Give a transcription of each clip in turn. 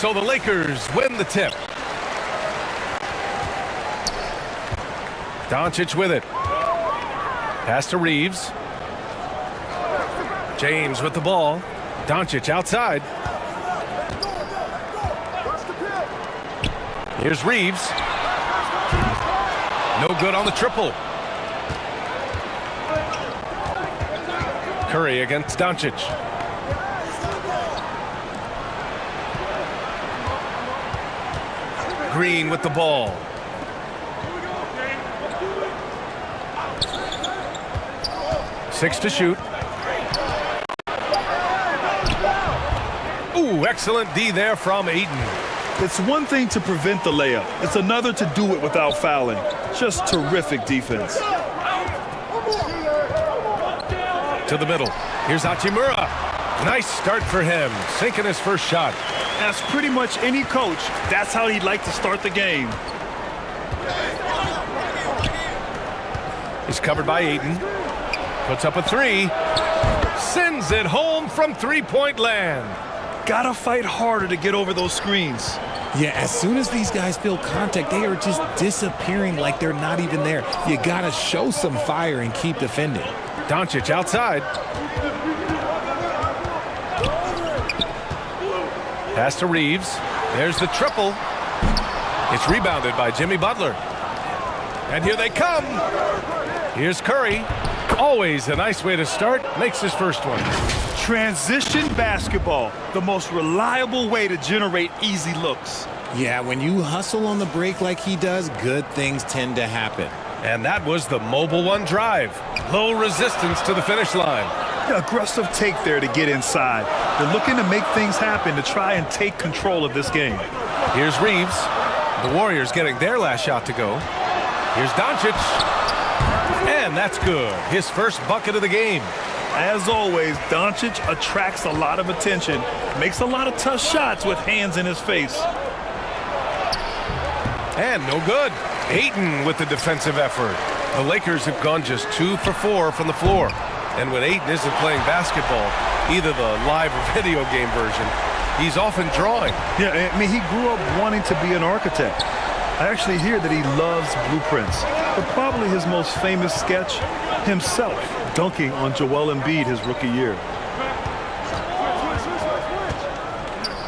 So the Lakers win the tip. Doncic with it. Pass to Reeves. James with the ball. Doncic outside. Here's Reeves. No good on the triple. Curry against Doncic. Green with the ball. Six to shoot. Ooh, excellent D there from Ayton. It's one thing to prevent the layup. It's another to do it without fouling. Just terrific defense. To the middle. Here's Hachimura. Nice start for him. Sinking his first shot. As pretty much any coach, that's how he'd like to start the game. He's covered by Ayton. Puts up a three. Sends it home from three-point land. Gotta fight harder to get over those screens. Yeah, as soon as these guys feel contact, they are just disappearing like they're not even there. You gotta show some fire and keep defending. Doncic outside. Pass to Reeves. There's the triple. It's rebounded by Jimmy Butler. And here they come. Here's Curry. Always a nice way to start. Makes his first one. Transition basketball, the most reliable way to generate easy looks. Yeah, when you hustle on the break like he does, good things tend to happen. And that was the Mobile One drive. Low resistance to the finish line. Aggressive take there to get inside. They're looking to make things happen to try and take control of this game. Here's Reeves. The Warriors getting their last shot to go. Here's Doncic. And that's good. His first bucket of the game. As always, Doncic attracts a lot of attention. Makes a lot of tough shots with hands in his face. And no good. Ayton with the defensive effort. The Lakers have gone just 2 for 4 from the floor. And when Ayton isn't playing basketball, either the live or video game version, he's often drawing. Yeah, I mean, he grew up wanting to be an architect. I actually hear that he loves blueprints. But probably his most famous sketch, himself dunking on Joel Embiid his rookie year.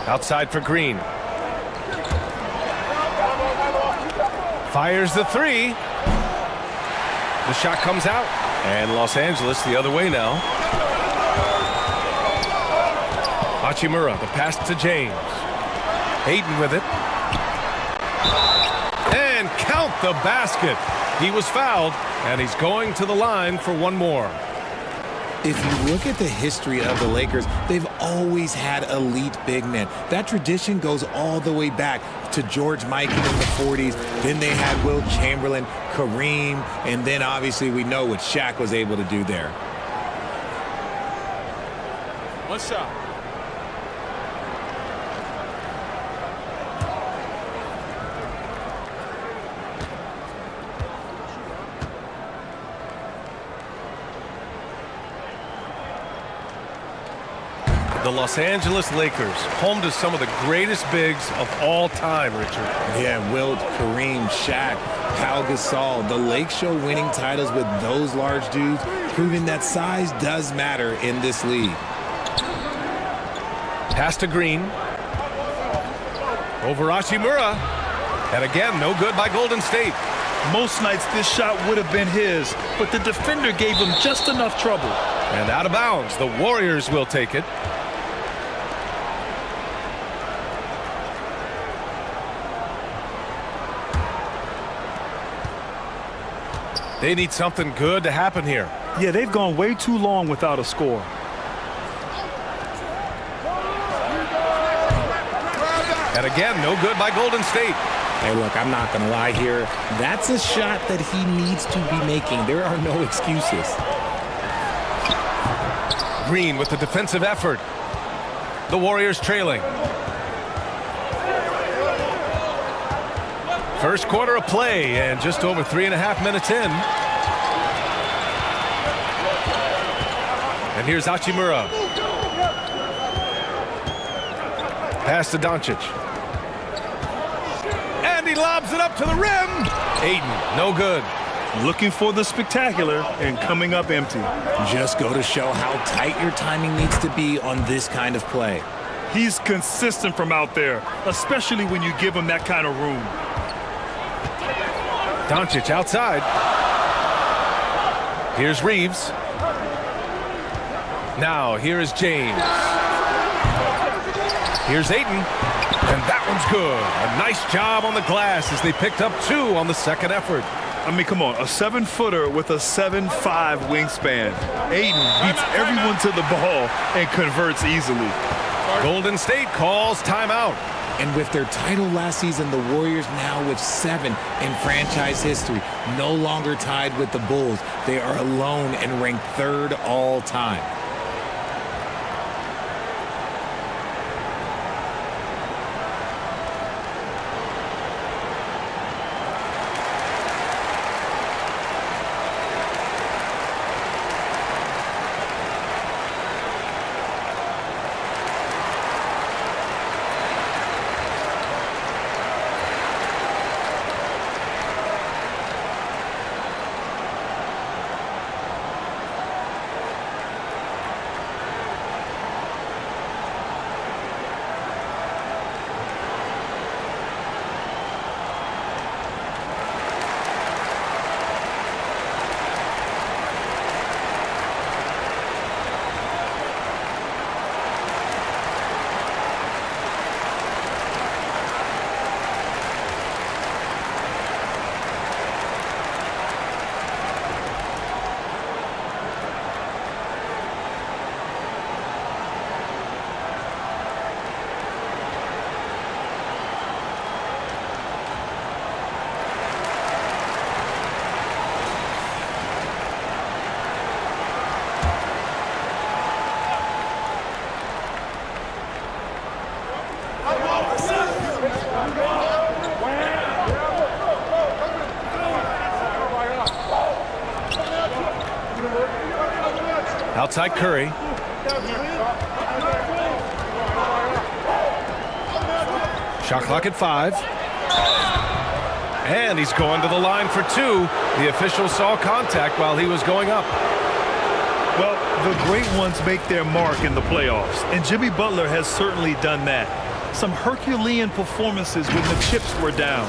Outside for Green. Fires the three. The shot comes out. And Los Angeles the other way now. Hachimura, the pass to James. Ayton with it. And count the basket. He was fouled, and he's going to the line for one more. If you look at the history of the Lakers, they've always had elite big men. That tradition goes all the way back to George Mikan in the 40s. Then they had Wilt Chamberlain, Kareem, and then obviously we know what Shaq was able to do there. One shot. The Los Angeles Lakers, home to some of the greatest bigs of all time, Richard. Yeah, Wilt, Kareem, Shaq, Pau Gasol. The Lake Show winning titles with those large dudes, proving that size does matter in this league. Pass to Green. Over Hachimura. And again, no good by Golden State. Most nights this shot would have been his, but the defender gave him just enough trouble. And out of bounds, the Warriors will take it. They need something good to happen here. Yeah, they've gone way too long without a score. And again, no good by Golden State. Hey, look, I'm not going to lie here. That's a shot that he needs to be making. There are no excuses. Green with the defensive effort. The Warriors trailing. First quarter of play and just over 3.5 minutes in. And here's Hachimura. Pass to Doncic. And he lobs it up to the rim. Ayton, no good. Looking for the spectacular and coming up empty. Just go to show how tight your timing needs to be on this kind of play. He's consistent from out there, especially when you give him that kind of room. Doncic outside. Here's Reeves. Now, here is James. Here's Ayton. And that one's good. A nice job on the glass as they picked up 2 on the second effort. I mean, come on, a 7-footer with a 7'5" wingspan. Ayton beats everyone to the ball and converts easily. Golden State calls timeout. And with their title last season, the Warriors now with 7 in franchise history, no longer tied with the Bulls. They are alone and ranked 3rd all time. Outside Curry. Shot clock at 5. And he's going to the line for 2. The official saw contact while he was going up. Well, the great ones make their mark in the playoffs, and Jimmy Butler has certainly done that. Some Herculean performances when the chips were down.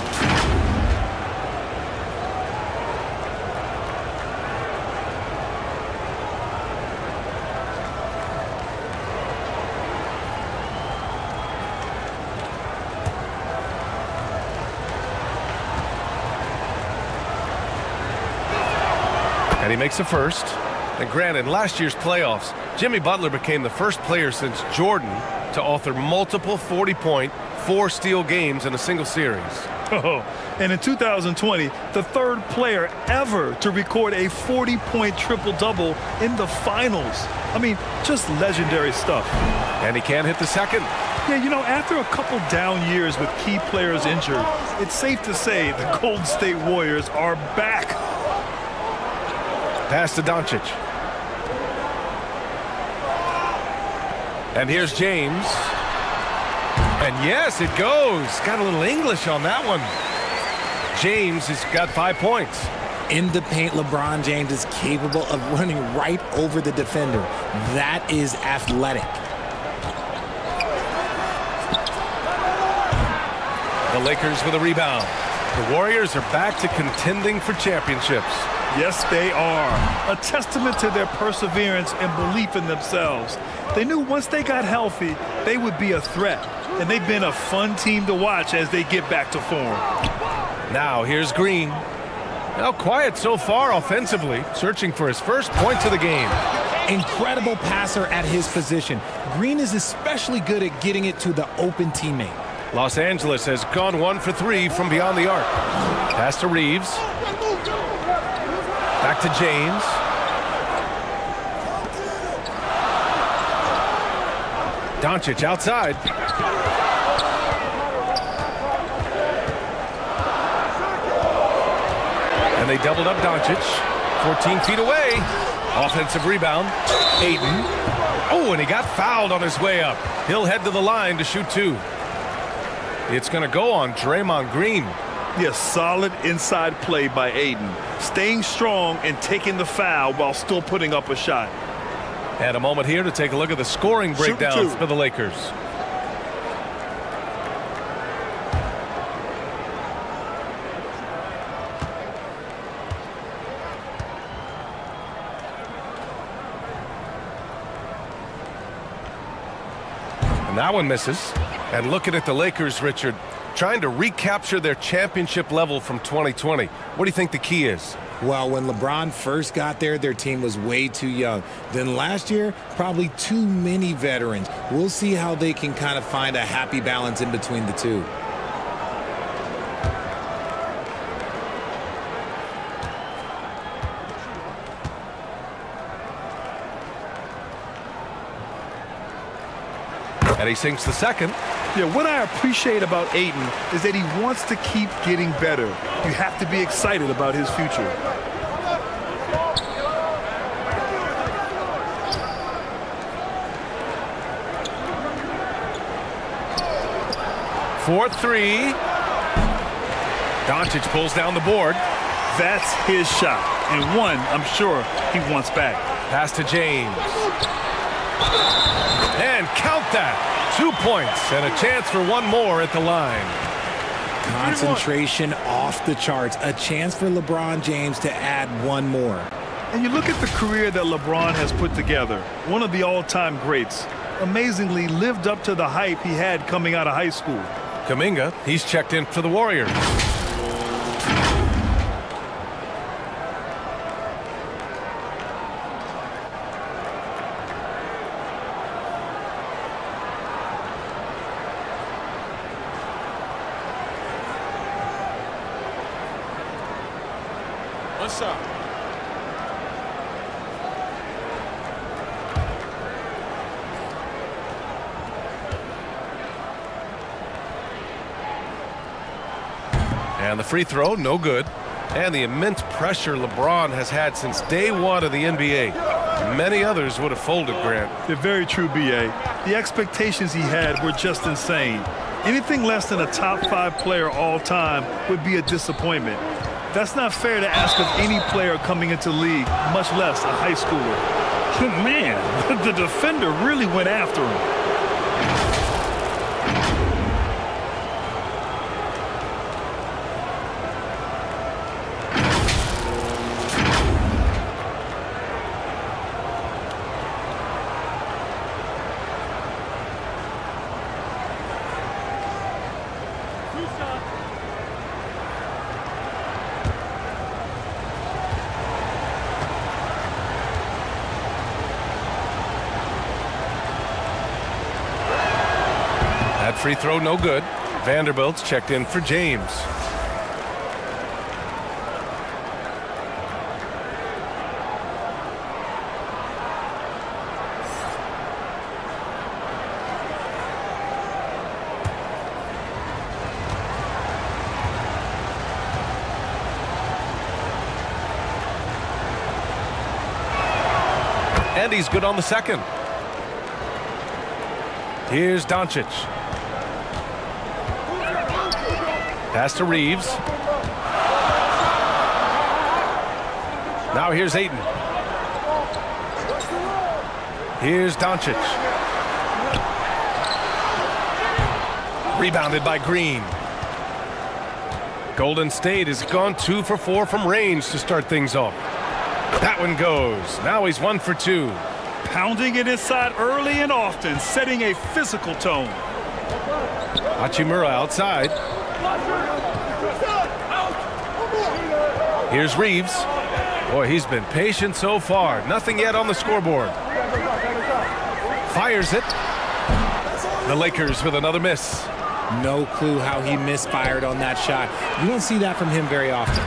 And he makes the first. And granted, in last year's playoffs, Jimmy Butler became the first player since Jordan to author multiple 40-point, 4-steal games in a single series. Oh, and in 2020, the 3rd player ever to record a 40-point triple-double in the finals. I mean, just legendary stuff. And he can't hit the second. Yeah, you know, after a couple down years with key players injured, it's safe to say the Golden State Warriors are back. Pass to Doncic. And here's James. And yes, it goes. Got a little English on that one. James has got 5 points. In the paint, LeBron James is capable of running right over the defender. That is athletic. The Lakers with a rebound. The Warriors are back to contending for championships. Yes, they are. A testament to their perseverance and belief in themselves. They knew once they got healthy, they would be a threat. And they've been a fun team to watch as they get back to form. Now, here's Green. Now quiet so far offensively, searching for his first points of the game. Incredible passer at his position. Green is especially good at getting it to the open teammate. Los Angeles has gone 1 for 3 from beyond the arc. Pass to Reeves. Back to James. Doncic outside. And they doubled up Doncic. 14 feet away. Offensive rebound. Ayton. Oh, and he got fouled on his way up. He'll head to the line to shoot 2. It's going to go on Draymond Green. Yes, solid inside play by Aiden. Staying strong and taking the foul while still putting up a shot. And a moment here to take a look at the scoring breakdowns for the Lakers. And that one misses. And looking at the Lakers, Richard, trying to recapture their championship level from 2020. What do you think the key is? Well, when LeBron first got there, their team was way too young. Then last year, probably too many veterans. We'll see how they can kind of find a happy balance in between the two. And he sinks the second. Yeah, what I appreciate about Aiden is that he wants to keep getting better. You have to be excited about his future. For three. Doncic pulls down the board. That's his shot. And one, I'm sure, he wants back. Pass to James. And count that. 2 points and a chance for one more at the line. Concentration off the charts. A chance for LeBron James to add one more. And you look at the career that LeBron has put together. One of the all-time greats. Amazingly lived up to the hype he had coming out of high school. Kuminga, he's checked in for the Warriors. What's up? And the free throw, no good. And the immense pressure LeBron has had since day one of the NBA. Many others would have folded, Grant. They're very true, B.A. The expectations he had were just insane. Anything less than a top 5 player all time would be a disappointment. That's not fair to ask of any player coming into the league, much less a high schooler. Man, the defender really went after him. That free throw, no good. Vanderbilt's checked in for James. And he's good on the second. Here's Doncic. Pass to Reeves. Now here's Ayton. Here's Doncic. Rebounded by Green. Golden State has gone 2 for 4 from range to start things off. That one goes. Now he's 1 for 2. Pounding it inside early and often, setting a physical tone. Hachimura outside. Here's Reeves. Boy, he's been patient so far. Nothing yet on the scoreboard. Fires it. The Lakers with another miss. No clue how he misfired on that shot. You don't see that from him very often.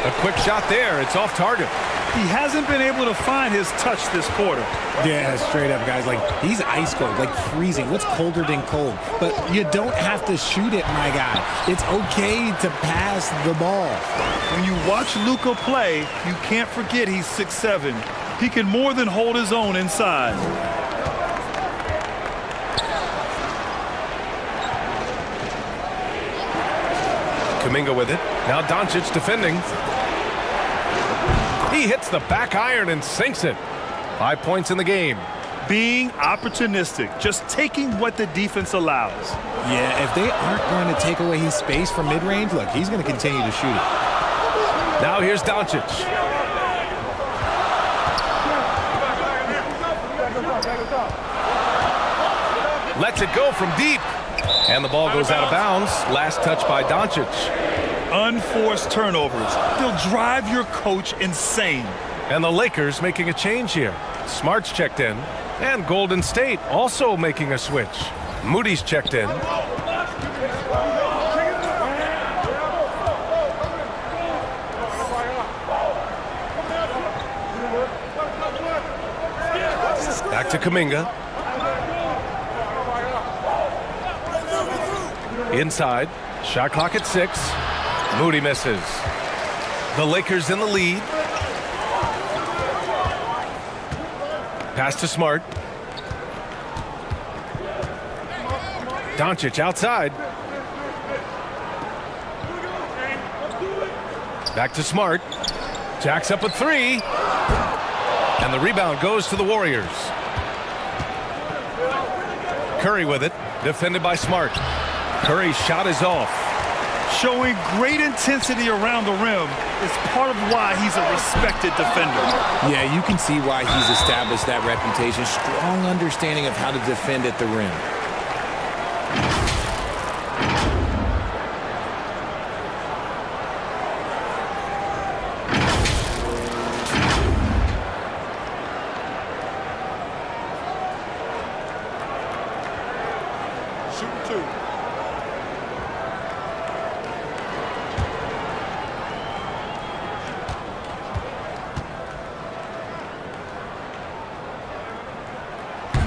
A quick shot there. It's off target. He hasn't been able to find his touch this quarter. Yeah, straight up, guys. Like, he's ice cold, like freezing. What's colder than cold? But you don't have to shoot it, my guy. It's okay to pass the ball. When you watch Luka play, you can't forget he's 6'7". He can more than hold his own inside. Kuminga with it. Now Doncic defending. He hits the back iron and sinks it. 5 points in the game. Being opportunistic, just taking what the defense allows. Yeah, if they aren't going to take away his space from mid-range, look, he's going to continue to shoot it. Now here's Doncic. Lets it go from deep. And the ball goes out of bounds. Last touch by Doncic. Unforced turnovers. They'll drive your coach insane. And the Lakers making a change here. Smart's checked in. And Golden State also making a switch. Moody's checked in. Back to Kuminga. Inside. Shot clock at 6. Moody misses. The Lakers in the lead. Pass to Smart. Doncic outside. Back to Smart. Jacks up with 3. And the rebound goes to the Warriors. Curry with it. Defended by Smart. Curry's shot is off. Showing great intensity around the rim is part of why he's a respected defender. Yeah, you can see why he's established that reputation. Strong understanding of how to defend at the rim.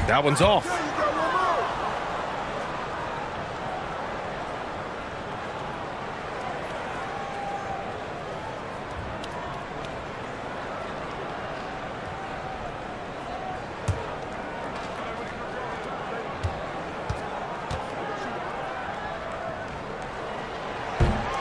That one's off.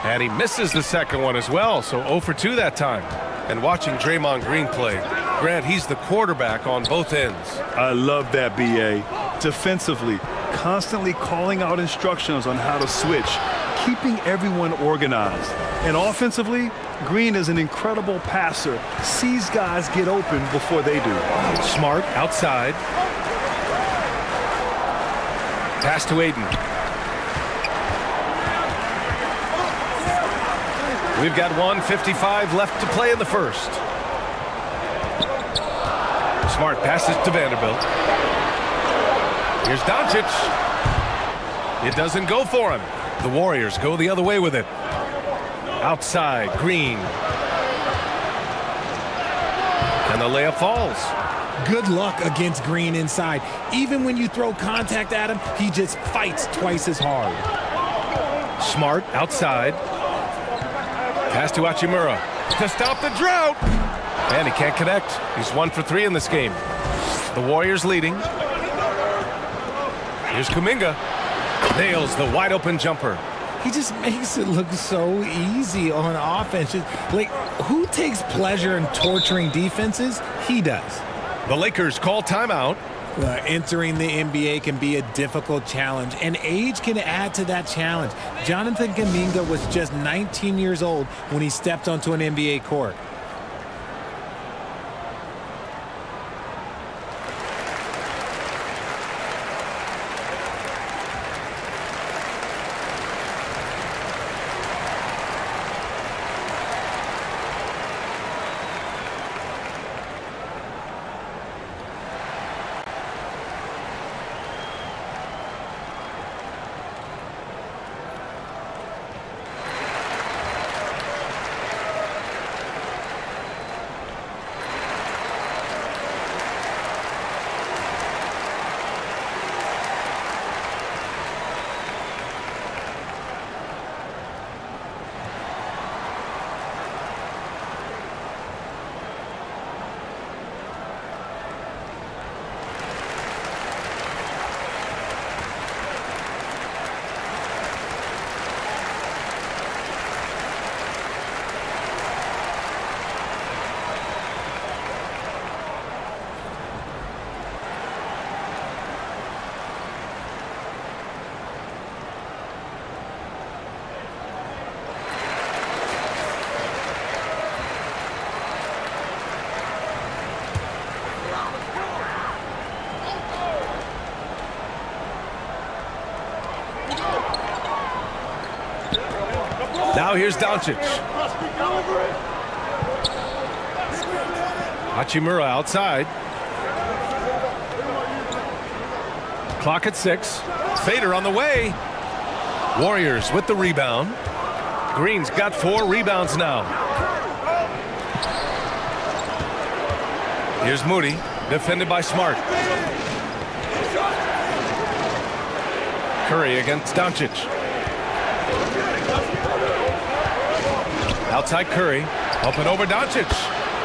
And he misses the second one as well, so 0 for 2 that time. And watching Draymond Green play, Grant, he's the quarterback on both ends. I love that, B.A. Defensively, constantly calling out instructions on how to switch, keeping everyone organized. And offensively, Green is an incredible passer, sees guys get open before they do. Smart outside. Pass to Aiden. We've got 1:55 left to play in the first. Smart passes to Vanderbilt. Here's Doncic. It doesn't go for him. The Warriors go the other way with it. Outside, Green. And the layup falls. Good luck against Green inside. Even when you throw contact at him, he just fights twice as hard. Smart outside. Pass to Hachimura to stop the drought. And he can't connect. He's 1 for 3 in this game. The Warriors leading. Here's Kuminga. Nails the wide open jumper. He just makes it look so easy on offense. Like, who takes pleasure in torturing defenses? He does. The Lakers call timeout. Entering the NBA can be a difficult challenge, and age can add to that challenge. Jonathan Kuminga was just 19 years old when he stepped onto an NBA court. Now here's Doncic. Hachimura outside. Clock at 6. Fader on the way. Warriors with the rebound. Green's got 4 rebounds now. Here's Moody, defended by Smart. Curry against Doncic. Outside Curry, up and over Doncic.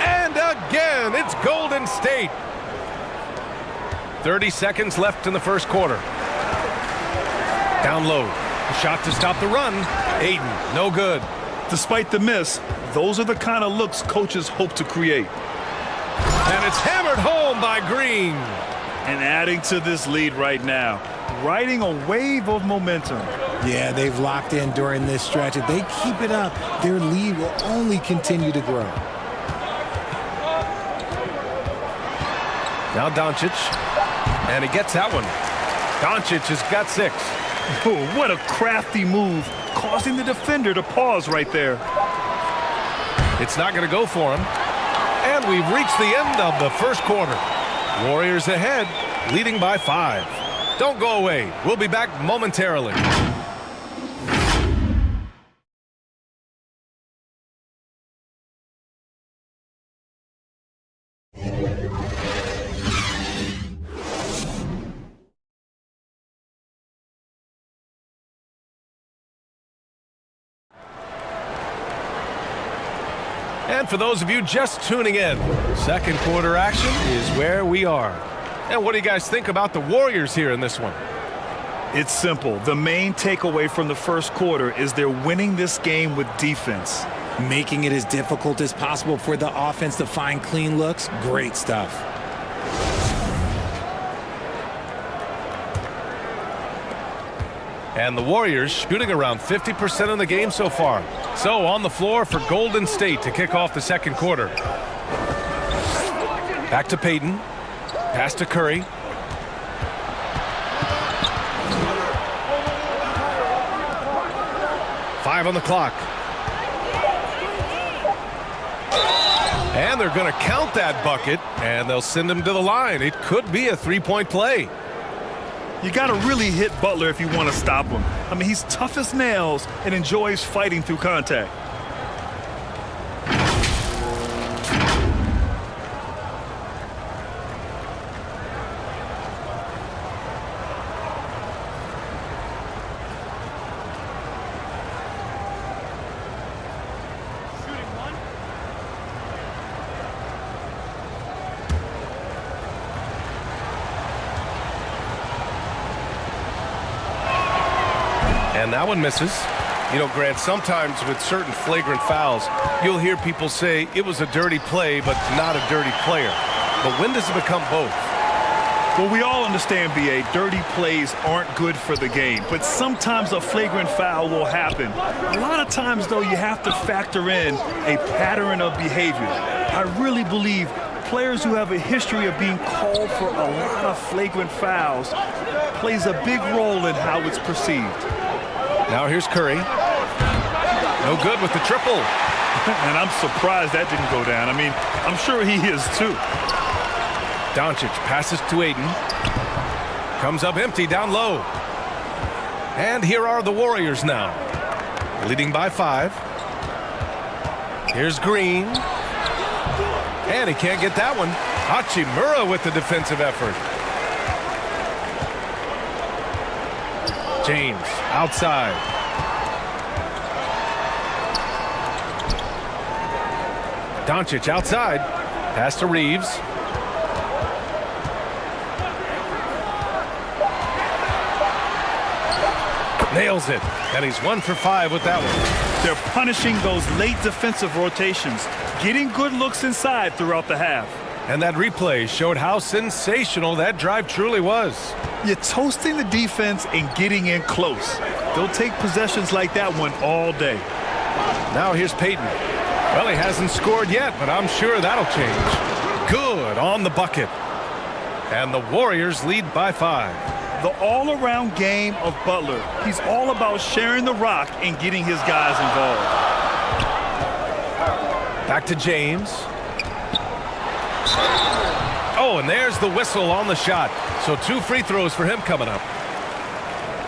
And again, it's Golden State. 30 seconds left in the first quarter. Down low. Shot to stop the run. Aiden, no good. Despite the miss, those are the kind of looks coaches hope to create. And it's hammered home by Green. And adding to this lead right now, riding a wave of momentum. Yeah, they've locked in during this stretch. If they keep it up, their lead will only continue to grow. Now Doncic. And he gets that one. Doncic has got 6. Oh, what a crafty move, causing the defender to pause right there. It's not going to go for him. And we've reached the end of the first quarter. Warriors ahead, leading by 5. Don't go away. We'll be back momentarily. And for those of you just tuning in, second quarter action is where we are. And what do you guys think about the Warriors here in this one? It's simple. The main takeaway from the first quarter is they're winning this game with defense. Making it as difficult as possible for the offense to find clean looks. Great stuff. And the Warriors shooting around 50% in the game so far. So on the floor for Golden State to kick off the second quarter. Back to Payton. Pass to Curry. Five on the clock. And they're going to count that bucket, and they'll send him to the line. It could be a three-point play. You got to really hit Butler if you want to stop him. I mean, he's tough as nails and enjoys fighting through contact. And that one misses. You know, Grant, sometimes with certain flagrant fouls, you'll hear people say it was a dirty play, but not a dirty player. But when does it become both? Well, we all understand, B.A., dirty plays aren't good for the game, but sometimes a flagrant foul will happen. A lot of times, though, you have to factor in a pattern of behavior. I really believe players who have a history of being called for a lot of flagrant fouls plays a big role in how it's perceived. Now here's Curry. No good with the triple. And I'm surprised that didn't go down. I mean, I'm sure he is too. Doncic passes to Aiden. Comes up empty down low. And here are the Warriors now. Leading by 5. Here's Green. And he can't get that one. Hachimura with the defensive effort. James outside. Doncic outside. Pass to Reeves. Nails it. And he's 1 for 5 with that one. They're punishing those late defensive rotations, getting good looks inside throughout the half. And that replay showed how sensational that drive truly was. You're toasting the defense and getting in close. They'll take possessions like that one all day. Now here's Payton. Well, he hasn't scored yet, but I'm sure that'll change. Good on the bucket. And the Warriors lead by 5. the all-around game of Butler. He's all about sharing the rock and getting his guys involved. Back to James. Oh, and there's the whistle on the shot. So 2 free throws for him coming up.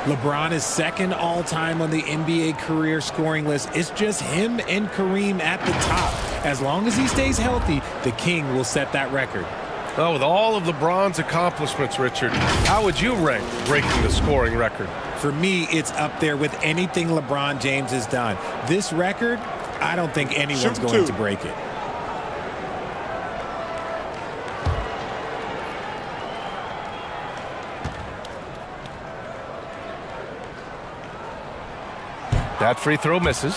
LeBron is second all-time on the NBA career scoring list. It's just him and Kareem at the top. As long as he stays healthy, the King will set that record. Well, with all of LeBron's accomplishments, Richard, how would you rank breaking the scoring record? For me, it's up there with anything LeBron James has done. This record, I don't think anyone's going to break it. That free throw misses.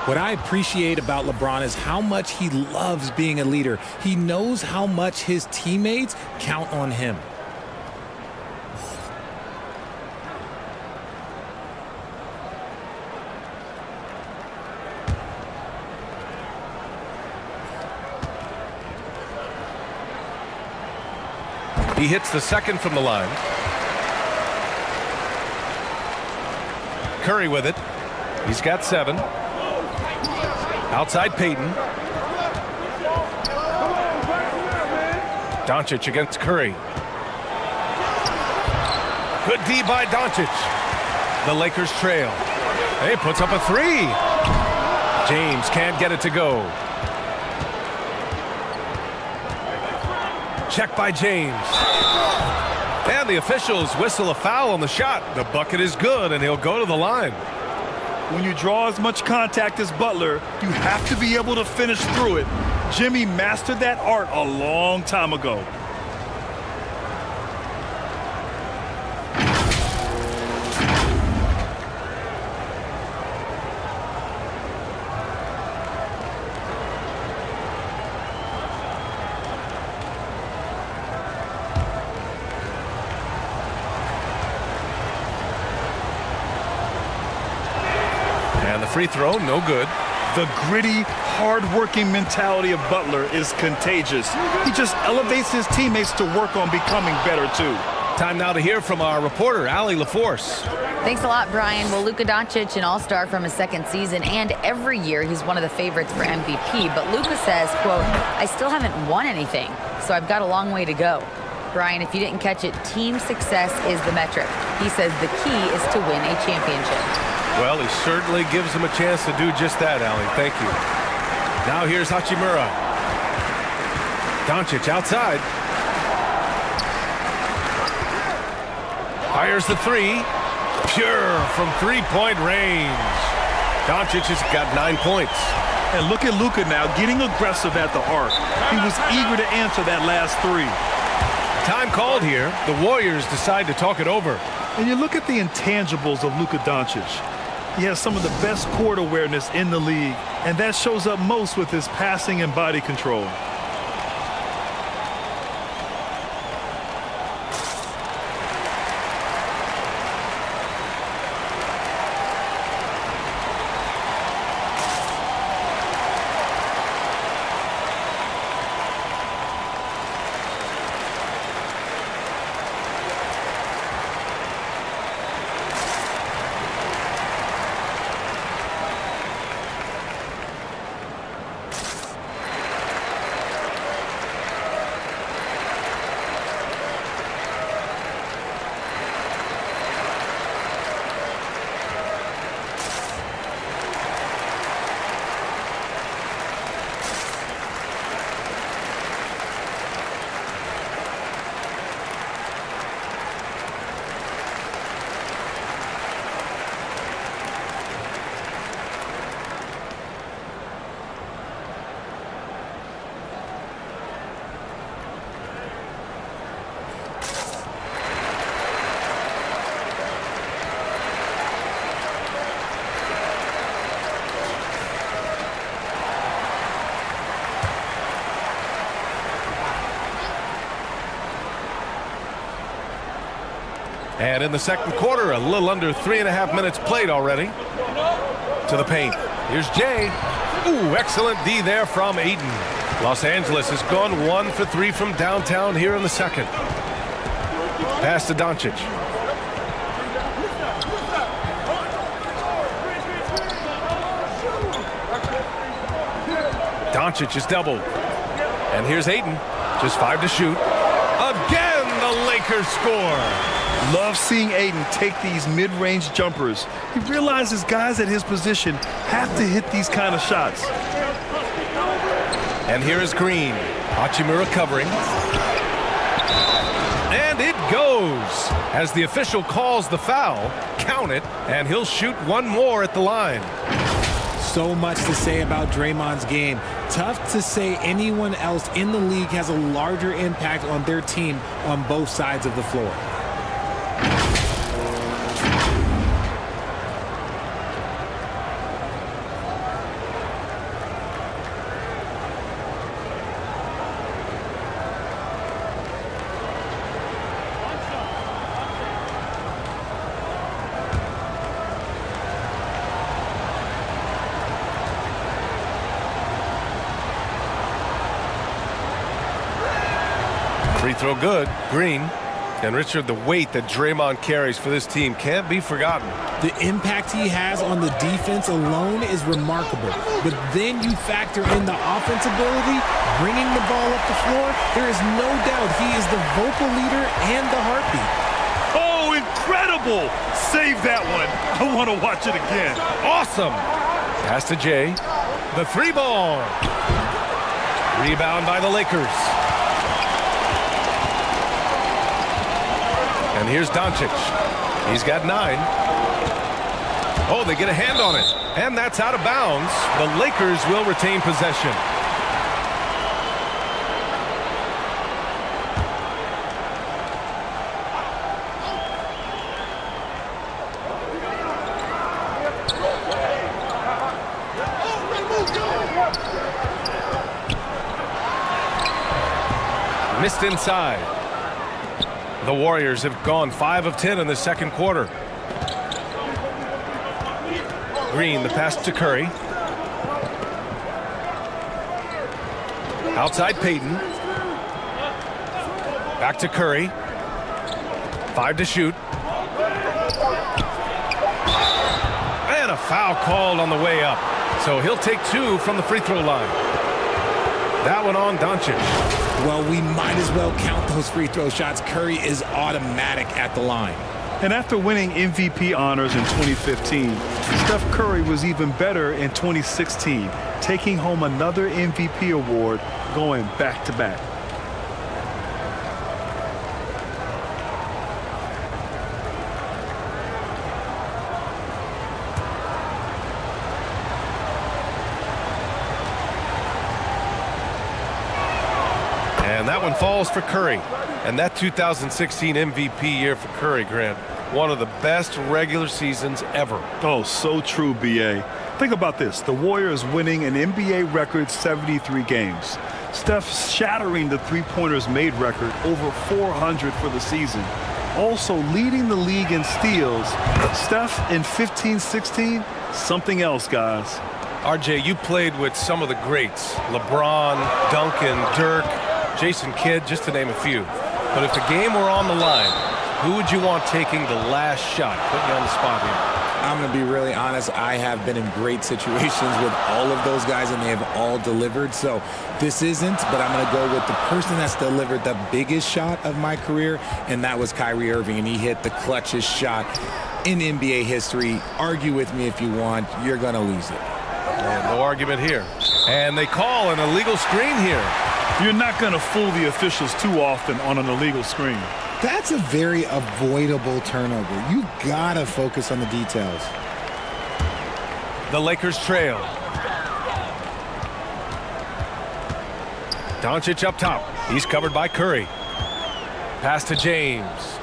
What I appreciate about LeBron is how much he loves being a leader. He knows how much his teammates count on him. He hits the second from the line. Curry with it. He's got 7. Outside Payton. Doncic against Curry. Good D by Doncic. The Lakers trail. He puts up a 3. James can't get it to go. Check by James. And the officials whistle a foul on the shot. The bucket is good, and he'll go to the line. When you draw as much contact as Butler, you have to be able to finish through it. Jimmy mastered that art a long time ago. Free throw, no good. The gritty, hard-working mentality of Butler is contagious. He just elevates his teammates to work on becoming better, too. Time now to hear from our reporter, Allie LaForce. Thanks a lot, Brian. Well, Luka Doncic, an all-star from his second season, and every year he's one of the favorites for MVP. But Luka says, quote, I still haven't won anything, so I've got a long way to go. Brian, if you didn't catch it, team success is the metric. He says the key is to win a championship. Well, he certainly gives him a chance to do just that, Allie. Thank you. Now here's Hachimura. Doncic outside. Fires the 3. Pure from three-point range. Doncic has got 9 points. And look at Luka now getting aggressive at the arc. He was eager to answer that last 3. Time called here. The Warriors decide to talk it over. And you look at the intangibles of Luka Doncic. He has some of the best court awareness in the league, and that shows up most with his passing and body control. And in the second quarter, a little under 3.5 minutes played already. To the paint. Here's Jay. Ooh, excellent D there from Ayton. Los Angeles has gone 1 for 3 from downtown here in the second. Pass to Doncic. Doncic is doubled. And here's Ayton. Just 5 to shoot. Again, the Lakers score. Love seeing Ayton take these mid-range jumpers. He realizes guys at his position have to hit these kind of shots. And here is Green. Hachimura covering. And it goes. As the official calls the foul, count it, and he'll shoot one more at the line. So much to say about Draymond's game. Tough to say anyone else in the league has a larger impact on their team on both sides of the floor. Free throw good. Green. And Richard, the weight that Draymond carries for this team can't be forgotten. The impact he has on the defense alone is remarkable. But then you factor in the offense ability, bringing the ball up the floor. There is no doubt he is the vocal leader and the heartbeat. Oh, incredible! Save that one. I want to watch it again. Awesome. Pass to Jay. The 3-ball. Rebound by the Lakers. And here's Doncic. He's got 9. Oh, they get a hand on it. And that's out of bounds. The Lakers will retain possession. Missed inside. The Warriors have gone 5 of 10 in the second quarter. Green, the pass to Curry. Outside Payton. Back to Curry. 5 to shoot. And a foul called on the way up. So he'll take 2 from the free throw line. That one on Doncic. Well, we might as well count those free throw shots. Curry is automatic at the line. And after winning MVP honors in 2015, Steph Curry was even better in 2016, taking home another MVP award, going back-to-back. And that one falls for Curry. And that 2016 MVP year for Curry, Grant, one of the best regular seasons ever. Oh, so true, B.A. Think about this. The Warriors winning an NBA record 73 games. Steph shattering the three-pointers made record, over 400 for the season. Also leading the league in steals. Steph in 15-16, something else, guys. RJ, you played with some of the greats. LeBron, Duncan, Dirk, Jason Kidd, just to name a few. But if the game were on the line, who would you want taking the last shot? Put me on the spot here. I'm going to be really honest. I have been in great situations with all of those guys, and they have all delivered. So this isn't, but I'm going to go with the person that's delivered the biggest shot of my career, and that was Kyrie Irving, and he hit the clutchest shot in NBA history. Argue with me if you want. You're going to lose it. And no argument here. And they call an illegal screen here. You're not going to fool the officials too often on an illegal screen. That's a very avoidable turnover. You got to focus on the details. The Lakers trail. Doncic up top. He's covered by Curry. Pass to James.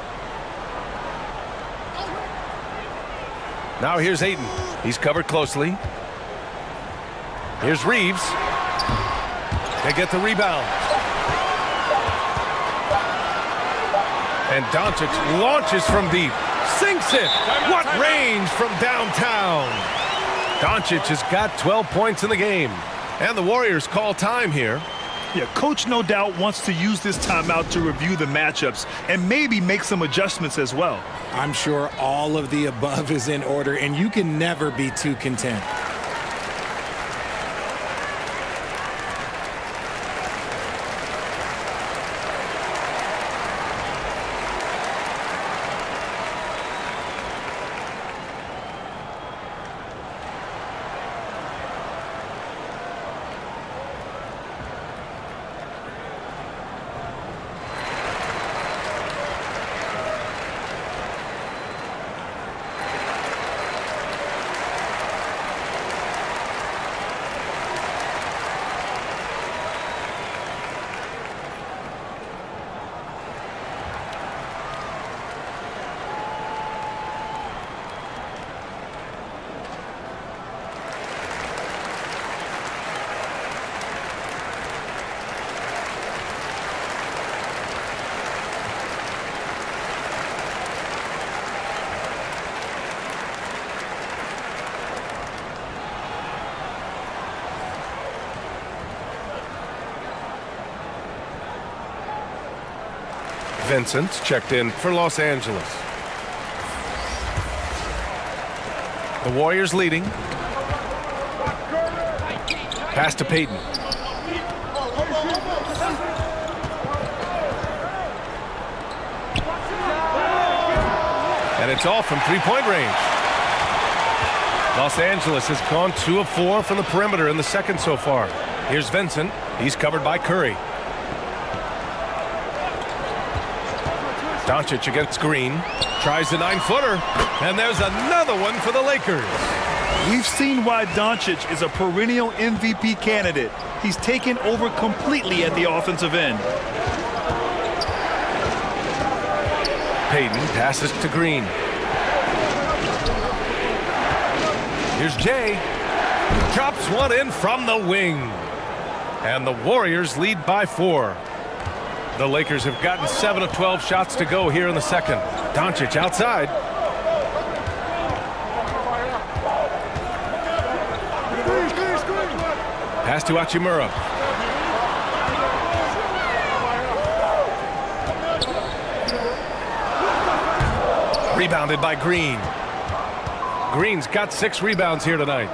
Now here's Ayton. He's covered closely. Here's Reeves. They get the rebound. And Doncic launches from deep. Sinks it. What range from downtown. Doncic has got 12 points in the game. And the Warriors call time here. Yeah, coach no doubt wants to use this timeout to review the matchups and maybe make some adjustments as well. I'm sure all of the above is in order, and you can never be too content. Vincent checked in for Los Angeles. The Warriors leading. Pass to Payton. And it's off from three-point range. Los Angeles has gone 2 of 4 from the perimeter in the second so far. Here's Vincent. He's covered by Curry. Doncic against Green. Tries the 9-footer. And there's another one for the Lakers. We've seen why Doncic is a perennial MVP candidate. He's taken over completely at the offensive end. Payton passes to Green. Here's Jay. Drops one in from the wing. And the Warriors lead by 4. The Lakers have gotten 7 of 12 shots to go here in the second. Doncic outside. Pass to Hachimura. Rebounded by Green. Green's got 6 rebounds here tonight.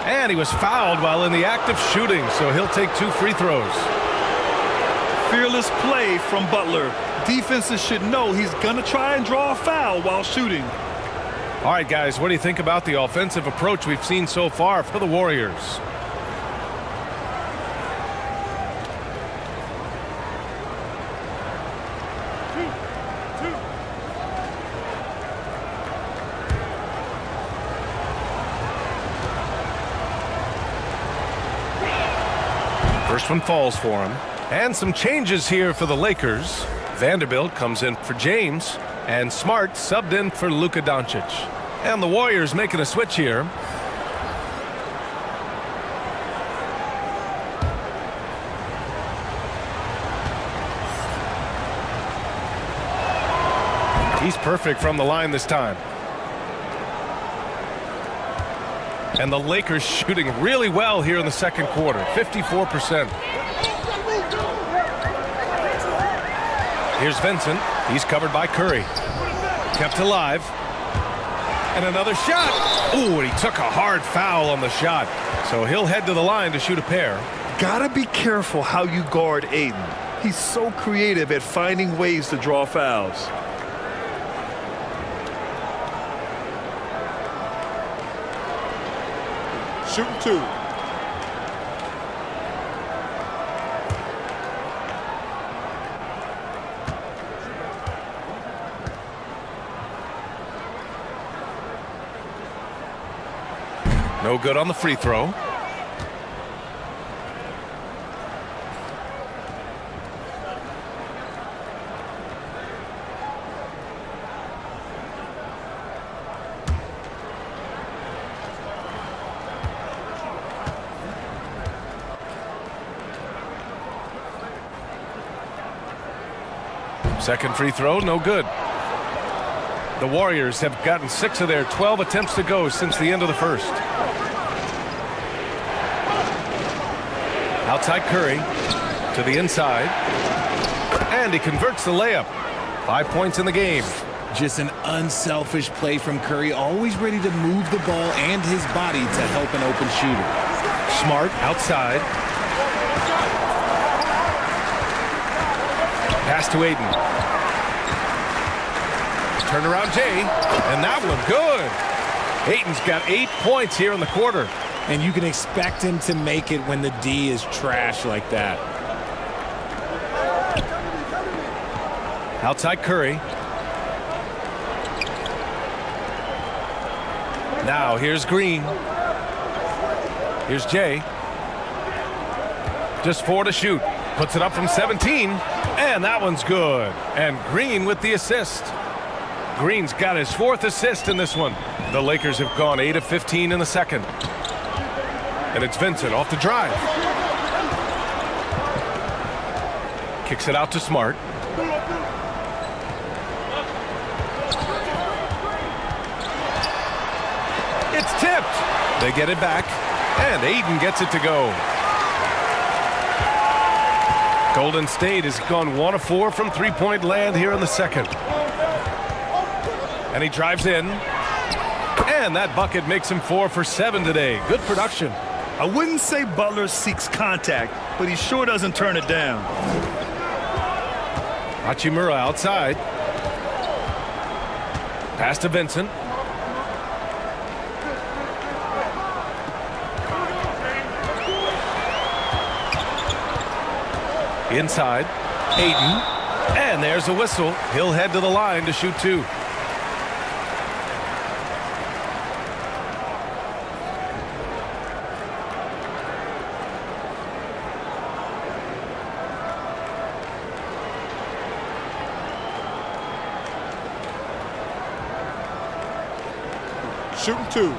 And he was fouled while in the act of shooting, so he'll take 2 free throws. Fearless play from Butler. Defenses should know he's going to try and draw a foul while shooting. All right, guys, what do you think about the offensive approach we've seen so far for the Warriors? First one falls for him. And some changes here for the Lakers. Vanderbilt comes in for James, and Smart subbed in for Luka Doncic. And the Warriors making a switch here. He's perfect from the line this time. And the Lakers shooting really well here in the second quarter, 54%. Here's Vincent. He's covered by Curry. Kept alive. And another shot. Ooh, and he took a hard foul on the shot. So he'll head to the line to shoot a pair. Gotta be careful how you guard Aiden. He's so creative at finding ways to draw fouls. Shooting 2. No good on the free throw. Second free throw, no good. The Warriors have gotten 6 of their 12 attempts to go since the end of the first. Outside Curry to the inside. And he converts the layup. 5 points in the game. Just an unselfish play from Curry, always ready to move the ball and his body to help an open shooter. Smart outside. Pass to Aiden. Turnaround Jay, and that one good. Aiden's got 8 points here in the quarter. And you can expect him to make it when the D is trash like that. Outside Curry. Now here's Green. Here's Jay. Just 4 to shoot. Puts it up from 17, and that one's good. And Green with the assist. Green's got his 4th assist in this one. The Lakers have gone 8 of 15 in the second. And it's Vincent off the drive. Kicks it out to Smart. It's tipped. They get it back, and Aiden gets it to go. Golden State has gone 1 of 4 from three-point land here in the second. And he drives in. And that bucket makes him 4 for 7 today. Good production. I wouldn't say Butler seeks contact, but he sure doesn't turn it down. Hachimura outside. Pass to Vincent. Inside. Ayton. And there's a whistle. He'll head to the line to shoot 2. Shooting 2.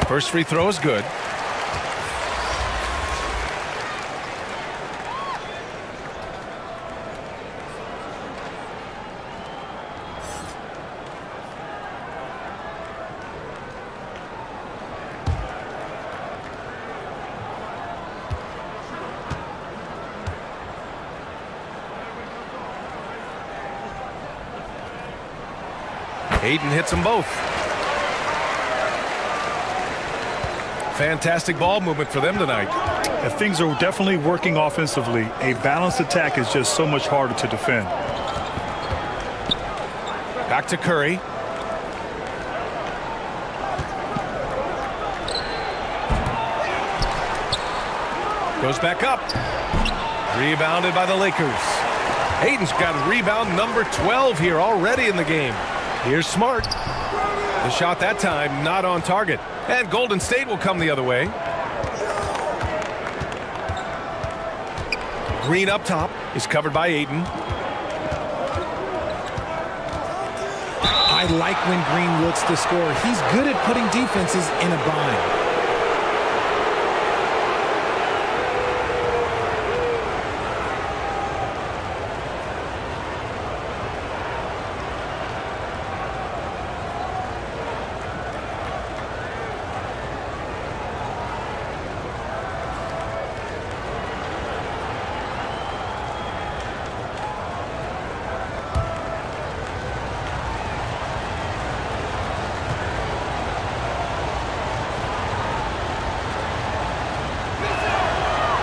First free throw is good. Ayton hits them both. Fantastic ball movement for them tonight. If things are definitely working offensively, a balanced attack is just so much harder to defend. Back to Curry. Goes back up. Rebounded by the Lakers. Ayton's got rebound number 12 here already in the game. Here's Smart. The shot that time not on target. And Golden State will come the other way. Green up top is covered by Ayton. I like when Green looks to score. He's good at putting defenses in a bind.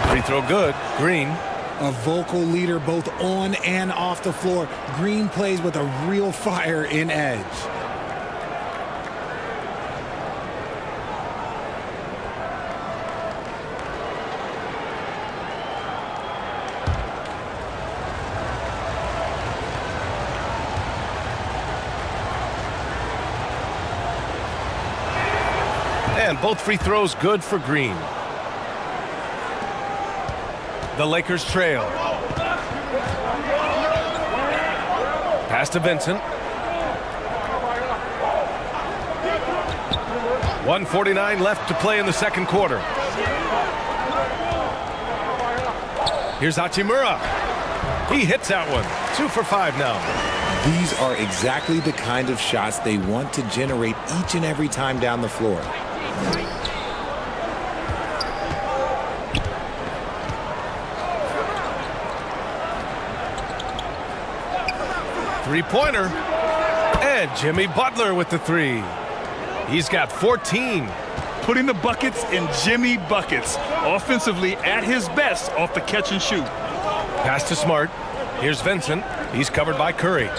Free throw good. Green. A vocal leader both on and off the floor. Green plays with a real fire in edge. And both free throws good for Green. The Lakers trail. Pass to Vincent. 1:49 left to play in the second quarter. Here's Hachimura. He hits that one. 2 for 5 now. These are exactly the kind of shots they want to generate each and every time down the floor. Three-pointer. And Jimmy Butler with the 3. He's got 14. Putting the buckets in Jimmy buckets. Offensively at his best off the catch and shoot. Pass to Smart. Here's Vincent. He's covered by Curry.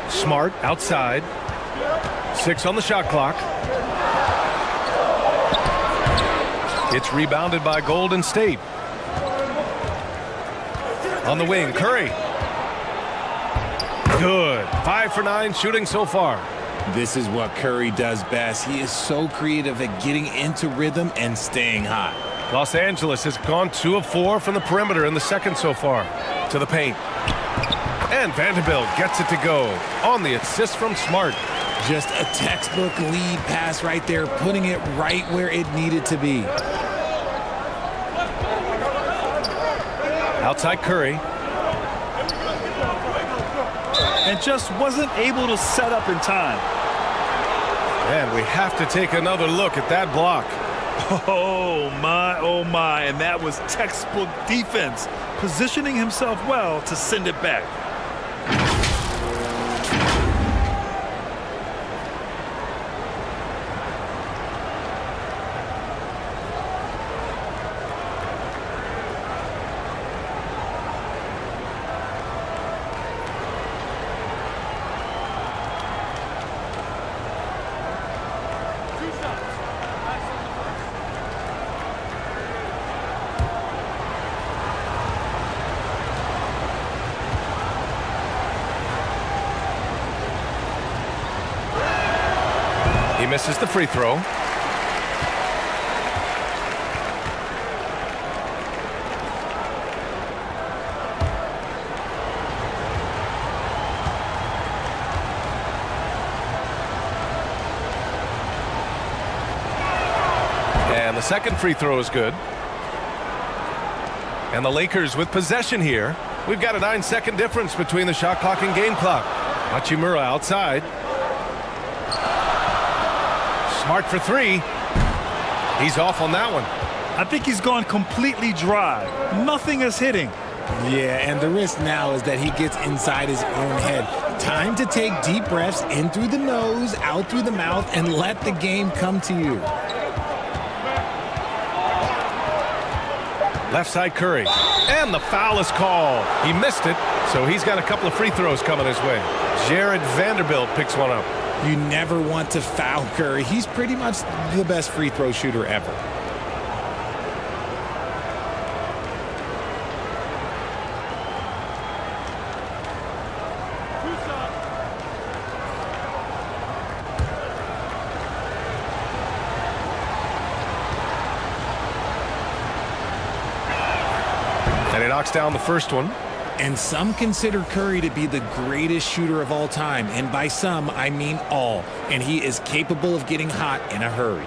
Smart outside. 6 on the shot clock. It's rebounded by Golden State. On the wing, Curry. Good. 5 for 9 shooting so far. This is what Curry does best. He is so creative at getting into rhythm and staying hot. Los Angeles has gone 2 of 4 from the perimeter in the second so far. To the paint. And Vanderbilt gets it to go on the assist from Smart. Just a textbook lead pass right there, putting it right where it needed to be. Outside Curry. And just wasn't able to set up in time. And we have to take another look at that block. Oh my, and that was textbook defense, positioning himself well to send it back. He misses the free throw. And the second free throw is good. And the Lakers with possession here. We've got a 9-second difference between the shot clock and game clock. Hachimura outside. Smart for three. He's off on that one. I think he's gone completely dry. Nothing is hitting. Yeah, and the risk now is that he gets inside his own head. Time to take deep breaths in through the nose, out through the mouth, and let the game come to you. Left side Curry. And the foul is called. He missed it, so he's got a couple of free throws coming his way. Jared Vanderbilt picks one up. You never want to foul Curry. He's pretty much the best free throw shooter ever. And he knocks down the first one. And some consider Curry to be the greatest shooter of all time. And by some, I mean all. And he is capable of getting hot in a hurry.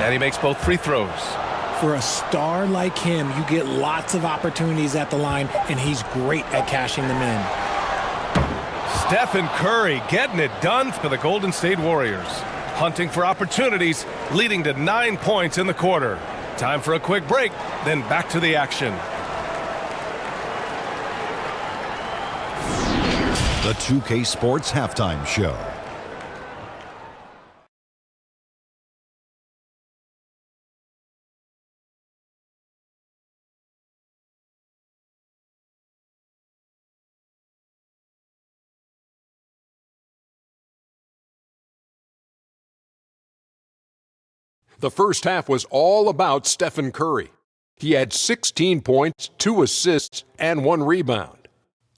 And he makes both free throws. For a star like him, you get lots of opportunities at the line, and he's great at cashing them in. Stephen Curry getting it done for the Golden State Warriors. Hunting for opportunities, leading to 9 points in the quarter. Time for a quick break, then back to the action. The 2K Sports Halftime Show. The first half was all about Stephen Curry. He had 16 points, 2 assists, and 1 rebound.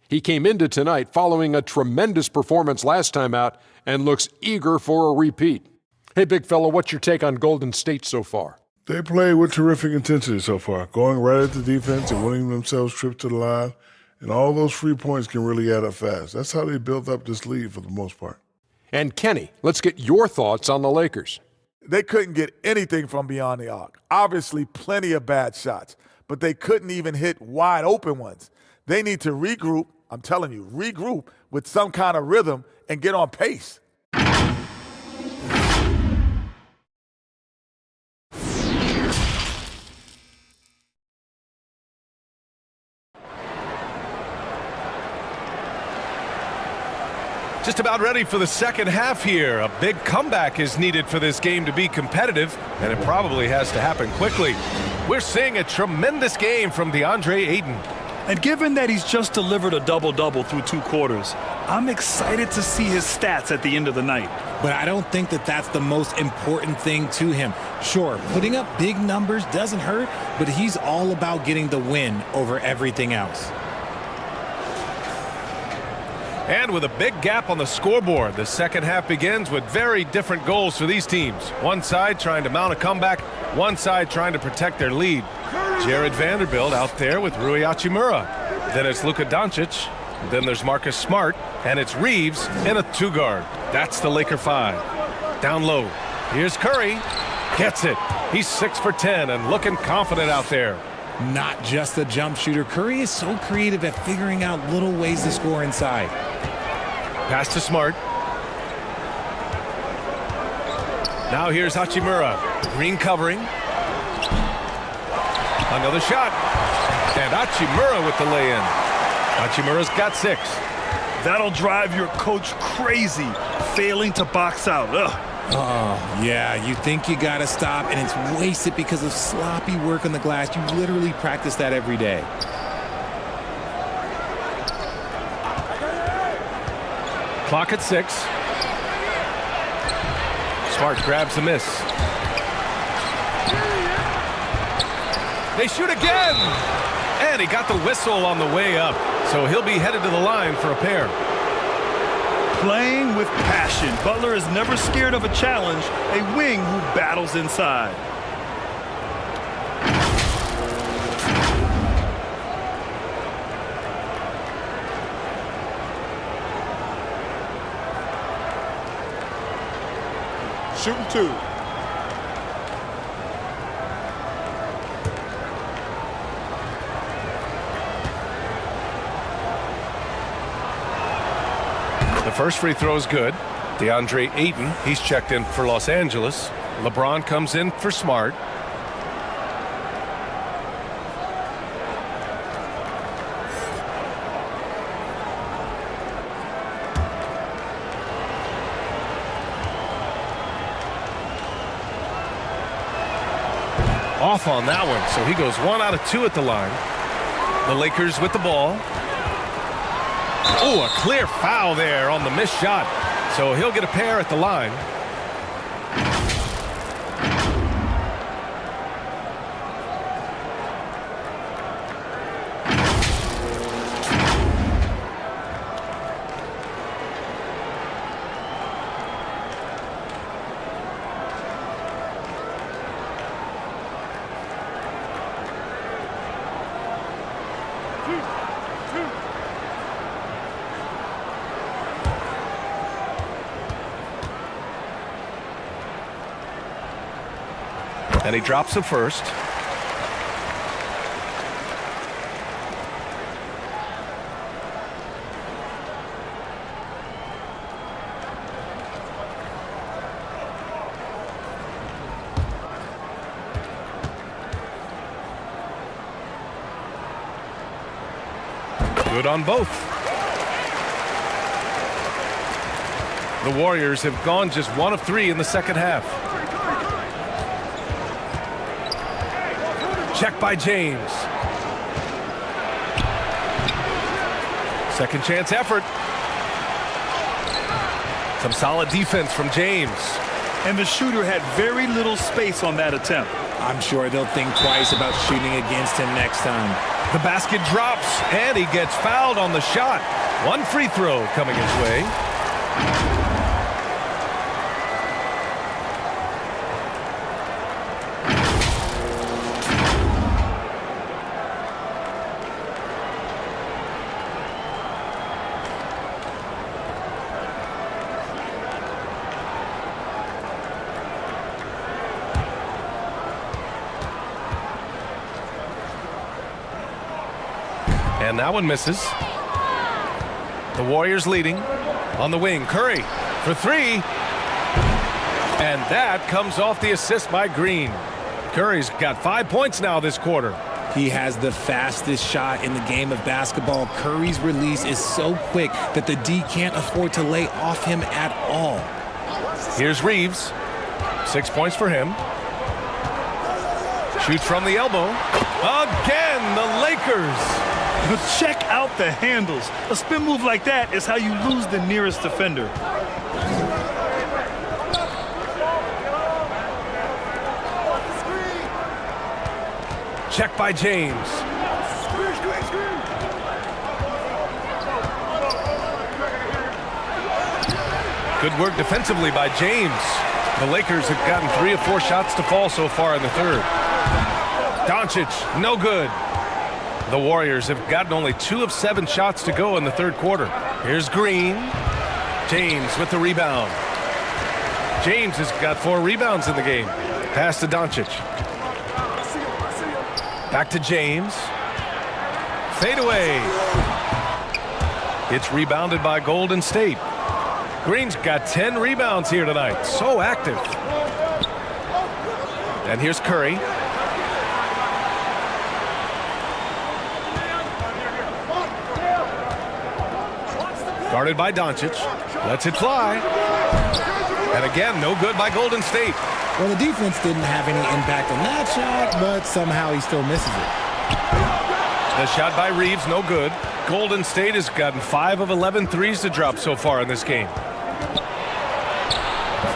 He came into tonight following a tremendous performance last time out and looks eager for a repeat. Hey, big fella, what's your take on Golden State so far? They played with terrific intensity so far, going right at the defense and winning themselves trips to the line. And all those free points can really add up fast. That's how they built up this lead for the most part. And Kenny, let's get your thoughts on the Lakers. They couldn't get anything from beyond the arc. Obviously, plenty of bad shots, but they couldn't even hit wide open ones. They need to regroup, I'm telling you, regroup with some kind of rhythm and get on pace. Just about ready for the second half here. A big comeback is needed for this game to be competitive, and it probably has to happen quickly. We're seeing a tremendous game from DeAndre Ayton. And given that he's just delivered a double-double through 2 quarters, I'm excited to see his stats at the end of the night. But I don't think that that's the most important thing to him. Sure, putting up big numbers doesn't hurt, but he's all about getting the win over everything else. And with a big gap on the scoreboard, the second half begins with very different goals for these teams. One side trying to mount a comeback, one side trying to protect their lead. Jared Vanderbilt out there with Rui Hachimura. Then it's Luka Doncic Then there's Marcus Smart, and it's Reeves in a 2-guard. That's the Laker 5. Down low. Here's Curry. Gets it. He's 6 for 10 and looking confident out there. Not just a jump shooter, Curry is so creative at figuring out little ways to score inside. Pass to Smart. Now here's Hachimura. Green covering. Another shot. And Hachimura with the lay-in. Hachimura's got 6. That'll drive your coach crazy, failing to box out. Ugh. Oh, yeah, you think you gotta stop, and it's wasted because of sloppy work on the glass. You literally practice that every day. Clock at 6. Smart grabs the miss. They shoot again! And he got the whistle on the way up, so he'll be headed to the line for a pair. Playing with passion. Butler is never scared of a challenge, a wing who battles inside. Shooting 2. The first free throw is good. DeAndre Ayton, he's checked in for Los Angeles. LeBron comes in for Smart. Off on that one, so he goes 1 out of 2 at the line. The Lakers with the ball. Oh, a clear foul there on the missed shot. So he'll get a pair at the line. And he drops it first. Good on both. The Warriors have gone just 1 of 3 in the second half. Check by James. Second chance effort. Some solid defense from James. And the shooter had very little space on that attempt. I'm sure they'll think twice about shooting against him next time. The basket drops, and he gets fouled on the shot. 1 free throw coming his way. And that one misses. The Warriors leading on the wing. Curry for 3. And that comes off the assist by Green. Curry's got 5 points now this quarter. He has the fastest shot in the game of basketball. Curry's release is so quick that the D can't afford to lay off him at all. Here's Reeves. 6 points for him. Shoots from the elbow. Again, the Lakers. Check out the handles. A spin move like that is how you lose the nearest defender. Check by James. Good work defensively by James. The Lakers have gotten 3 of 4 shots to fall so far in the third. Doncic, no good. The Warriors have gotten only 2 of 7 shots to go in the third quarter. Here's Green. James with the rebound. James has got 4 rebounds in the game. Pass to Doncic. Back to James. Fade away. It's rebounded by Golden State. Green's got 10 rebounds here tonight. So active. And here's Curry. Guarded by Doncic. Lets it fly. And again, no good by Golden State. Well, the defense didn't have any impact on that shot, but somehow he still misses it. The shot by Reeves, no good. Golden State has gotten 5 of 11 threes to drop so far in this game.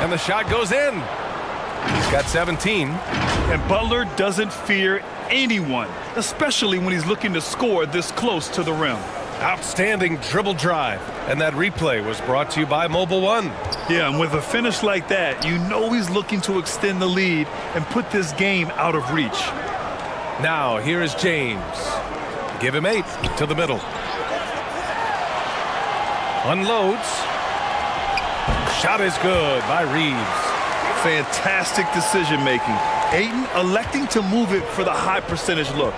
And the shot goes in. He's got 17. And Butler doesn't fear anyone, especially when he's looking to score this close to the rim. Outstanding dribble drive. And that replay was brought to you by Mobile One. Yeah, and with a finish like that, you know he's looking to extend the lead and put this game out of reach. Now, here is James. Give him 8 to the middle. Unloads. Shot is good by Reeves. Fantastic decision making. Ayton electing to move it for the high percentage look.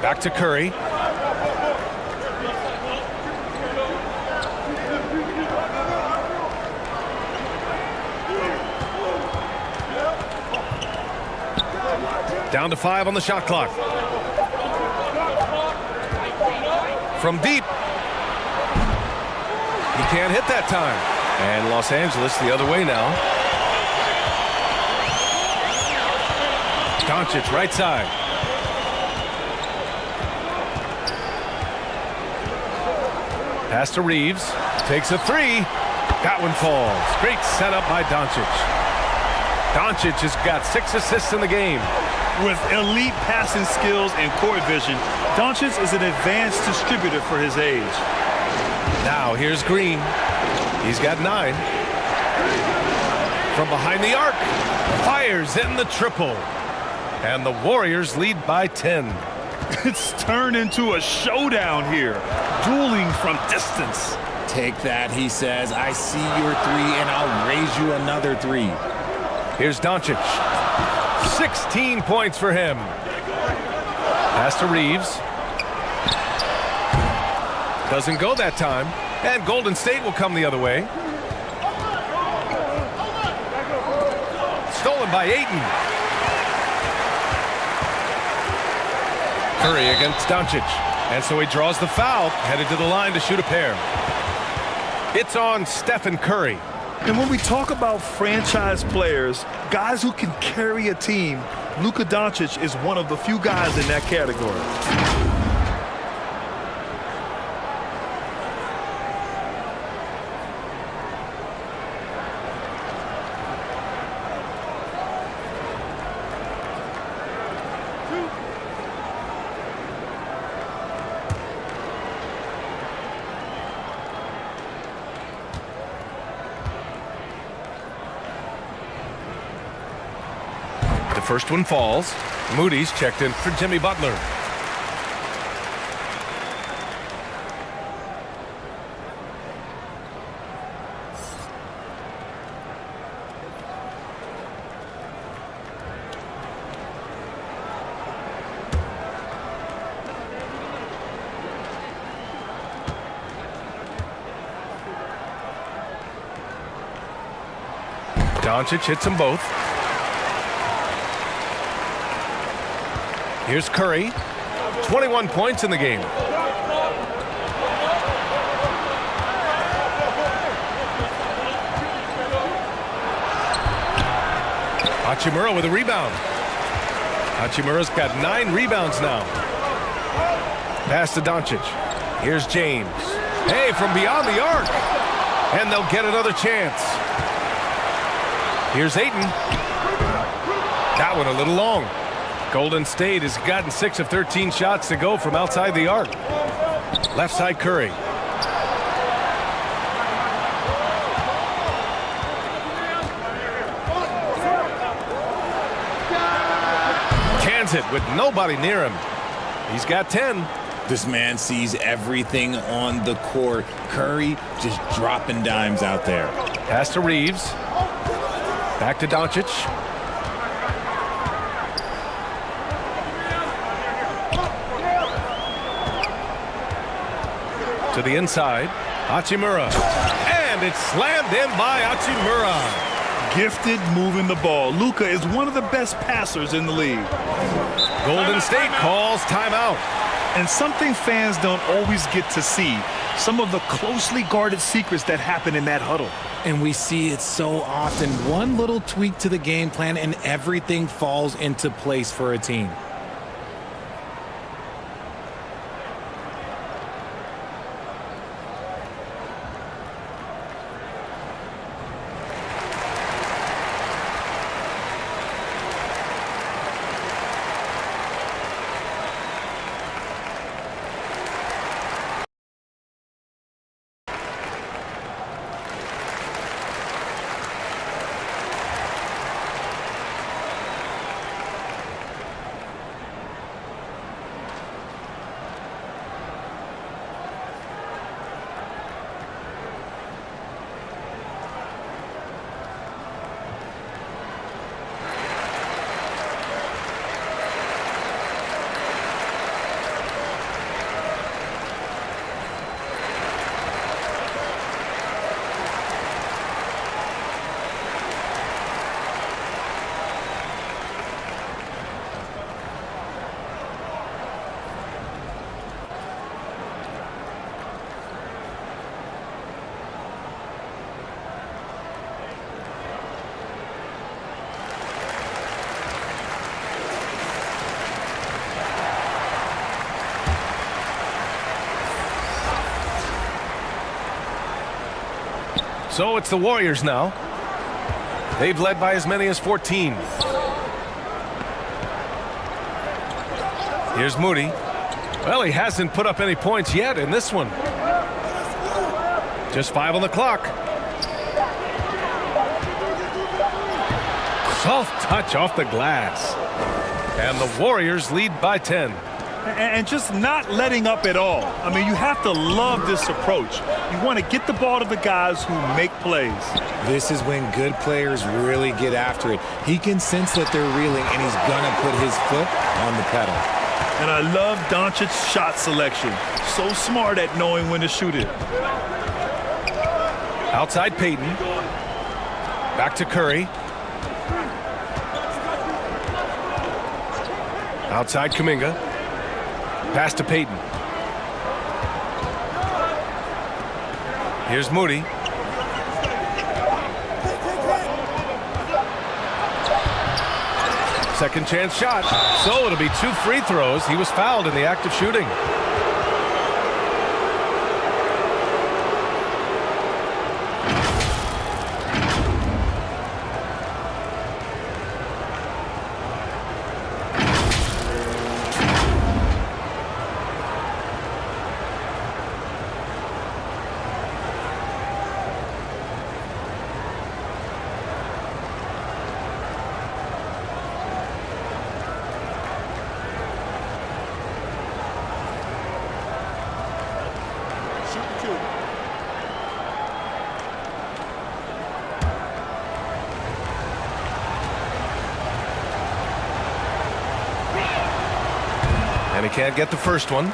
Back to Curry. Down to 5 on the shot clock. From deep. He can't hit that time. And Los Angeles the other way now. Doncic right side. Pass to Reeves. Takes a 3. That one falls. Great setup by Doncic. Doncic has got 6 assists in the game. With elite passing skills and court vision, Doncic is an advanced distributor for his age. Now here's Green. He's got 9. From behind the arc. Fires in the triple. And the Warriors lead by 10. It's turned into a showdown here. Dueling from distance. Take that, he says. I see your 3, and I'll raise you another 3. Here's Doncic. 16 points for him. Pass to Reeves. Doesn't go that time. And Golden State will come the other way. Stolen by Ayton. Curry against Doncic. And so he draws the foul, headed to the line to shoot a pair. It's on Stephen Curry. And when we talk about franchise players, guys who can carry a team, Luka Doncic is one of the few guys in that category. The first one falls. Moody's checked in for Jimmy Butler. Doncic hits them both. Here's Curry. 21 points in the game. Hachimura with a rebound. Hachimura's got 9 rebounds now. Pass to Doncic. Here's James. Hey, from beyond the arc. And they'll get another chance. Here's Ayton. That one a little long. Golden State has gotten 6 of 13 shots to go from outside the arc. Left side Curry. spins it with nobody near him. He's got 10. This man sees everything on the court. Curry just dropping dimes out there. Pass to Reeves. Back to Doncic. To the inside. Hachimura. And it's slammed in by Hachimura. Gifted moving the ball. Luka is one of the best passers in the league. Golden State calls timeout. And something fans don't always get to see, some of the closely guarded secrets that happen in that huddle. And we see it so often. One little tweak to the game plan and everything falls into place for a team. So it's the Warriors now. They've led by as many as 14. Here's Moody. Well, he hasn't put up any points yet in this one. Just 5 on the clock. Soft touch off the glass. And the Warriors lead by 10. And just not letting up at all. I mean, you have to love this approach. You want to get the ball to the guys who make plays. This is when good players really get after it. He can sense that they're reeling, and he's going to put his foot on the pedal. And I love Doncic's shot selection. So smart at knowing when to shoot it. Outside Payton. Back to Curry. Outside Kuminga. Pass to Payton. Here's Moody. Second chance shot. So it'll be 2 free throws. He was fouled in the act of shooting. And he can't get the first one.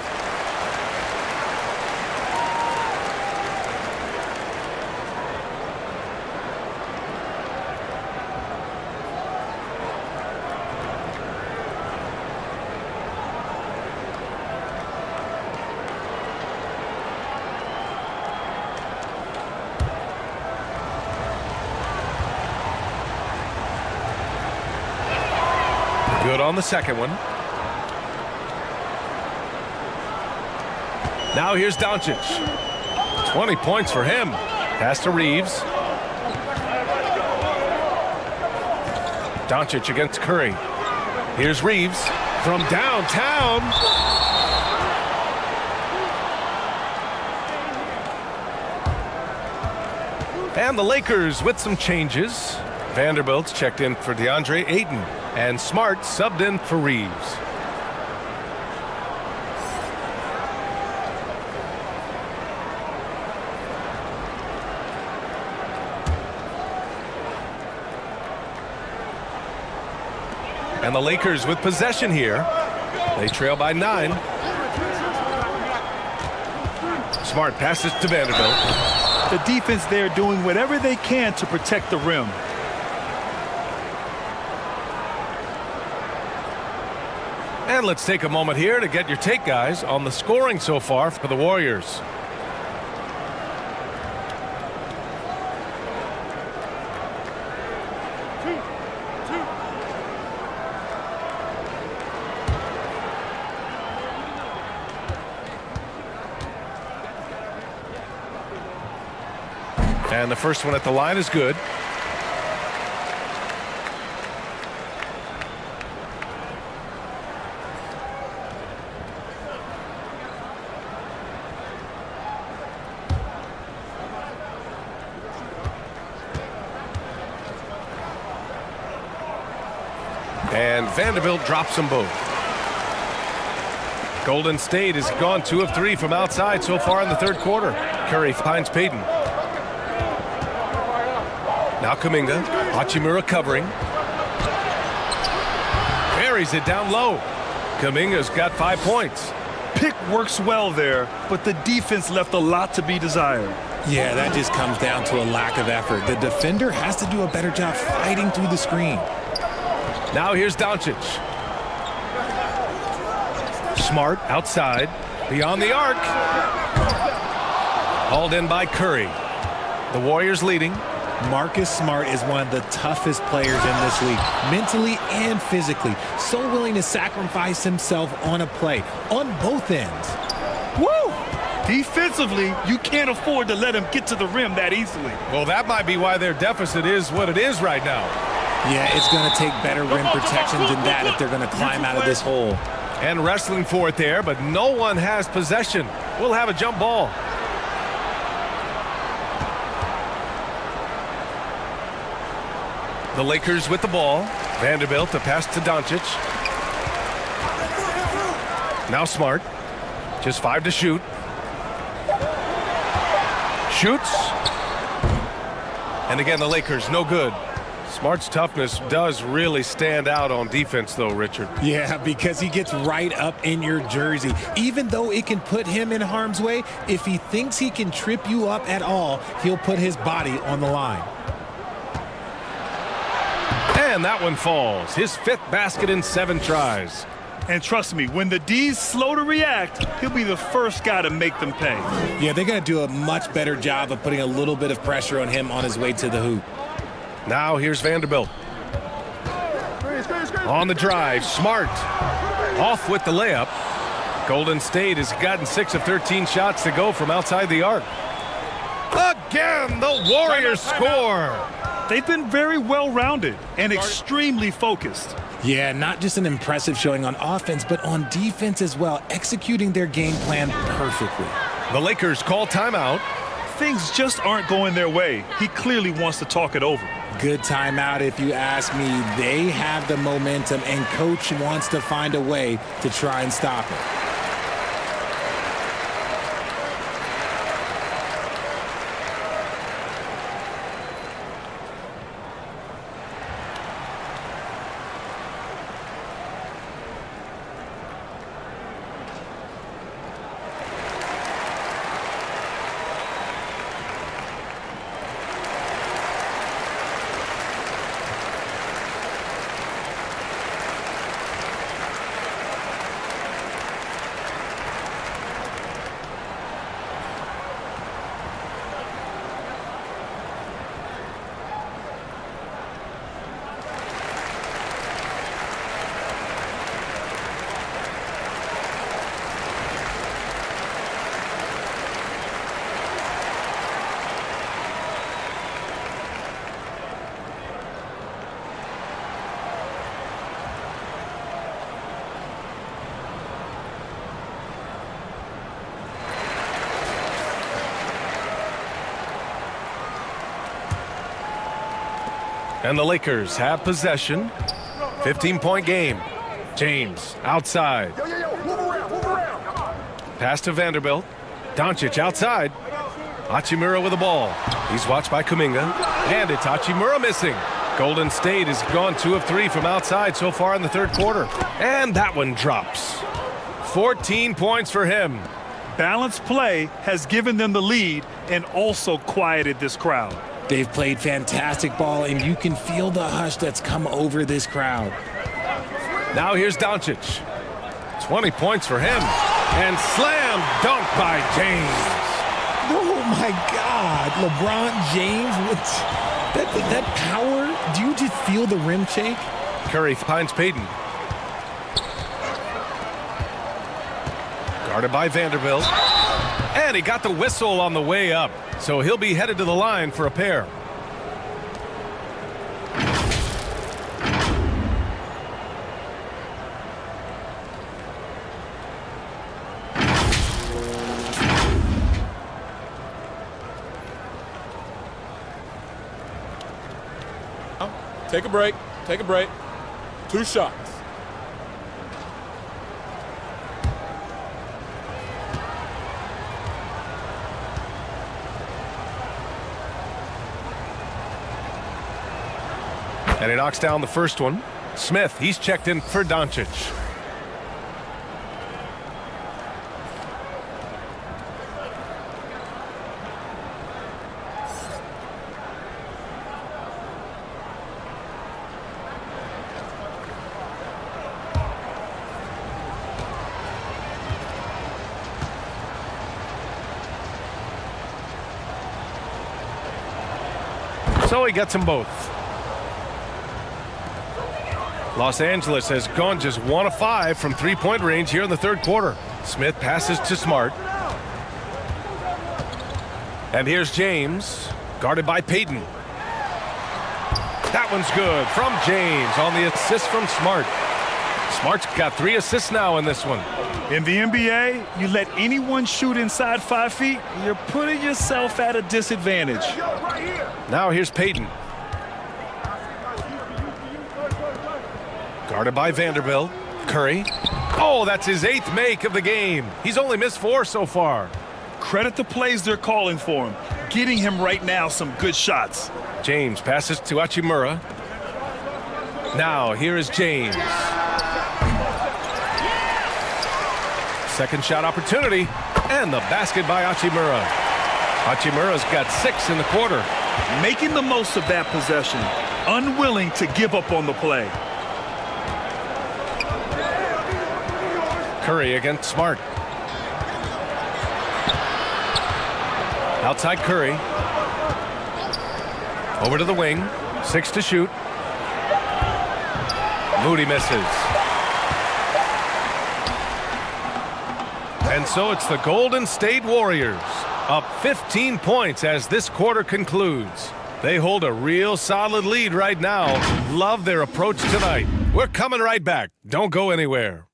Good on the second one. Now here's Doncic. 20 points for him. Pass to Reeves. Doncic against Curry. Here's Reeves from downtown. And the Lakers with some changes. Vanderbilt's checked in for DeAndre Ayton, and Smart subbed in for Reeves. And the Lakers with possession here. They trail by 9. Smart passes to Vanderbilt. The defense there doing whatever they can to protect the rim. And let's take a moment here to get your take, guys, on the scoring so far for the Warriors. And the first one at the line is good. And Vanderbilt drops them both. Golden State has gone 2 of 3 from outside so far in the third quarter. Curry finds Payton. Now Kuminga, Hachimura covering. Buries it down low. Kuminga's got 5 points. Pick works well there, but the defense left a lot to be desired. Yeah, that just comes down to a lack of effort. The defender has to do a better job fighting through the screen. Now here's Doncic. Smart outside, beyond the arc. Hauled in by Curry. The Warriors leading. Marcus Smart is one of the toughest players in this league, mentally and physically. So willing to sacrifice himself on a play, on both ends. Woo! Defensively, you can't afford to let him get to the rim that easily. Well, that might be why their deficit is what it is right now. Yeah, it's going to take better rim protection than that if they're going to climb out of this hole. And wrestling for it there, but no one has possession. We'll have a jump ball. The Lakers with the ball. Vanderbilt to pass to Doncic. Now Smart. Just 5 to shoot. Shoots. And again, the Lakers, no good. Smart's toughness does really stand out on defense, though, Richard. Yeah, because he gets right up in your jersey. Even though it can put him in harm's way, if he thinks he can trip you up at all, he'll put his body on the line. And that one falls. His 5th basket in 7 tries. And trust me, when the D's slow to react, he'll be the first guy to make them pay. Yeah, they're going to do a much better job of putting a little bit of pressure on him on his way to the hoop. Now here's Vanderbilt. On the drive, Smart. Off with the layup. Golden State has gotten 6 of 13 shots to go from outside the arc. Again, the Warriors score. They've been very well-rounded and extremely focused. Yeah, not just an impressive showing on offense, but on defense as well, executing their game plan perfectly. The Lakers call timeout. Things just aren't going their way. He clearly wants to talk it over. Good timeout if you ask me. They have the momentum, and coach wants to find a way to try and stop it. And the Lakers have possession. 15-point game. James outside. Pass to Vanderbilt. Doncic outside. Hachimura with the ball. He's watched by Kuminga. And it's Hachimura missing. Golden State has gone 2 of 3 from outside so far in the third quarter. And that one drops. 14 points for him. Balanced play has given them the lead and also quieted this crowd. They've played fantastic ball, and you can feel the hush that's come over this crowd. Now here's Doncic. 20 points for him. And slam dunk by James. Oh, my God. LeBron James with that power. Do you just feel the rim shake? Curry finds Payton. Guarded by Vanderbilt. And he got the whistle on the way up. So he'll be headed to the line for a pair. Take a break. Take a break. 2 shots. And he knocks down the first one. Smith, he's checked in for Doncic. So he gets them both. Los Angeles has gone just 1 of 5 from 3-point range here in the third quarter. Smith passes to Smart. And here's James, guarded by Payton. That one's good from James on the assist from Smart. Smart's got 3 assists now in this one. In the NBA, you let anyone shoot inside 5 feet, you're putting yourself at a disadvantage. Now here's Payton. Guarded by Vanderbilt. Curry. Oh, that's his 8th make of the game. He's only missed 4 so far. Credit the plays they're calling for him. Getting him right now some good shots. James passes to Hachimura. Now here is James. Second shot opportunity. And the basket by Hachimura. Hachimura's got 6 in the quarter. Making the most of that possession. Unwilling to give up on the play. Curry against Smart. Outside Curry. Over to the wing. 6 to shoot. Moody misses. And so it's the Golden State Warriors up 15 points as this quarter concludes. They hold a real solid lead right now. Love their approach tonight. We're coming right back. Don't go anywhere.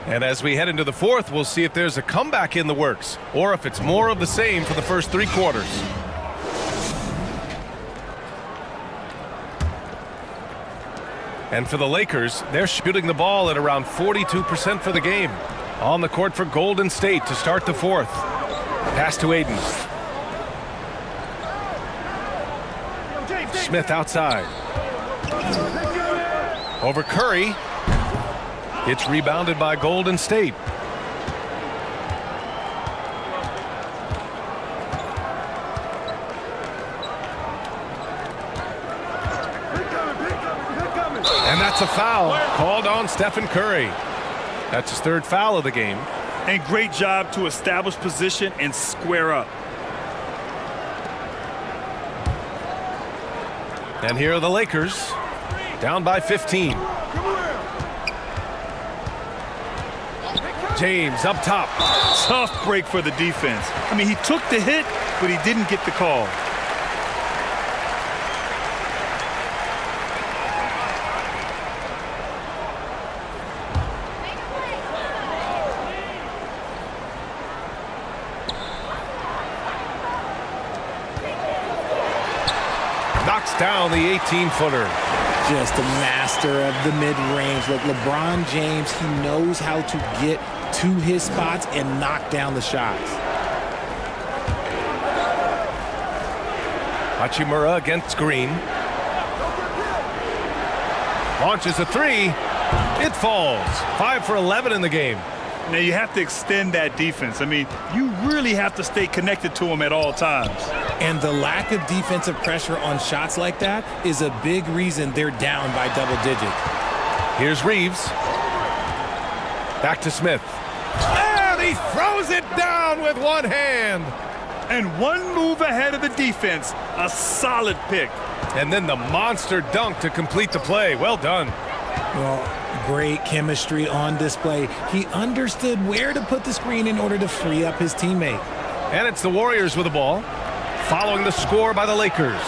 And as we head into the fourth, we'll see if there's a comeback in the works or if it's more of the same for the first 3 quarters. And for the Lakers, they're shooting the ball at around 42% for the game. On the court for Golden State to start the fourth. Pass to Aiden. Smith outside. Over Curry. It's rebounded by Golden State. And that's a foul called on Stephen Curry. That's his 3rd foul of the game. And great job to establish position and square up. And here are the Lakers, down by 15. James up top. Tough break for the defense. I mean, he took the hit, but he didn't get the call. Knocks down the 18-footer. Just a master of the mid-range. Look, LeBron James, he knows how to get to his spots and knock down the shots. Hachimura against Green. Launches a three. It falls. 5 for 11 in the game. Now, you have to extend that defense. I mean, you really have to stay connected to him at all times. And the lack of defensive pressure on shots like that is a big reason they're down by double digits. Here's Reeves. Back to Smith. And he throws it down with one hand. And one move ahead of the defense. A solid pick. And then the monster dunk to complete the play. Well done. Well, great chemistry on display. He understood where to put the screen in order to free up his teammate. And it's the Warriors with the ball, following the score by the Lakers.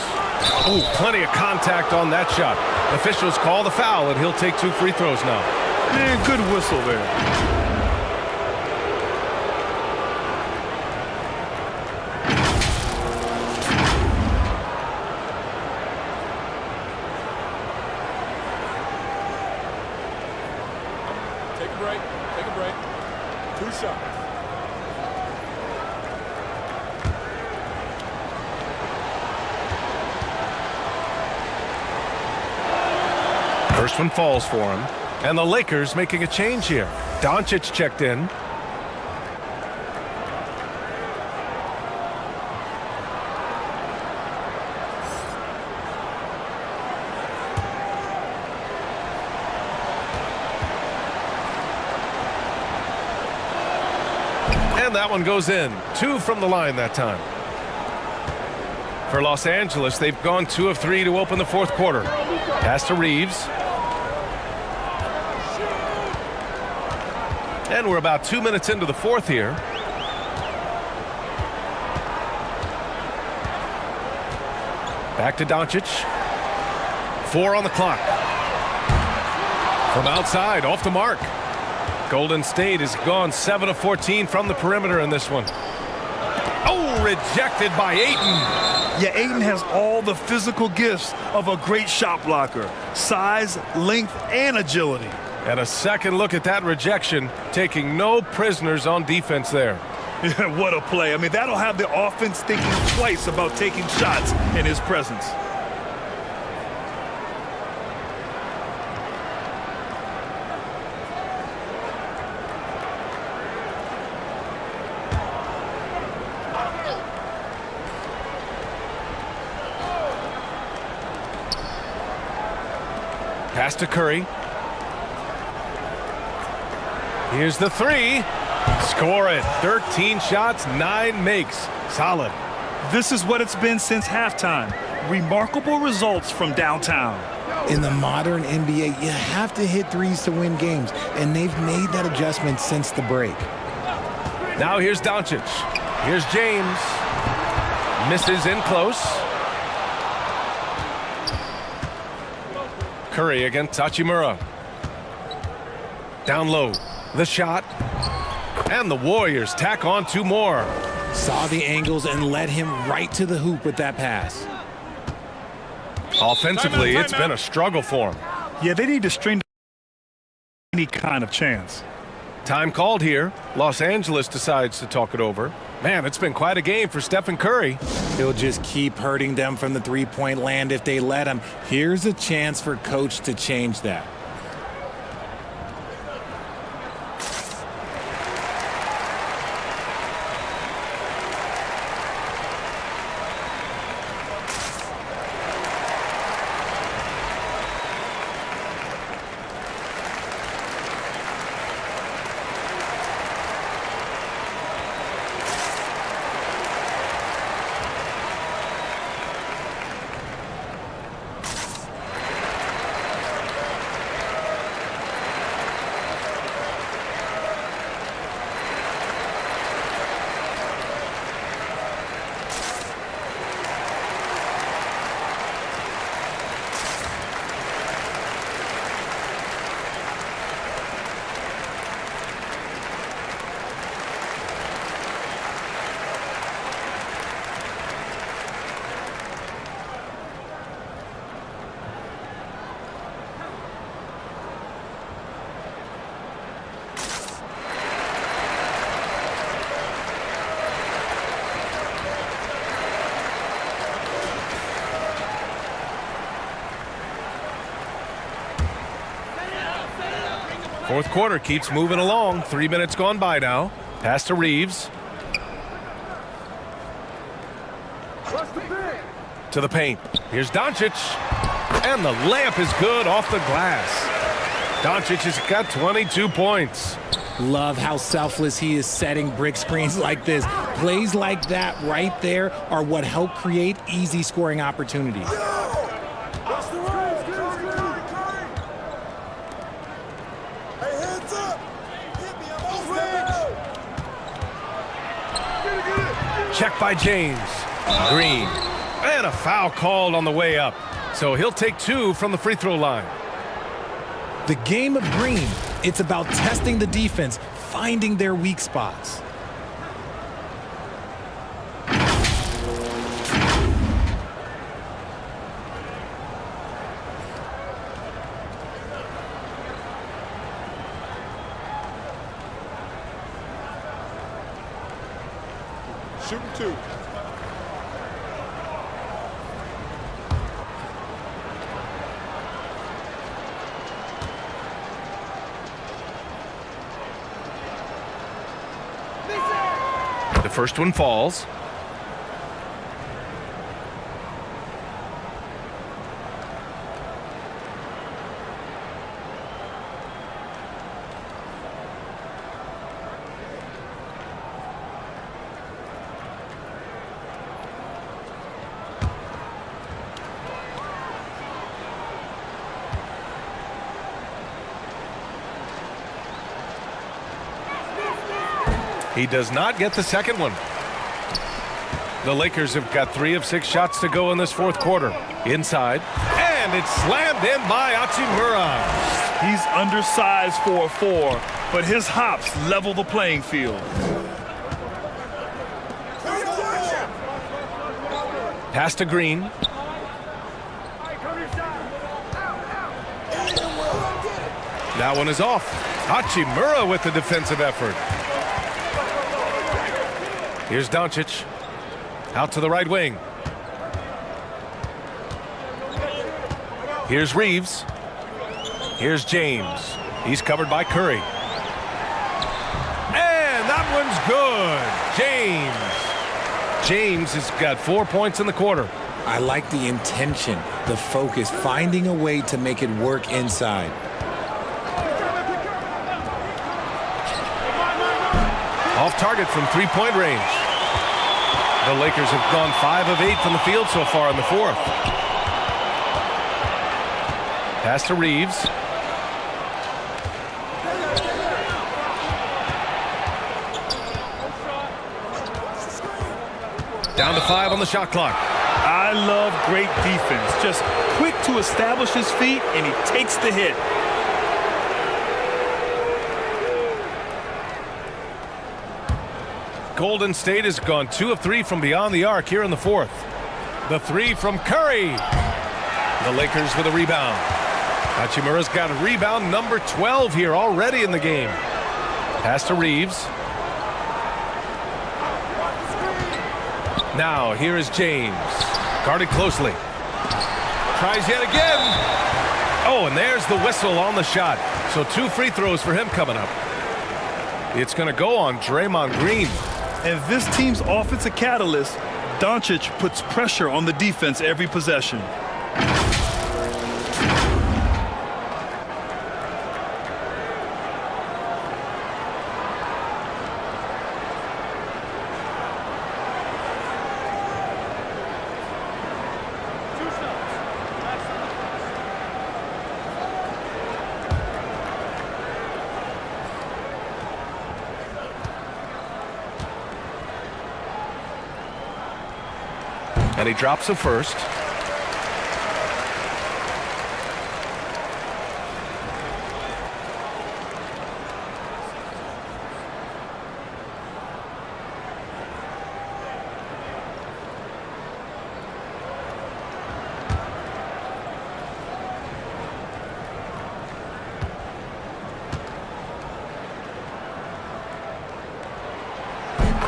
Oh, plenty of contact on that shot. Officials call the foul, and he'll take 2 free throws now. Man, good whistle there. Take a break. Take a break. 2 shots. First one falls for him. And the Lakers making a change here. Doncic checked in. And that one goes in. 2 from the line that time. For Los Angeles, they've gone 2 of 3 to open the 4th quarter. Pass to Reeves. And we're about 2 minutes into the 4th here. Back to Doncic. 4 on the clock. From outside, off the mark. Golden State has gone 7 of 14 from the perimeter in this one. Oh, rejected by Ayton. Yeah, Ayton has all the physical gifts of a great shot blocker. Size, length, and agility. And a second look at that rejection, taking no prisoners on defense there. What a play. I mean, that'll have the offense thinking twice about taking shots in his presence. Pass to Curry. Here's the 3. Score it. 13 shots, 9 makes. Solid. This is what it's been since halftime. Remarkable results from downtown. In the modern NBA, you have to hit threes to win games, and they've made that adjustment since the break. Now here's Doncic. Here's James. Misses in close. Curry against Hachimura. Down low. The shot. And the Warriors tack on 2 more. Saw the angles and led him right to the hoop with that pass. Offensively, it's been a struggle for him. Yeah, they need to string any kind of chance. Time called here. Los Angeles decides to talk it over. Man, it's been quite a game for Stephen Curry. He'll just keep hurting them from the three-point land if they let him. Here's a chance for Coach to change that. Fourth quarter keeps moving along. 3 minutes gone by now. Pass to Reeves. To the paint. Here's Doncic. And the layup is good off the glass. Doncic has got 22 points. Love how selfless he is setting brick screens like this. Plays like that right there are what help create easy scoring opportunities. Check by James. Green. And a foul called on the way up. So he'll take 2 from the free throw line. The game of Green, it's about testing the defense, finding their weak spots. Shooting 2. The first one falls. He does not get the second one. The Lakers have got 3 of 6 shots to go in this fourth quarter. Inside, and it's slammed in by Hachimura. He's undersized for a 4, but his hops level the playing field. Pass to Green. That one is off. Hachimura with the defensive effort. Here's Doncic. Out to the right wing. Here's Reeves. Here's James. He's covered by Curry. And that one's good. James has got 4 points in the quarter. I like the intention, the focus, finding a way to make it work inside. Off target from three-point range. The Lakers have gone 5 of 8 from the field so far in the fourth. Pass to Reeves. Down to 5 on the shot clock. I love great defense. Just quick to establish his feet, and he takes the hit. Golden State has gone 2 of 3 from beyond the arc here in the fourth. The 3 from Curry. The Lakers with a rebound. Hachimura's got a rebound number 12 here already in the game. Pass to Reeves. Now here is James. Guarded closely. Tries yet again. Oh, and there's the whistle on the shot. So 2 free throws for him coming up. It's going to go on Draymond Green. And this team's offensive catalyst, Doncic, puts pressure on the defense every possession. And he drops a first.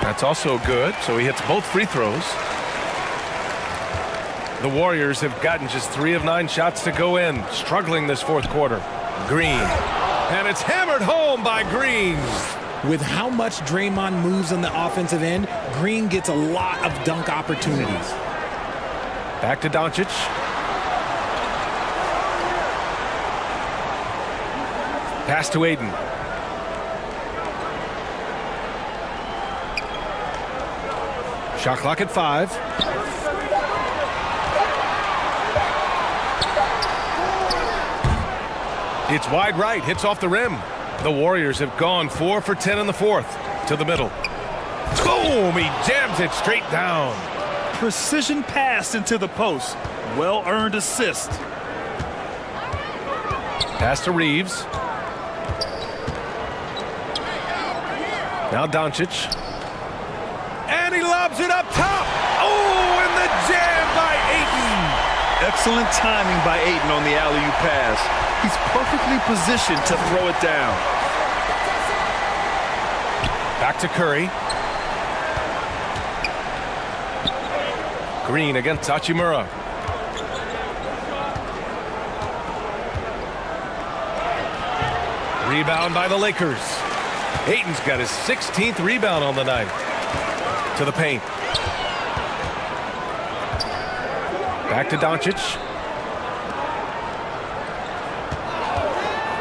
That's also good, so he hits both free throws. The Warriors have gotten just 3 of 9 shots to go in, struggling this fourth quarter. Green, and it's hammered. Hammered home by Green. With how much Draymond moves on the offensive end, Green gets a lot of dunk opportunities. Back to Doncic. Pass to Aiden. Shot clock at 5. It's wide right, hits off the rim. The Warriors have gone 4 for 10 in the fourth. To the middle. Boom! He jams it straight down. Precision pass into the post. Well-earned assist. Pass to Reeves. Now Doncic. And he lobs it up top. Oh, and the jam by Ayton. Excellent timing by Ayton on the alley-oop pass. He's perfectly positioned to throw it down. Back to Curry. Green against Hachimura. Rebound by the Lakers. Ayton's got his 16th rebound on the night. To the paint. Back to Doncic.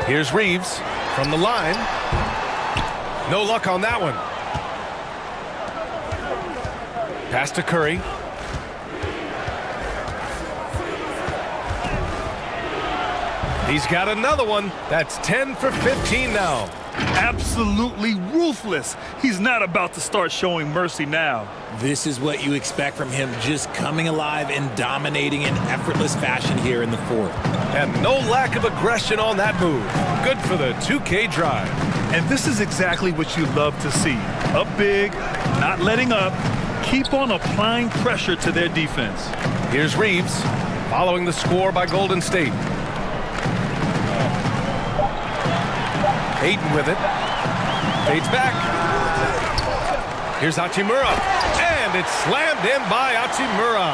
Here's Reeves from the line. No luck on that one. Pass to Curry. He's got another one. That's 10 for 15 now. Absolutely ruthless. He's not about to start showing mercy now. This is what you expect from him, just coming alive and dominating in effortless fashion here in the fourth. And no lack of aggression on that move. Good for the 2K drive. And this is exactly what you love to see. Up big, not letting up. Keep on applying pressure to their defense. Here's Reeves, following the score by Golden State. Ayton with it. Fades back. Here's Hachimura. And it's slammed in by Hachimura.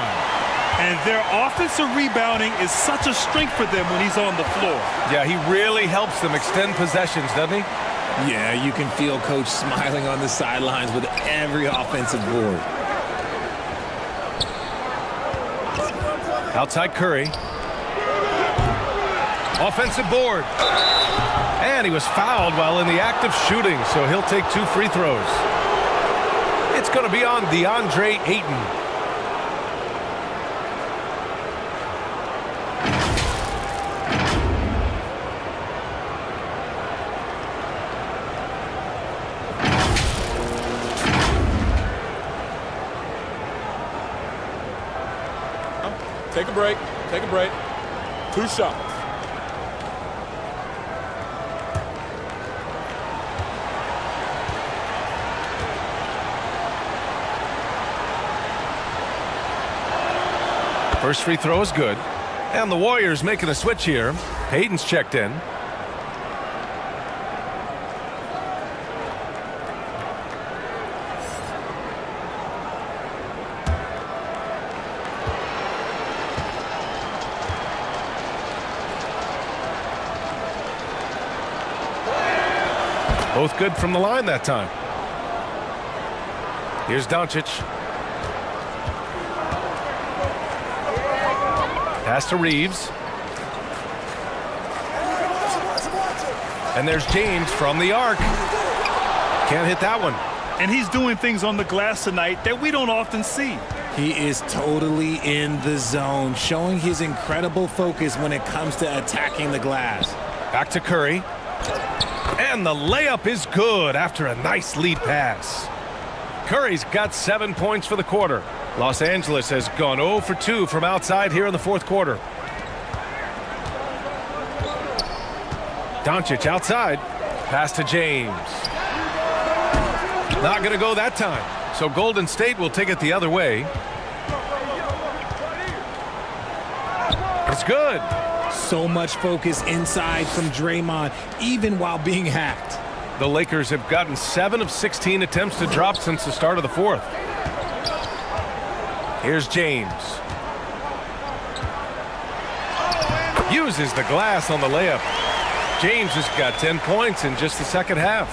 And their offensive rebounding is such a strength for them when he's on the floor. Yeah, he really helps them extend possessions, doesn't he? Yeah, you can feel Coach smiling on the sidelines with every offensive board. Outside Curry. Offensive board. And he was fouled while in the act of shooting, so he'll take 2 free throws. It's going to be on DeAndre Ayton. Take a break. Take a break. 2 shots. First free throw is good. And the Warriors making a switch here. Hayden's checked in. Both good from the line that time. Here's Doncic. Pass to Reeves. And there's James from the arc. Can't hit that one. And he's doing things on the glass tonight that we don't often see. He is totally in the zone, showing his incredible focus when it comes to attacking the glass. Back to Curry. And the layup is good after a nice lead pass. Curry's got 7 points for the quarter. Los Angeles has gone 0 for 2 from outside here in the fourth quarter. Doncic outside. Pass to James. Not going to go that time. So Golden State will take it the other way. It's good. So much focus inside from Draymond, even while being hacked. The Lakers have gotten 7 of 16 attempts to drop since the start of the fourth. Here's James. Uses the glass on the layup. James has got 10 points in just the second half.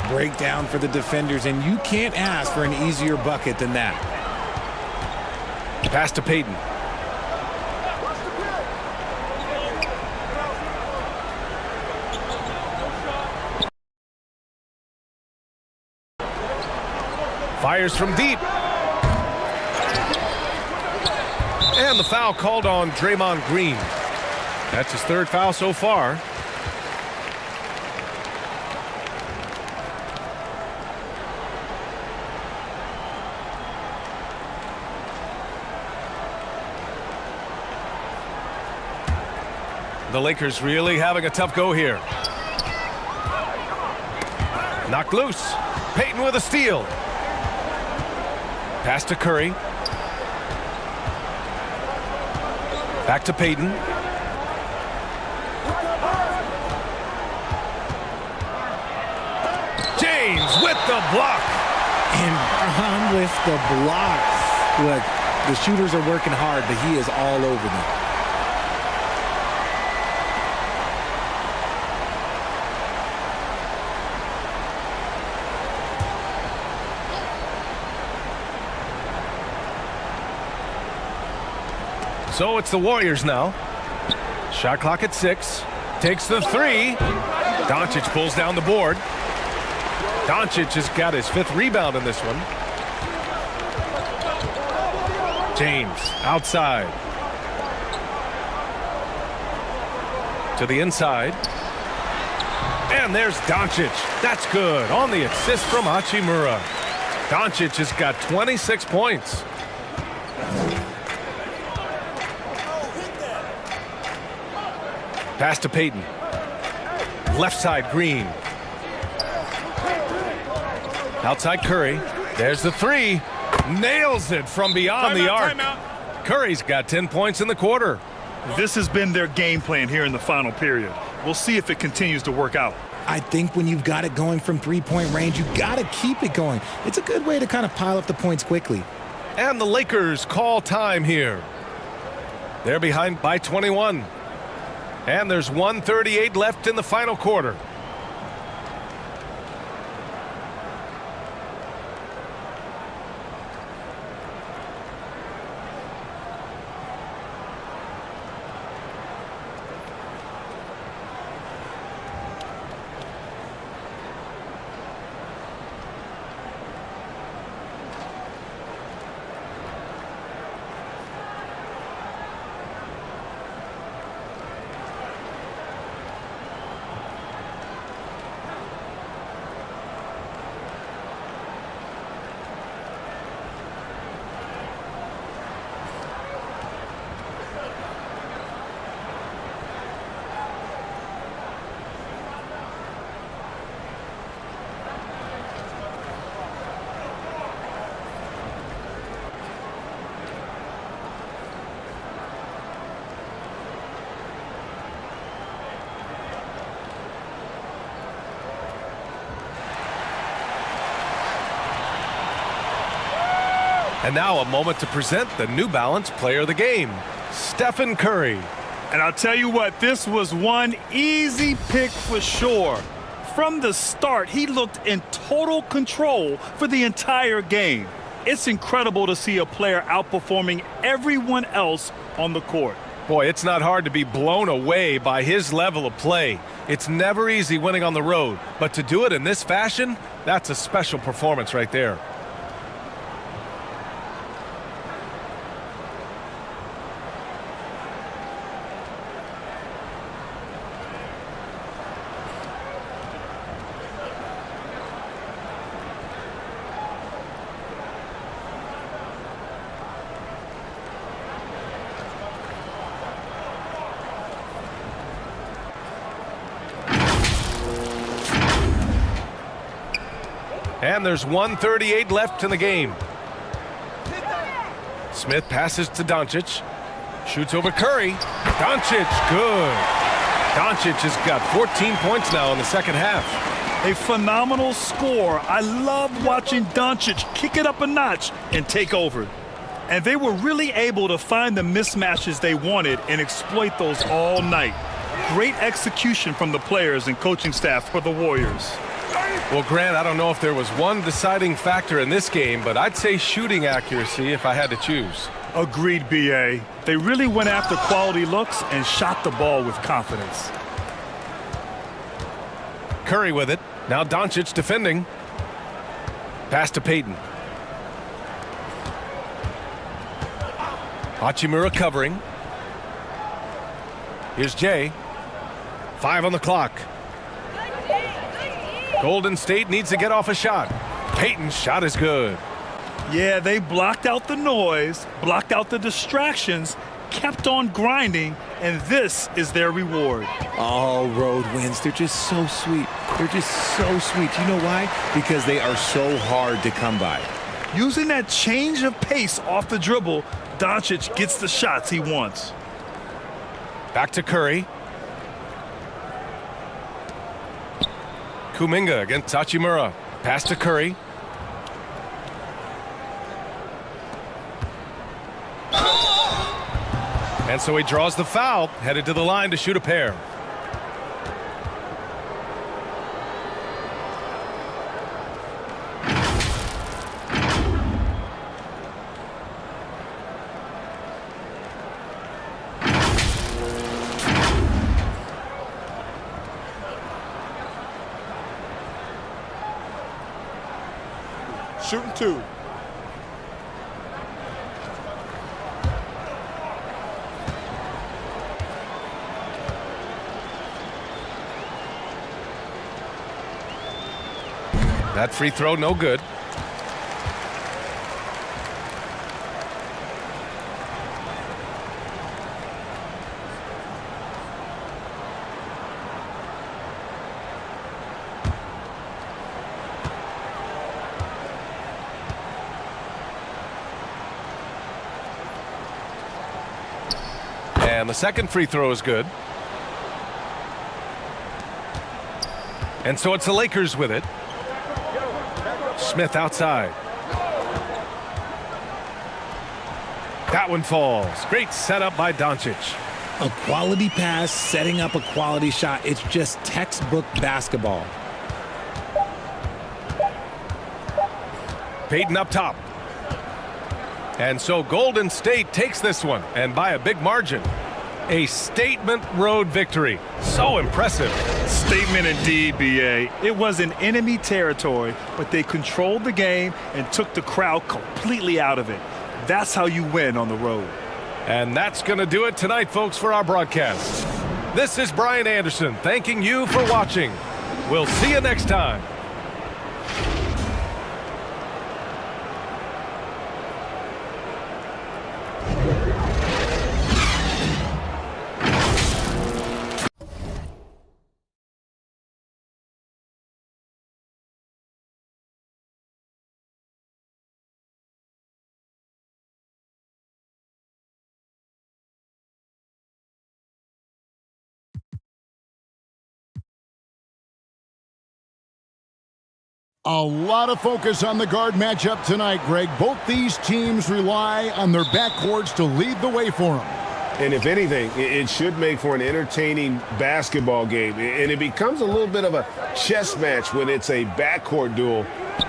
Breakdown for the defenders, and you can't ask for an easier bucket than that. Pass to Payton. Fires from deep. And the foul called on Draymond Green. That's his third foul so far. The Lakers really having a tough go here. Knocked loose. Payton with a steal. Pass to Curry. Back to Payton. James with the block. And Brown with the block. Look, the shooters are working hard, but he is all over them. So it's the Warriors now. Shot clock at 6. Takes the 3. Doncic pulls down the board. Doncic has got his 5th rebound in this one. James outside. To the inside. And there's Doncic. That's good. On the assist from Hachimura. Doncic has got 26 points. Pass to Payton. Left side, Green. Outside Curry. There's the 3. Nails it from beyond the arc. Curry's got 10 points in the quarter. This has been their game plan here in the final period. We'll see if it continues to work out. I think when you've got it going from three-point range, you got to keep it going. It's a good way to kind of pile up the points quickly. And the Lakers call time here. They're behind by 21. And there's 1:38 left in the final quarter. And now a moment to present the New Balance Player of the Game, Stephen Curry. And I'll tell you what, this was one easy pick for sure. From the start, he looked in total control for the entire game. It's incredible to see a player outperforming everyone else on the court. Boy, it's not hard to be blown away by his level of play. It's never easy winning on the road, but to do it in this fashion, that's a special performance right there. And there's 1:38 left in the game. Smith passes to Doncic. Shoots over Curry. Doncic, good. Doncic has got 14 points now in the second half. A phenomenal score. I love watching Doncic kick it up a notch and take over. And they were really able to find the mismatches they wanted and exploit those all night. Great execution from the players and coaching staff for the Warriors. Well, Grant, I don't know if there was one deciding factor in this game, but I'd say shooting accuracy if I had to choose. Agreed, B.A. They really went after quality looks and shot the ball with confidence. Curry with it. Now Doncic defending. Pass to Payton. Hachimura covering. Here's Jay. 5 on the clock. Golden State needs to get off a shot. Payton's shot is good. Yeah, they blocked out the noise, blocked out the distractions, kept on grinding, and this is their reward. All road wins, they're just so sweet. They're just so sweet. You know why? Because they are so hard to come by. Using that change of pace off the dribble, Doncic gets the shots he wants. Back to Curry. Kuminga against Hachimura. Pass to Curry. And so he draws the foul, headed to the line to shoot a pair. Shooting 2. That free throw, no good. And the second free throw is good. And so it's the Lakers with it. Smith outside. That one falls. Great setup by Doncic. A quality pass, setting up a quality shot. It's just textbook basketball. Payton up top. And so Golden State takes this one, and by a big margin. A statement road victory. So impressive. Statement indeed, B.A. It was in enemy territory, but they controlled the game and took the crowd completely out of it. That's how you win on the road. And that's going to do it tonight, folks, for our broadcast. This is Brian Anderson thanking you for watching. We'll see you next time. A lot of focus on the guard matchup tonight, Greg. Both these teams rely on their backcourts to lead the way for them. And if anything, it should make for an entertaining basketball game. And it becomes a little bit of a chess match when it's a backcourt duel.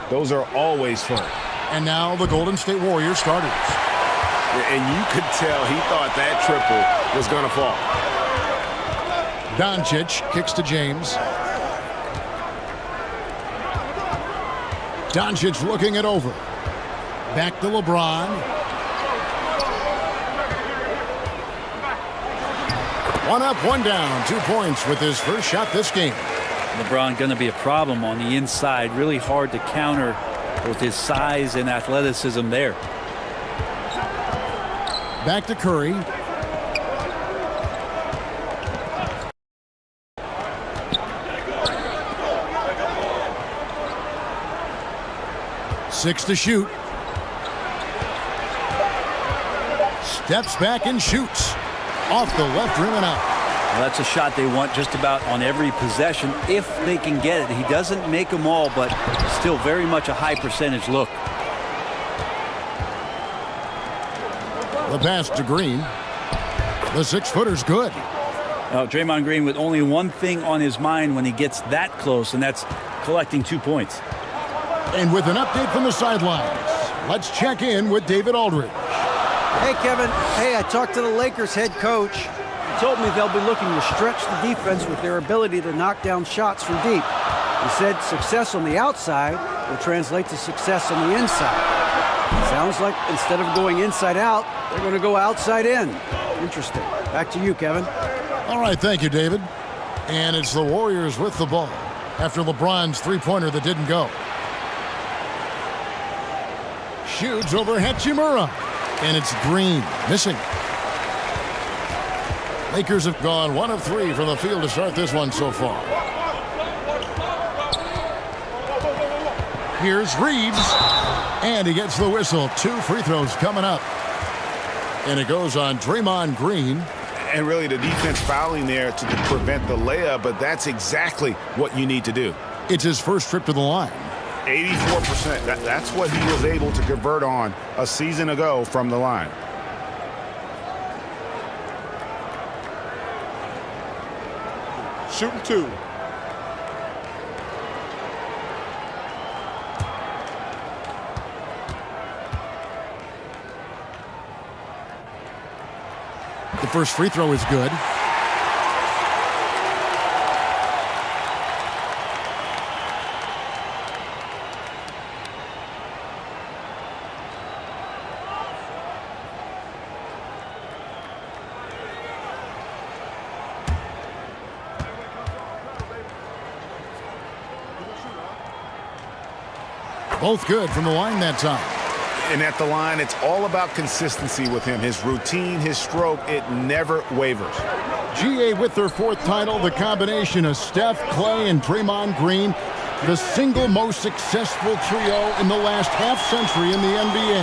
Those are always fun. And now the Golden State Warriors starters. And you could tell he thought that triple was going to fall. Doncic kicks to James. Doncic looking it over. Back to LeBron. One up, one down. 2 points with his first shot this game. LeBron going to be a problem on the inside. Really hard to counter with his size and athleticism there. Back to Curry. Six to shoot. Steps back and shoots. Off the left rim and out. Well, that's a shot they want just about on every possession if they can get it. He doesn't make them all, but still very much a high percentage look. The pass to Green. The 6-footer's good. Draymond Green with only one thing on his mind when he gets that close, and that's collecting 2 points. And with an update from the sidelines, let's check in with David Aldridge. Hey, Kevin. Hey, I talked to the Lakers head coach. He told me they'll be looking to stretch the defense with their ability to knock down shots from deep. He said success on the outside will translate to success on the inside. Sounds like instead of going inside out, they're going to go outside in. Interesting. Back to you, Kevin. All right, thank you, David. And it's the Warriors with the ball after LeBron's three-pointer that didn't go. Shoots over Hachimura, and it's Green missing. Lakers have gone 1 of 3 from the field to start this one so far. Here's Reeves, and he gets the whistle. 2 free throws coming up. And it goes on Draymond Green. And really the defense fouling there to prevent the layup, but that's exactly what you need to do. It's his first trip to the line. 84%. That's what he was able to convert on a season ago from the line. Shooting 2. The first free throw is good. Both good from the line that time. And at the line, it's all about consistency with him. His routine, his stroke, it never wavers. GA with their 4th title, the combination of Steph, Clay, and Draymond Green, the single most successful trio in the last half-century in the NBA.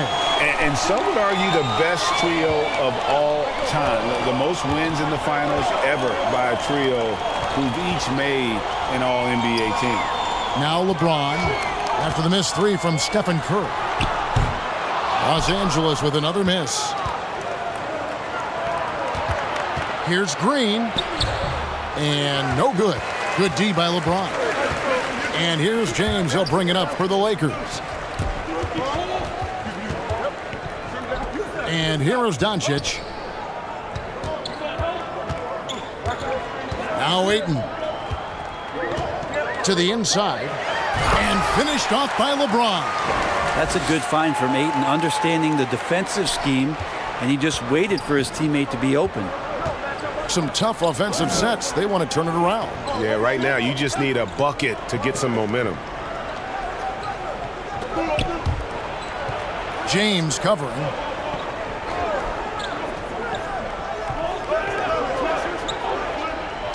And some would argue the best trio of all time. The most wins in the finals ever by a trio who've each made an All-NBA team. Now LeBron, after the missed 3 from Stephen Curry. Los Angeles with another miss. Here's Green. And no good. Good D by LeBron. And here's James. He'll bring it up for the Lakers. And here is Doncic. Now Ayton. To the inside. And finished off by LeBron. That's a good find from Ayton, understanding the defensive scheme, and he just waited for his teammate to be open. Some tough offensive sets. They want to turn it around. Yeah, right now you just need a bucket to get some momentum. James covering.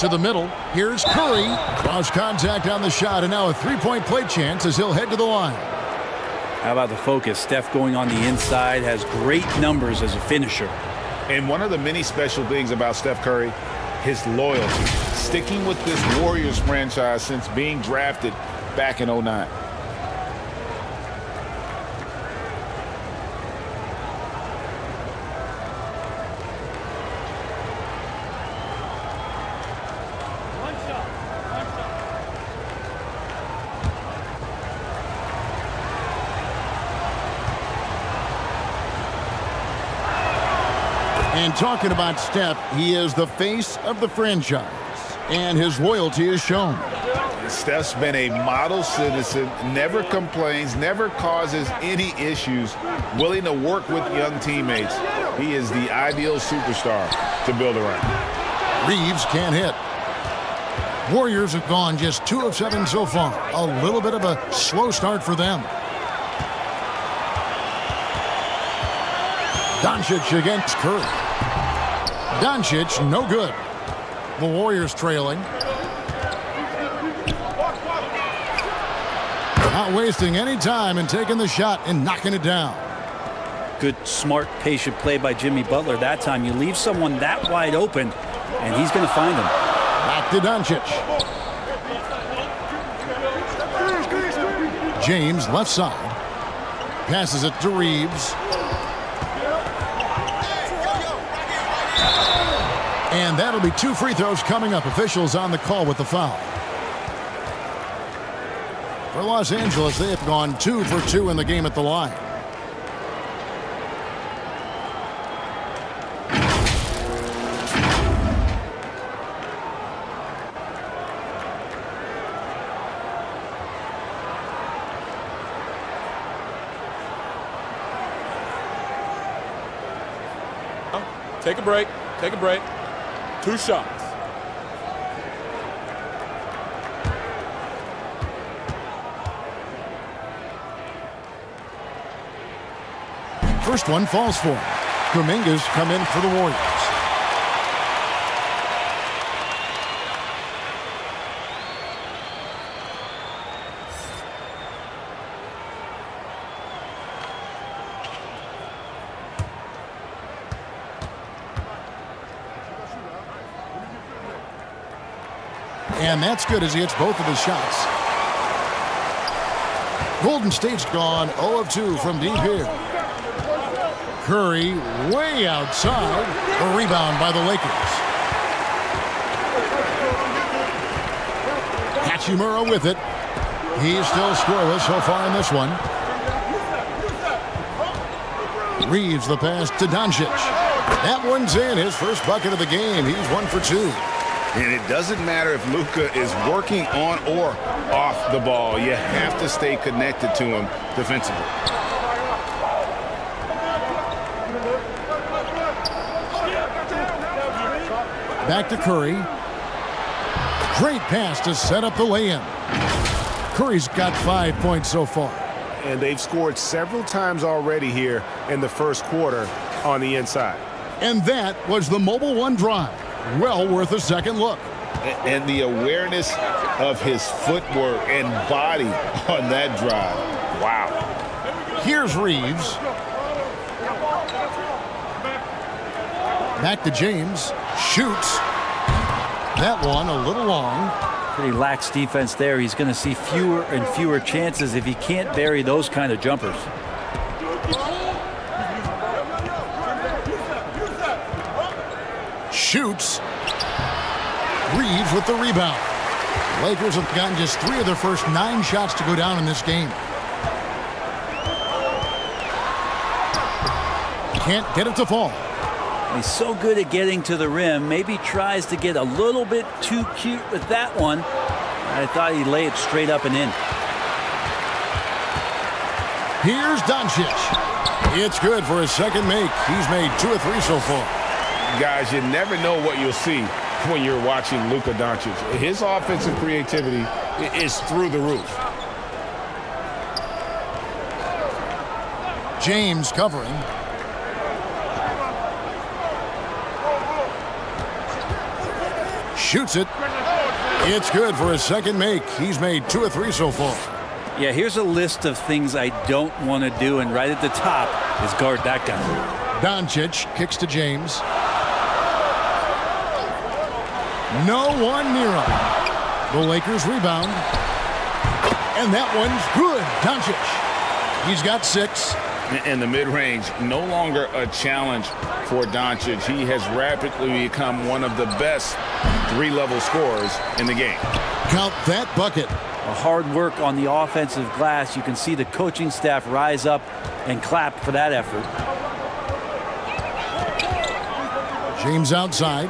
To the middle. Here's Curry. Cross contact on the shot, and now a 3-point play chance as he'll head to the line. How about the focus? Steph going on the inside, has great numbers as a finisher. And one of the many special things about Steph Curry, his loyalty. Sticking with this Warriors franchise since being drafted back in 2009. And talking about Steph, he is the face of the franchise, and his loyalty is shown. Steph's been a model citizen, never complains, never causes any issues, willing to work with young teammates. He is the ideal superstar to build around. Reeves can't hit. Warriors have gone just 2 of 7 so far. A little bit of a slow start for them. Doncic against Curry. Doncic, no good. The Warriors trailing. Not wasting any time and taking the shot and knocking it down. Good, smart, patient play by Jimmy Butler. That time you leave someone that wide open, and he's going to find him. Back to Doncic. James, left side. Passes it to Reeves. And that'll be 2 free throws coming up. Officials on the call with the foul. For Los Angeles, they have gone 2 for 2 in the game at the line. Take a break. Take a break. 2 shots. First one falls for him. Kuminga's come in for the Warriors. And that's good as he hits both of his shots. Golden State's gone 0 of 2 from deep here. Curry way outside. A rebound by the Lakers. Hachimura with it. He's still scoreless so far in this one. Reeves the pass to Doncic. That one's in. His first bucket of the game. He's 1 for 2. And it doesn't matter if Luka is working on or off the ball. You have to stay connected to him defensively. Back to Curry. Great pass to set up the lay-in. Curry's got 5 points so far. And they've scored several times already here in the first quarter on the inside. And that was the Mobile One drive. Well worth a second look. And the awareness of his footwork and body on that drive. Wow. Here's Reeves. Back to James. Shoots. That one a little long. Pretty lax defense there. He's going to see fewer and fewer chances if he can't bury those kind of jumpers. Shoots. Reeves with the rebound. Lakers have gotten just 3 of their first 9 shots to go down in this game. Can't get it to fall. He's so good at getting to the rim. Maybe tries to get a little bit too cute with that one. I thought he'd lay it straight up and in. Here's Doncic. It's good for his second make. He's made 2 of 3 so far. Guys, you never know what you'll see when you're watching Luka Doncic. His offensive creativity is through the roof. James covering. Shoots it. It's good for his second make. He's made 2 of 3 so far. Yeah, here's a list of things I don't want to do, and right at the top is guard that guy. Doncic kicks to James. No one near him. The Lakers rebound. And that one's good. Doncic. He's got 6. And the mid-range, no longer a challenge for Doncic. He has rapidly become one of the best 3-level scorers in the game. Count that bucket. A hard work on the offensive glass. You can see the coaching staff rise up and clap for that effort. James outside.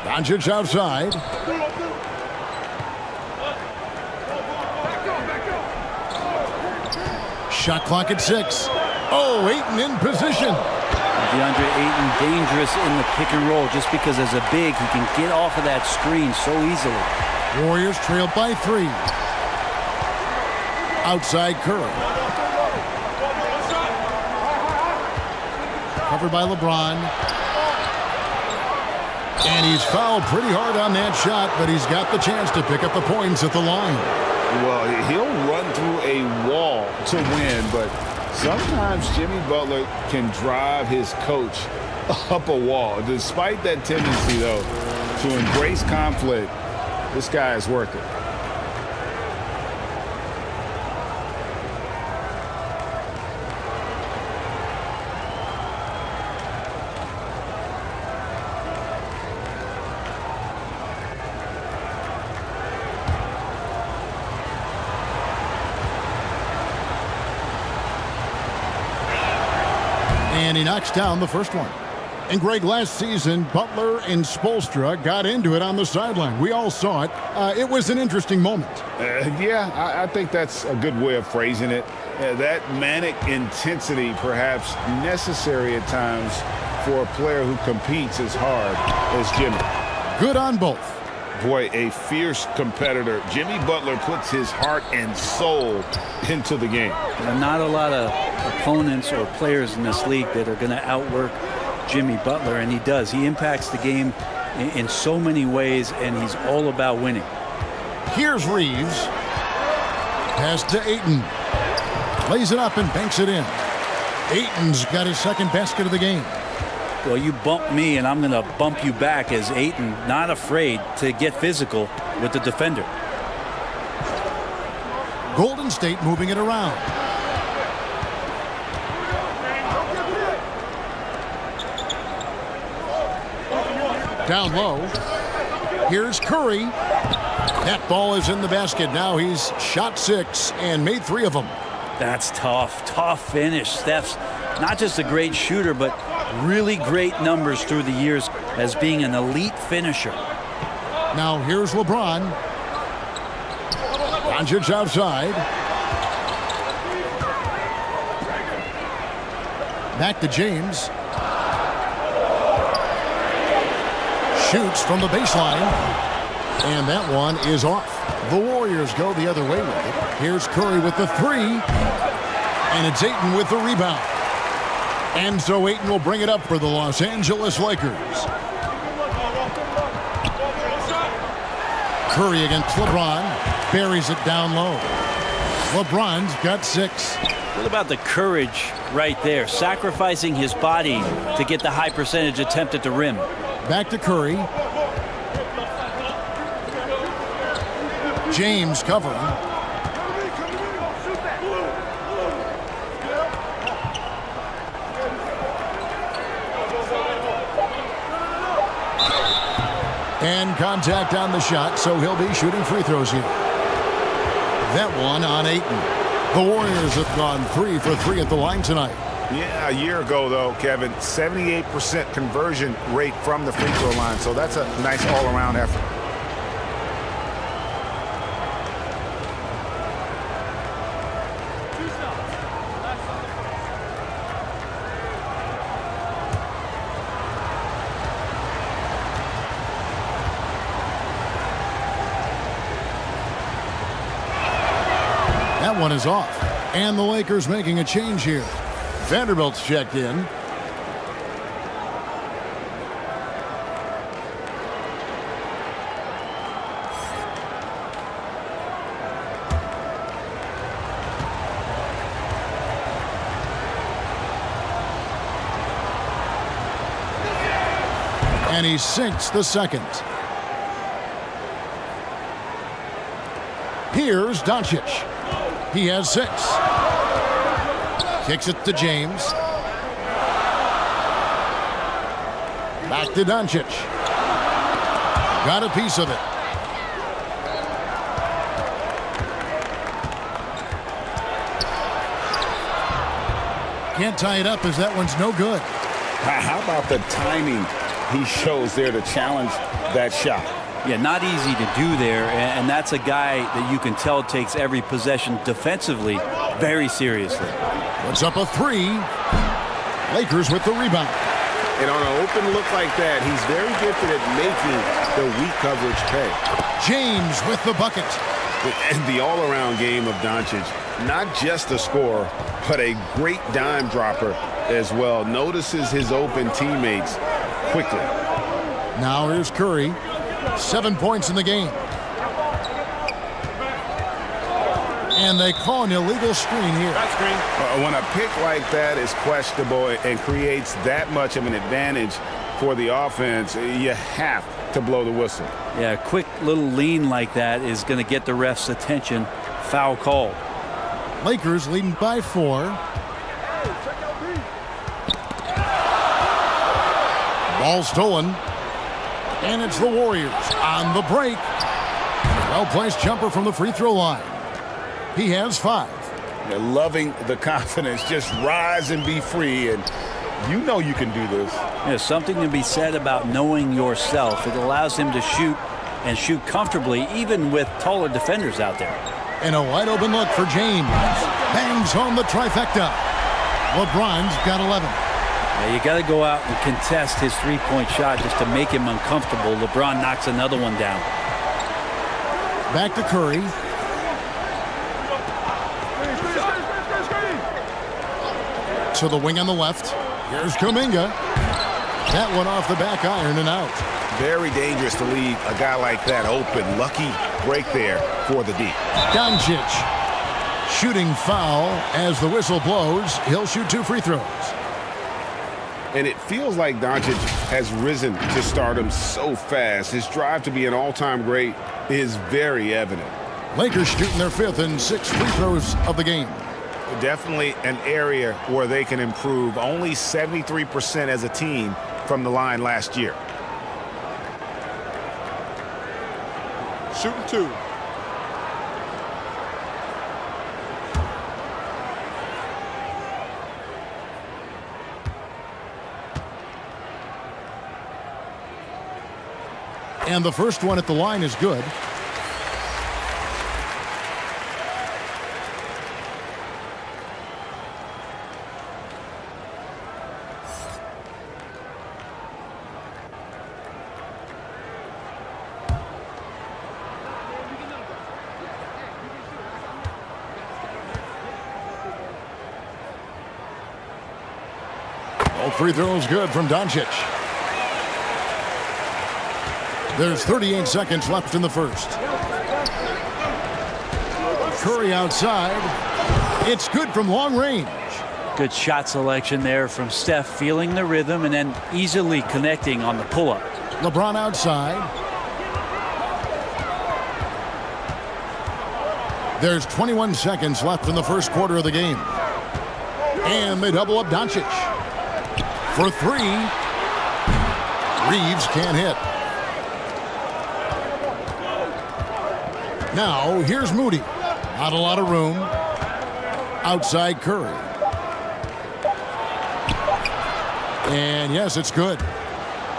Doncic outside. Shot clock at 6. Oh, Ayton in position. DeAndre Ayton dangerous in the pick and roll just because as a big, he can get off of that screen so easily. Warriors trail by 3. Outside Curry. Covered by LeBron. And he's fouled pretty hard on that shot, but he's got the chance to pick up the points at the line. Well, he'll run through a wall to win, but sometimes Jimmy Butler can drive his coach up a wall. Despite that tendency, though, to embrace conflict, this guy is worth it. And he knocks down the first one. And Greg, last season, Butler and Spoelstra got into it on the sideline. We all saw it. It was an interesting moment. I think that's a good way of phrasing it. That manic intensity perhaps necessary at times for a player who competes as hard as Jimmy. Good on both. Boy, a fierce competitor. Jimmy Butler puts his heart and soul into the game. Not a lot of opponents or players in this league that are going to outwork Jimmy Butler, and he does. He impacts the game in so many ways, and he's all about winning. Here's Reeves. Pass to Ayton. Lays it up and banks it in. Ayton's got his second basket of the game. Well, you bump me, and I'm going to bump you back, as Ayton not afraid to get physical with the defender. Golden State moving it around. Down low. Here's Curry. That ball is in the basket. Now he's shot 6 and made 3 of them. That's tough. Tough finish. Steph's not just a great shooter, but really great numbers through the years as being an elite finisher. Now here's LeBron. Doncic outside. Back to James. Shoots from the baseline. And that one is off. The Warriors go the other way with it. Here's Curry with the 3. And it's Ayton with the rebound. And so Ayton will bring it up for the Los Angeles Lakers. Curry against LeBron. Buries it down low. LeBron's got 6. What about the courage right there? Sacrificing his body to get the high percentage attempt at the rim. Back to Curry. James covering. And contact on the shot, so he'll be shooting free throws here. That one on Ayton. The Warriors have gone 3 for 3 at the line tonight. Yeah, a year ago, though, Kevin, 78% conversion rate from the free throw line. So that's a nice all-around effort. That one is off. And the Lakers making a change here. Vanderbilt's checked in. And he sinks the second. Here's Doncic. He has 6. Kicks it to James. Back to Doncic. Got a piece of it. Can't tie it up as that one's no good. How about the timing he shows there to challenge that shot? Yeah, not easy to do there, and that's a guy that you can tell takes every possession defensively very seriously. Puts up a 3. Lakers with the rebound. And on an open look like that, he's very gifted at making the weak coverage pay. James with the bucket. And the all-around game of Doncic, not just a scorer, but a great dime dropper as well. Notices his open teammates quickly. Now here's Curry. 7 points in the game. And they call an illegal screen here. When a pick like that is questionable and creates that much of an advantage for the offense, you have to blow the whistle. Yeah, a quick little lean like that is going to get the ref's attention. Foul call. Lakers leading by 4. Ball stolen. And it's the Warriors on the break. Well-placed jumper from the free throw line. He has 5. They're loving the confidence. Just rise and be free. And You know you can do this. There's something to be said about knowing yourself. It allows him to shoot and shoot comfortably, even with taller defenders out there. And a wide open look for James. Bangs home the trifecta. LeBron's got 11. Now you got to go out and contest his three-point shot just to make him uncomfortable. LeBron knocks another one down. Back to Curry. To the wing on the left. Here's Kuminga. That one off the back iron and out. Very dangerous to leave a guy like that open. Lucky break there for the D. Doncic. Shooting foul as the whistle blows. He'll shoot 2 free throws. And it feels like Doncic has risen to stardom so fast. His drive to be an all-time great is very evident. Lakers shooting their 5th and 6th free throws of the game. Definitely an area where they can improve. Only 73% as a team from the line last year. Shooting 2. And the first one at the line is good. All free throws good from Doncic. There's 38 seconds left in the first. Curry outside. It's good from long range. Good shot selection there from Steph, feeling the rhythm and then easily connecting on the pull-up. LeBron outside. There's 21 seconds left in the first quarter of the game. And they double up Doncic. For 3. Reeves can't hit. Now, here's Moody. Not a lot of room. Outside Curry. And yes, it's good.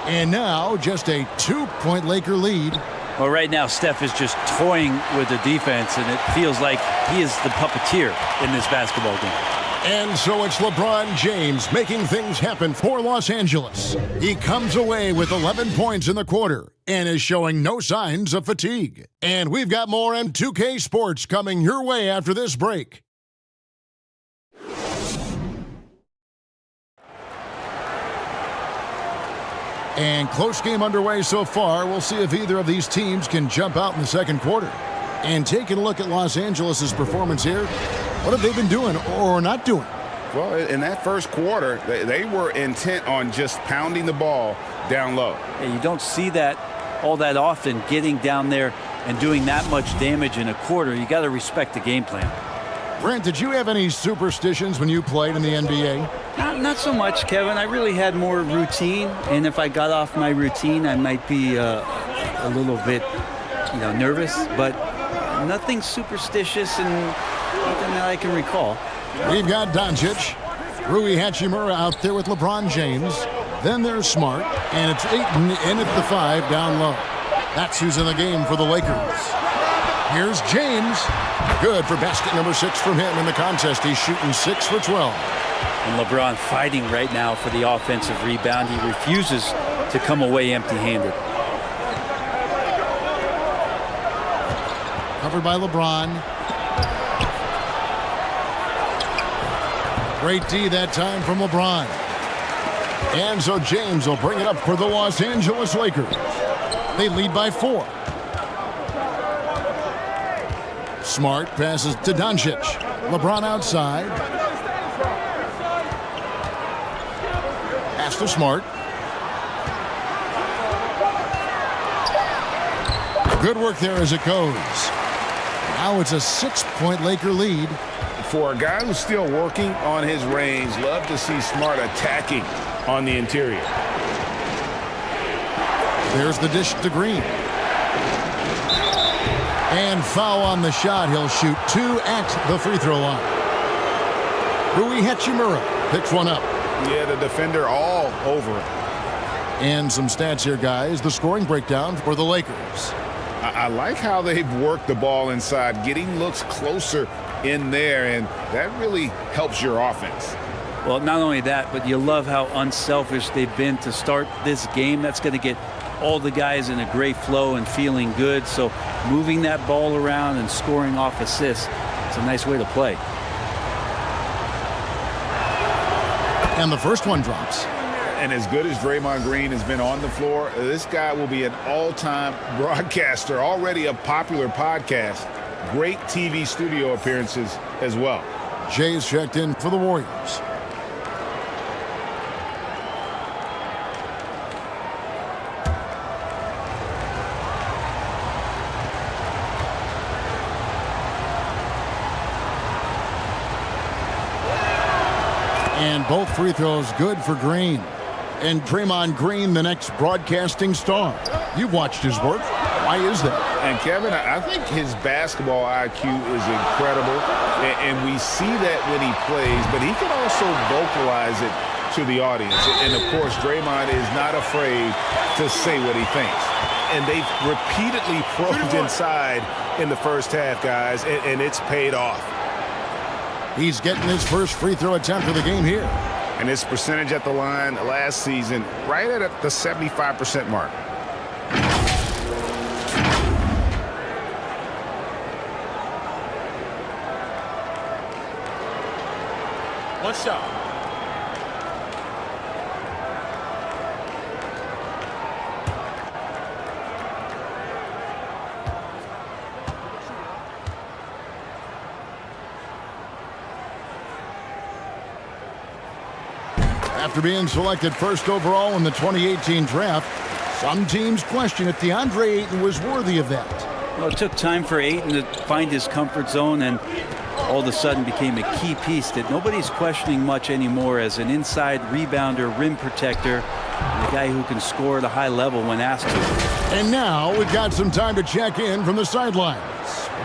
And now, just a 2-point Laker lead. Well, right now, Steph is just toying with the defense, and it feels like he is the puppeteer in this basketball game. And so it's LeBron James making things happen for Los Angeles. He comes away with 11 points in the quarter and is showing no signs of fatigue. And we've got more M2K Sports coming your way after this break. And close game underway so far. We'll see if either of these teams can jump out in the second quarter. And taking a look at Los Angeles' performance here, what have they been doing or not doing? Well, in that first quarter, they were intent on just pounding the ball down low. And you don't see that all that often, getting down there and doing that much damage in a quarter. You got to respect the game plan. Brent, did you have any superstitions when you played in the NBA? Not so much, Kevin. I really had more routine, and if I got off my routine, I might be a little bit, nervous, but nothing superstitious and nothing that I can recall. We've got Doncic, Rui Hachimura out there with LeBron James. Then there's Smart, and it's Ayton in at the 5 down low. That's who's in the game for the Lakers. Here's James. Good for basket number 6 from him in the contest. He's shooting 6 for 12. And LeBron fighting right now for the offensive rebound. He refuses to come away empty-handed. Covered by LeBron. Great D that time from LeBron. And so James will bring it up for the Los Angeles Lakers. They lead by 4. Smart passes to Doncic. LeBron outside. Pass to Smart. Good work there as it goes. Now it's a 6-point Laker lead. For a guy who's still working on his range, love to see Smart attacking on the interior. There's the dish to Green. And foul on the shot. He'll shoot 2 at the free throw line. Rui Hachimura picks one up. Yeah, the defender all over it. And some stats here, guys. The scoring breakdown for the Lakers. I like how they've worked the ball inside, getting looks closer in there, and that really helps your offense. Well, not only that, but you love how unselfish they've been to start this game. That's going to get all the guys in a great flow and feeling good. So moving that ball around and scoring off assists, it's a nice way to play. And the first one drops. And as good as Draymond Green has been on the floor, this guy will be an all-time broadcaster, already a popular podcast, great TV studio appearances as well. Jay's checked in for the Warriors. And both free throws good for Green. And Draymond Green, the next broadcasting star. You've watched his work. Why is that? And Kevin, I think his basketball IQ is incredible. And we see that when he plays, but he can also vocalize it to the audience. And of course, Draymond is not afraid to say what he thinks. And they've repeatedly probed inside in the first half, guys, and it's paid off. He's getting his first free throw attempt of the game here. And his percentage at the line last season, right at the 75% mark. One shot. After being selected first overall in the 2018 draft, some teams question if DeAndre Ayton was worthy of that. Well, it took time for Ayton to find his comfort zone and all of a sudden became a key piece that nobody's questioning much anymore as an inside rebounder, rim protector, and a guy who can score at a high level when asked to. And now we've got some time to check in from the sidelines.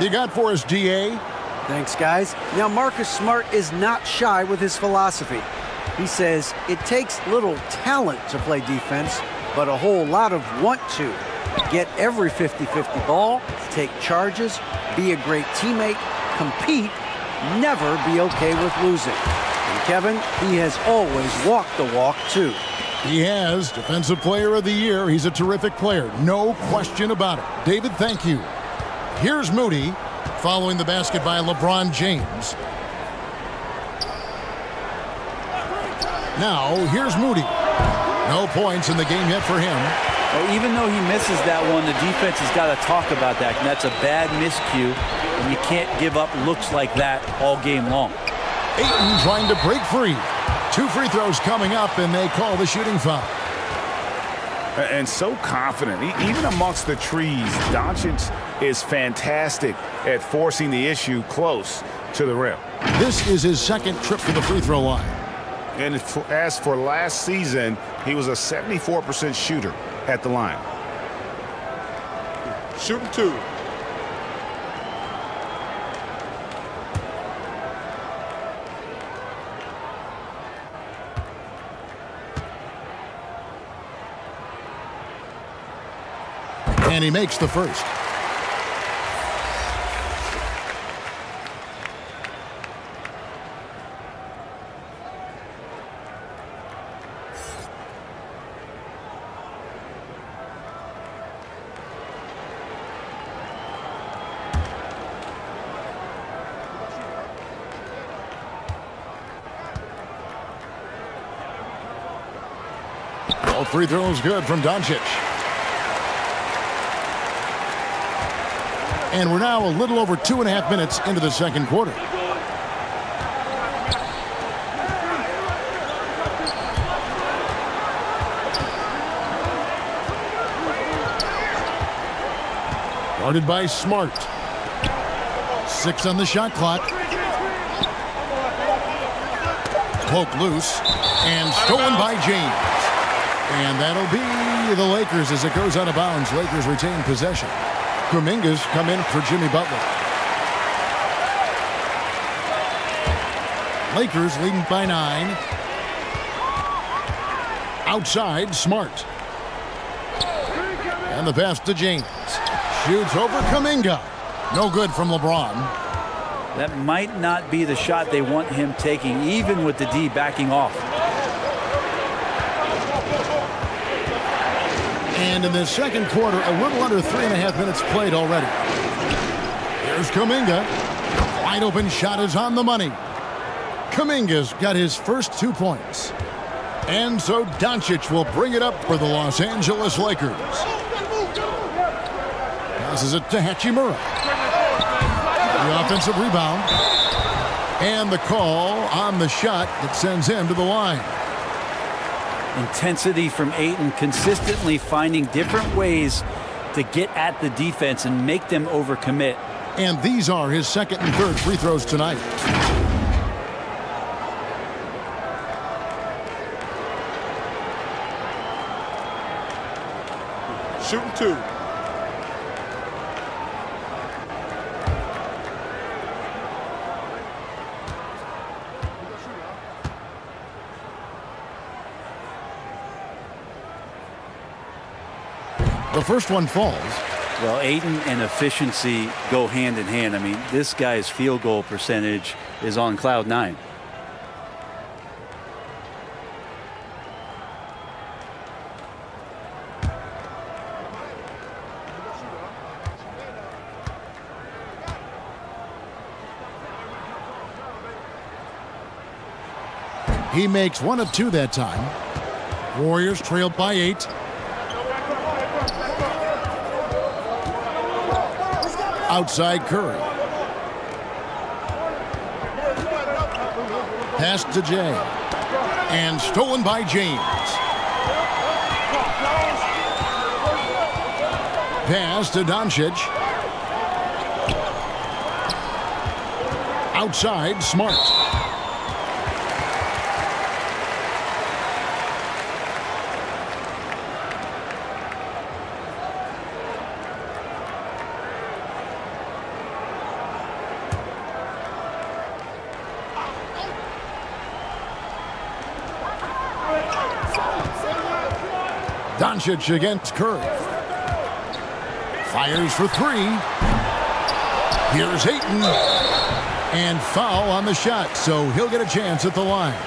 You got for us, DA? Thanks, guys. Now, Marcus Smart is not shy with his philosophy. He says it takes little talent to play defense, but a whole lot of want to. Get every 50-50 ball, take charges, be a great teammate, compete, never be okay with losing. And Kevin, he has always walked the walk, too. He has. Defensive Player of the Year. He's a terrific player. No question about it. David, thank you. Here's Moody following the basket by LeBron James. Now, here's Moody. No points in the game yet for him. Well, even though he misses that one, the defense has got to talk about that. And that's a bad miscue, and you can't give up looks like that all game long. Ayton trying to break free. 2 free throws coming up, and they call the shooting foul. And so confident. Even amongst the trees, Doncic is fantastic at forcing the issue close to the rim. This is his second trip to the free throw line. And as for last season, he was a 74% shooter at the line. Shooting 2. And he makes the first. All free throws good from Doncic. And we're now a little over 2.5 minutes into the second quarter. Guarded by Smart. 6 on the shot clock. Poke loose and stolen by James. And that'll be the Lakers as it goes out of bounds. Lakers retain possession. Kuminga's come in for Jimmy Butler. Lakers leading by 9. Outside, Smart. And the pass to James. Shoots over Kuminga. No good from LeBron. That might not be the shot they want him taking, even with the D backing off. And in the second quarter, a little under 3.5 minutes played already. Here's Kuminga. Wide open shot is on the money. Kuminga's got his first 2 points. And so Doncic will bring it up for the Los Angeles Lakers. Passes it to Hachimura. The offensive rebound. And the call on the shot that sends him to the line. Intensity from Ayton, consistently finding different ways to get at the defense and make them overcommit. And these are his second and third free throws tonight. Shooting 2. The first one falls. Well, Ayton and efficiency go hand in hand. I mean, this guy's field goal percentage is on cloud 9. He makes 1 of 2 that time. Warriors trailed by 8. Outside Curry. Pass to Jay. And stolen by James. Pass to Doncic. Outside, Smart. Doncic against Curry. Fires for 3. Here's Ayton. And foul on the shot, so he'll get a chance at the line.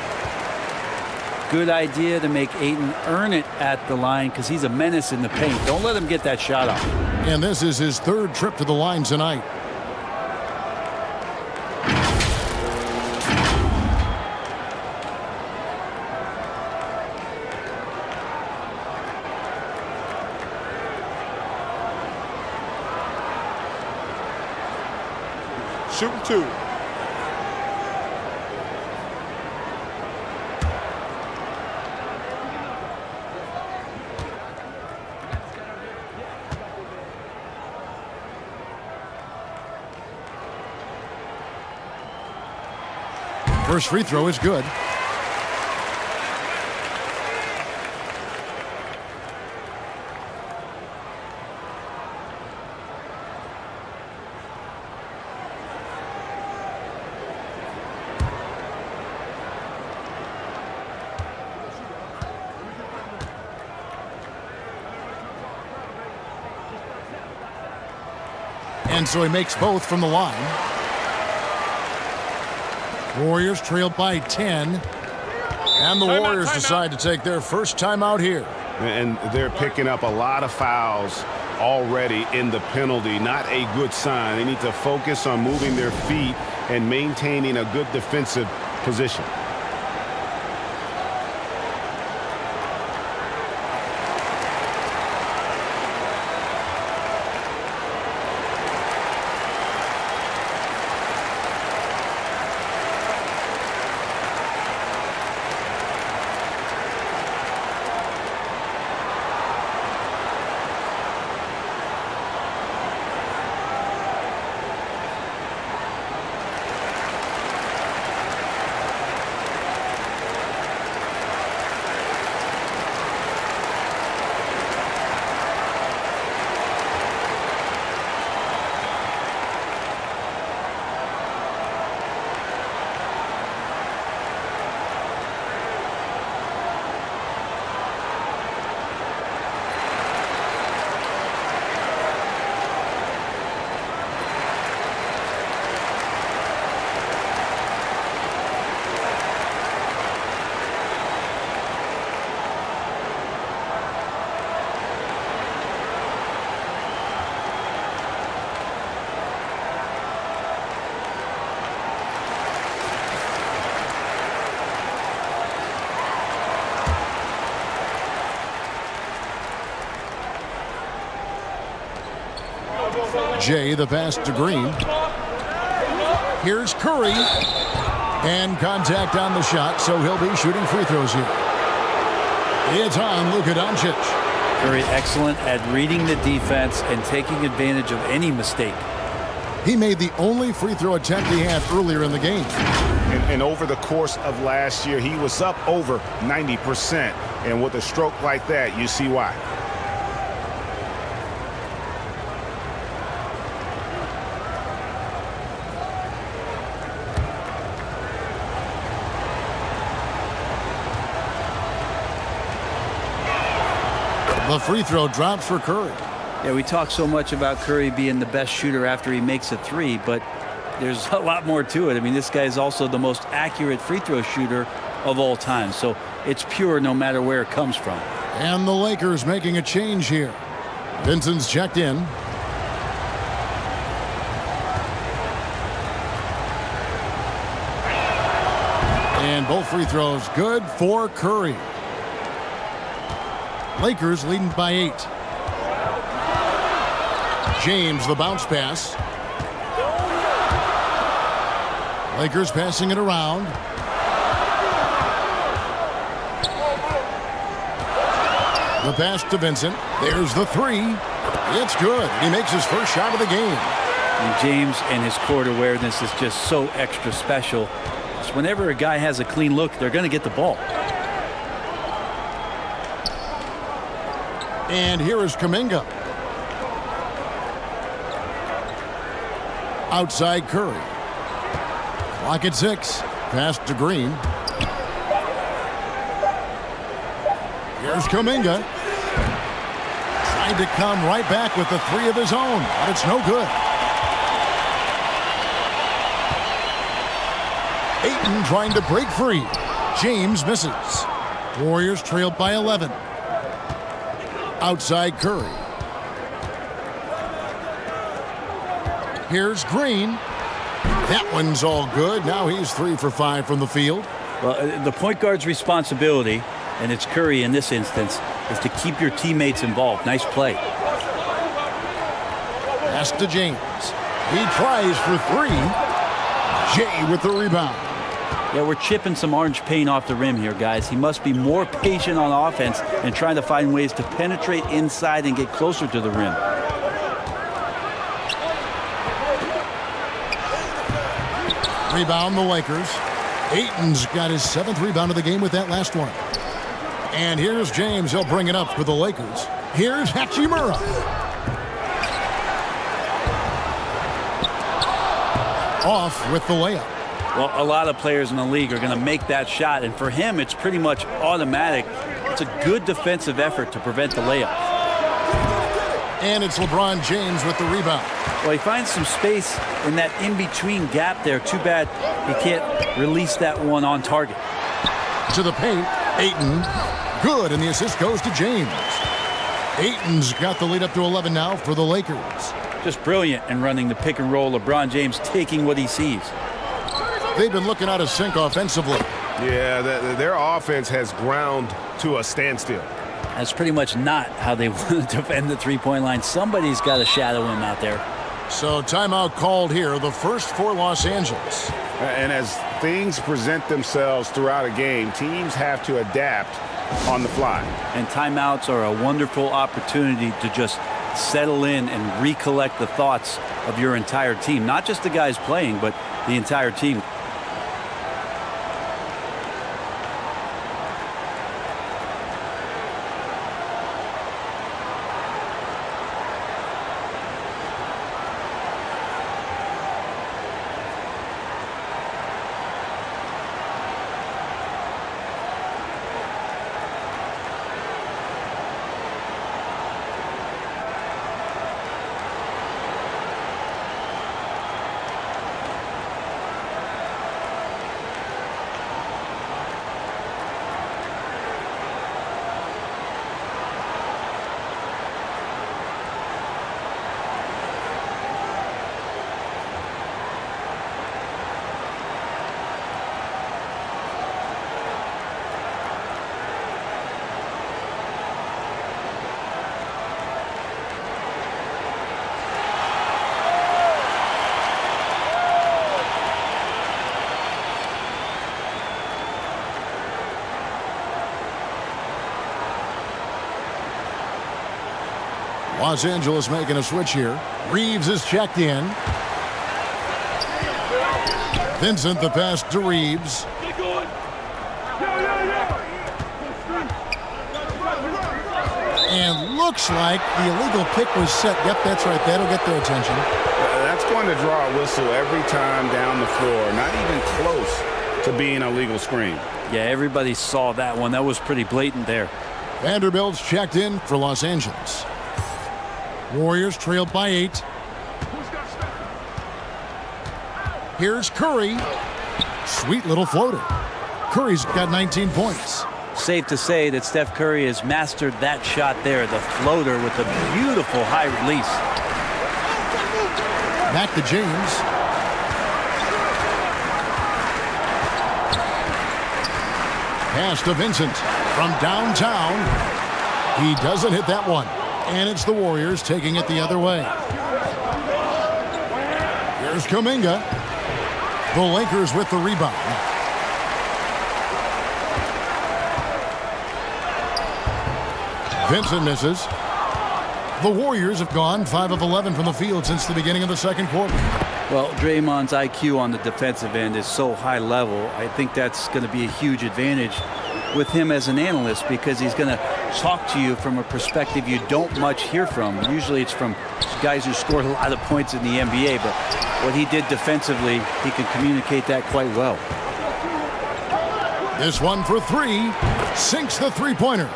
Good idea to make Ayton earn it at the line because he's a menace in the paint. Don't let him get that shot off. And this is his third trip to the line tonight. Shooting 2. First free throw is good. And so he makes both from the line. Warriors trailed by 10. And the Warriors decide to take their first timeout here. And they're picking up a lot of fouls already in the penalty. Not a good sign. They need to focus on moving their feet and maintaining a good defensive position. Jay, the pass to Green. Here's Curry. And contact on the shot, so he'll be shooting free throws here. It's on Luka Doncic. Curry excellent at reading the defense and taking advantage of any mistake. He made the only free throw attempt he had earlier in the game. And over the course of last year, he was up over 90%. And with a stroke like that, you see why. The free throw drops for Curry. Yeah, we talk so much about Curry being the best shooter after he makes a three, but there's a lot more to it. I mean, this guy is also the most accurate free throw shooter of all time. So it's pure no matter where it comes from. And the Lakers making a change here. Vincent's checked in. And both free throws good for Curry. Lakers leading by 8. James, the bounce pass. Lakers passing it around. The pass to Vincent. There's the three. It's good. He makes his first shot of the game. And James and his court awareness is just so extra special. Just whenever a guy has a clean look, they're going to get the ball. And here is Kuminga. Outside Curry. Clock at 6. Pass to Green. Here's Kuminga. Tried to come right back with the three of his own, but it's no good. Ayton trying to break free. James misses. Warriors trailed by 11. Outside Curry. Here's Green. That one's all good. Now he's 3 for 5 from the field. Well, the point guard's responsibility, and it's Curry in this instance, is to keep your teammates involved. Nice play. Pass to James. He tries for 3. Jay with the rebound. Yeah, we're chipping some orange paint off the rim here, guys. He must be more patient on offense and trying to find ways to penetrate inside and get closer to the rim. Rebound the Lakers. Ayton's got his 7th rebound of the game with that last one. And here's James. He'll bring it up for the Lakers. Here's Hachimura. Off with the layup. Well, a lot of players in the league are going to make that shot, and for him, it's pretty much automatic. It's a good defensive effort to prevent the layup. And it's LeBron James with the rebound. Well, he finds some space in that in-between gap there. Too bad he can't release that one on target. To the paint, Ayton. Good, and the assist goes to James. Ayton's got the lead up to 11 now for the Lakers. Just brilliant in running the pick and roll. LeBron James taking what he sees. They've been looking out of sync offensively. Yeah, their offense has ground to a standstill. That's pretty much not how they want to defend the three-point line. Somebody's got to shadow him out there. So timeout called here, the first for Los Angeles. And as things present themselves throughout a game, teams have to adapt on the fly. And timeouts are a wonderful opportunity to just settle in and recollect the thoughts of your entire team. Not just the guys playing, but the entire team. Los Angeles making a switch here. Reeves is checked in. Vincent the pass to Reeves. And looks like the illegal pick was set. Yep, that's right. That'll get their attention. That's going to draw a whistle every time down the floor. Not even close to being a legal screen. Yeah, everybody saw that one. That was pretty blatant there. Vanderbilt's checked in for Los Angeles. Warriors trailed by 8. Here's Curry. Sweet little floater. Curry's got 19 points. Safe to say that Steph Curry has mastered that shot there, the floater with the beautiful high release. Back to James. Pass to Vincent from downtown. He doesn't hit that one. And it's the Warriors taking it the other way. Here's Kuminga. The Lakers with the rebound. Vincent misses. The Warriors have gone 5 of 11 from the field since the beginning of the second quarter. Well, Draymond's IQ on the defensive end is so high level. I think that's going to be a huge advantage with him as an analyst, because he's going to talk to you from a perspective you don't much hear from. Usually it's from guys who scored a lot of points in the NBA, but what he did defensively, he can communicate that quite well. This one for 3. Sinks the three-pointer.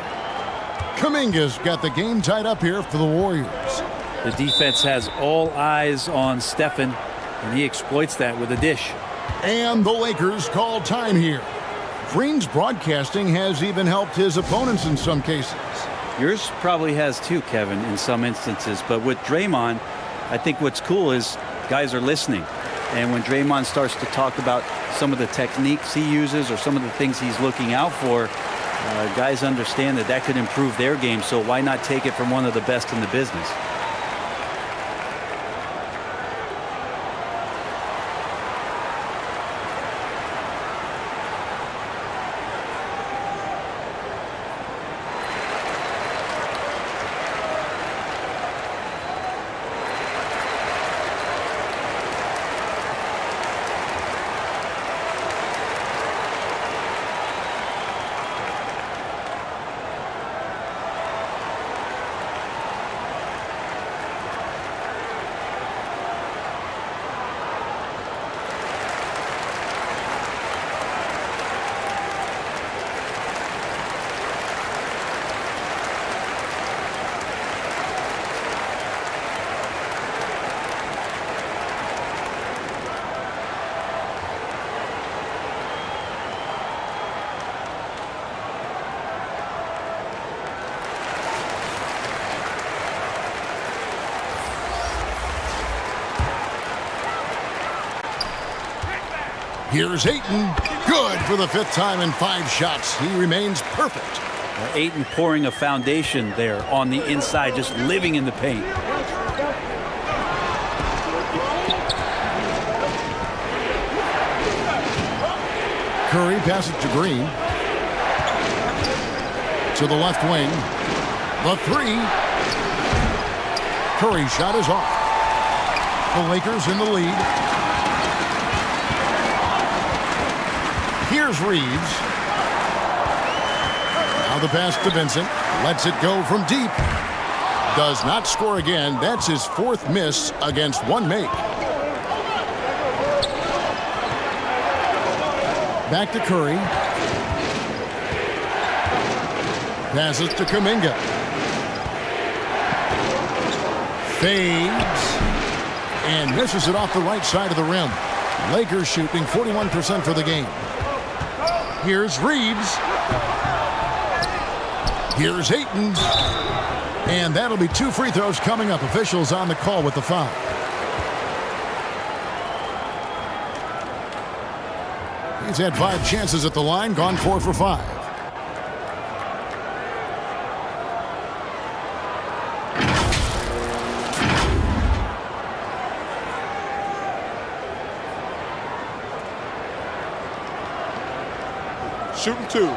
Kuminga's got the game tied up here for the Warriors. The defense has all eyes on Stephen, and he exploits that with a dish. And the Lakers call time here. Green's broadcasting has even helped his opponents in some cases. Yours probably has too, Kevin, in some instances. But with Draymond, I think what's cool is guys are listening. And when Draymond starts to talk about some of the techniques he uses or some of the things he's looking out for, guys understand that that could improve their game. So why not take it from one of the best in the business? Here's Ayton. Good for the 5th time in 5 shots. He remains perfect. Ayton pouring a foundation there on the inside, just living in the paint. Curry passes to Green. To the left wing. The 3. Curry's shot is off. The Lakers in the lead. Here's Reeves. Now the pass to Vincent. Lets it go from deep. Does not score again. That's his 4th miss against 1 make. Back to Curry. Passes to Kuminga. Fades. And misses it off the right side of the rim. Lakers shooting 41% for the game. Here's Reeves. Here's Ayton. And that'll be 2 free throws coming up. Officials on the call with the foul. He's had 5 chances at the line, gone 4 for 5. Shooting 2.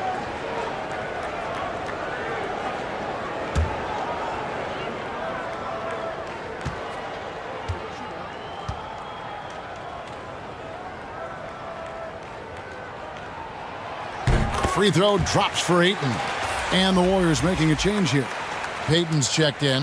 free throw drops for Ayton. And the Warriors making a change here. Payton's checked in.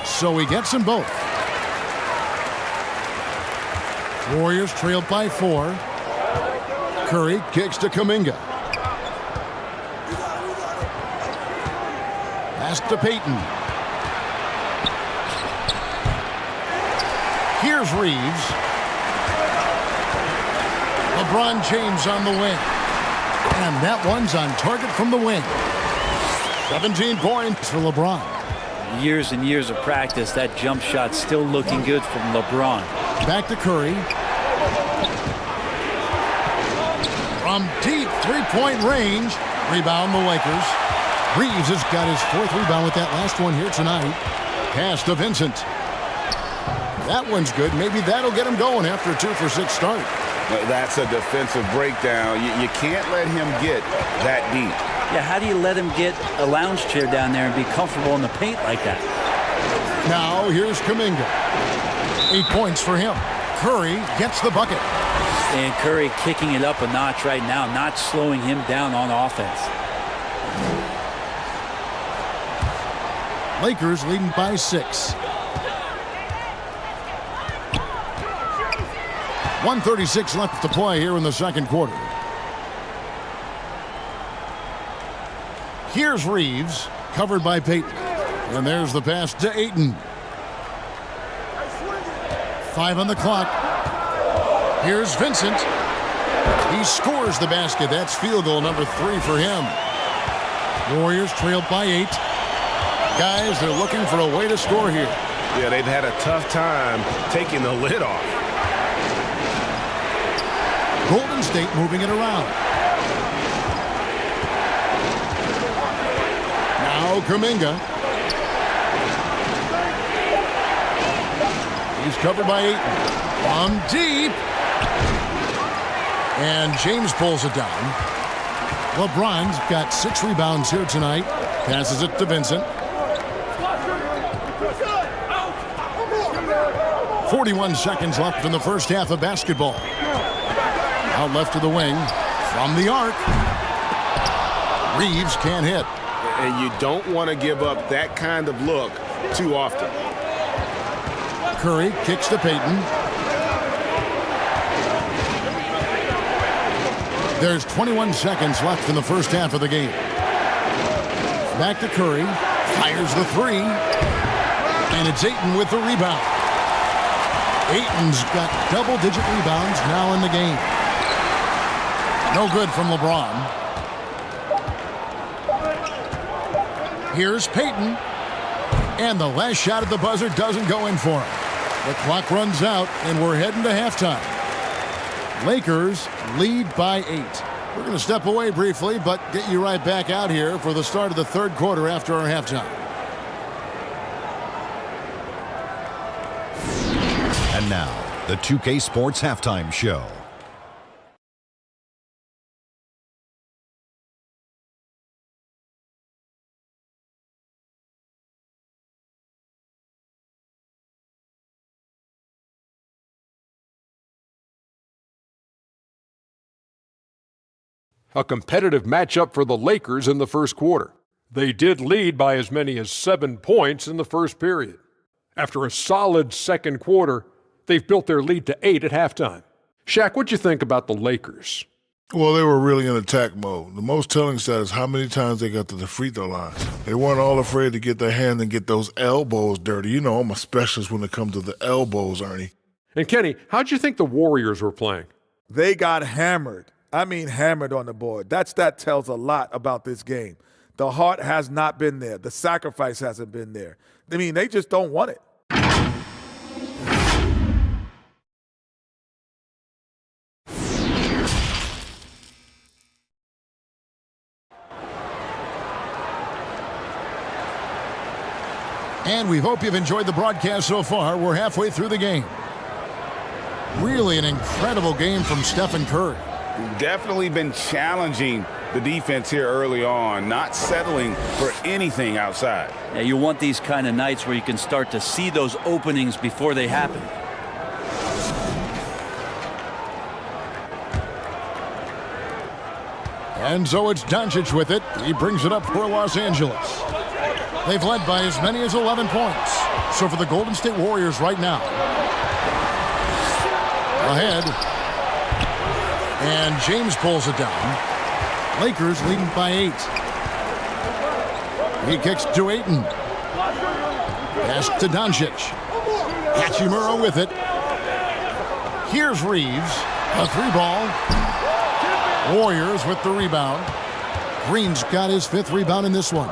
So he gets them both. Warriors trailed by 4. Curry kicks to Kuminga. Pass to Payton. Here's Reeves. LeBron James on the wing. And that one's on target from the wing. 17 points for LeBron. Years and years of practice, that jump shot still looking good from LeBron. Back to Curry. From deep three-point range. Rebound the Lakers. Reeves has got his 4th rebound with that last one here tonight. Pass to Vincent. That one's good. Maybe that'll get him going after a 2-for-6 start. That's a defensive breakdown. You can't let him get that deep. Yeah, how do you let him get a lounge chair down there and be comfortable in the paint like that? Now here's Kuminga. 8 points for him. Curry gets the bucket. And Curry kicking it up a notch right now, not slowing him down on offense. Lakers leading by 6. 1:36 left to play here in the second quarter. Here's Reeves, covered by Payton. And there's the pass to Ayton. 5 on the clock. Here's Vincent. He scores the basket. That's field goal number 3 for him. Warriors trailed by 8. Guys, they're looking for a way to score here. Yeah, they've had a tough time taking the lid off. Golden State moving it around. Now Kuminga. He's covered by Ayton. From deep. And James pulls it down. LeBron's got 6 rebounds here tonight. Passes it to Vincent. 41 seconds left in the first half of basketball. Out left to the wing. From the arc. Reeves can't hit. And you don't want to give up that kind of look too often. Curry kicks to Payton. There's 21 seconds left in the first half of the game. Back to Curry. Fires the 3. And it's Ayton with the rebound. Ayton's got double-digit rebounds now in the game. No good from LeBron. Here's Payton. And the last shot at the buzzer doesn't go in for him. The clock runs out, and we're heading to halftime. Lakers lead by 8. We're going to step away briefly, but get you right back out here for the start of the third quarter after our halftime. And now, the 2K Sports Halftime Show. A competitive matchup for the Lakers in the first quarter. They did lead by as many as 7 points in the first period. After a solid second quarter, they've built their lead to 8 at halftime. Shaq, what'd you think about the Lakers? Well, they were really in attack mode. The most telling stat is how many times they got to the free throw line. They weren't all afraid to get their hand and get those elbows dirty. You know, I'm a specialist when it comes to the elbows, Ernie. And Kenny, how'd you think the Warriors were playing? They got hammered. I mean hammered on the board. That stat tells a lot about this game. The heart has not been there. The sacrifice hasn't been there. I mean, they just don't want it. And we hope you've enjoyed the broadcast so far. We're halfway through the game. Really an incredible game from Stephen Curry. Definitely been challenging the defense here early on, not settling for anything outside. Yeah, you want these kind of nights where you can start to see those openings before they happen. And so it's Doncic with it. He brings it up for Los Angeles. They've led by as many as 11 points. So for the Golden State Warriors right now, ahead. And James pulls it down. Lakers leading by 8. He kicks to Ayton. Pass to Doncic. Hachimura with it. Here's Reeves. A 3-ball. Warriors with the rebound. Green's got his 5th rebound in this one.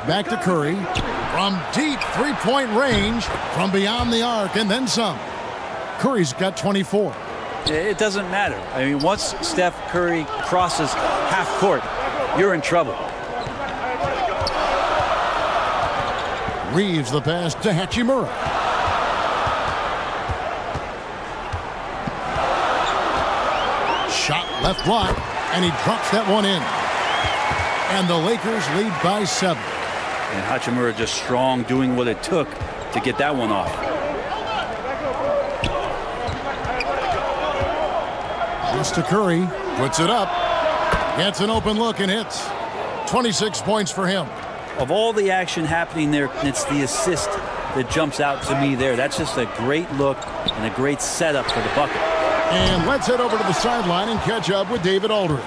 Back to Curry. From deep 3-point range. From beyond the arc and then some. Curry's got 24. It doesn't matter. I mean, once Steph Curry crosses half court, you're in trouble. Reeves the pass to Hachimura. Shot left block, and he drops that one in. And the Lakers lead by 7. And Hachimura just strong, doing what it took to get that one off. Pass to Curry, puts it up, gets an open look and hits. 26 points for him. Of all the action happening there, it's the assist that jumps out to me there. That's just a great look and a great setup for the bucket. And let's head over to the sideline and catch up with David Aldridge.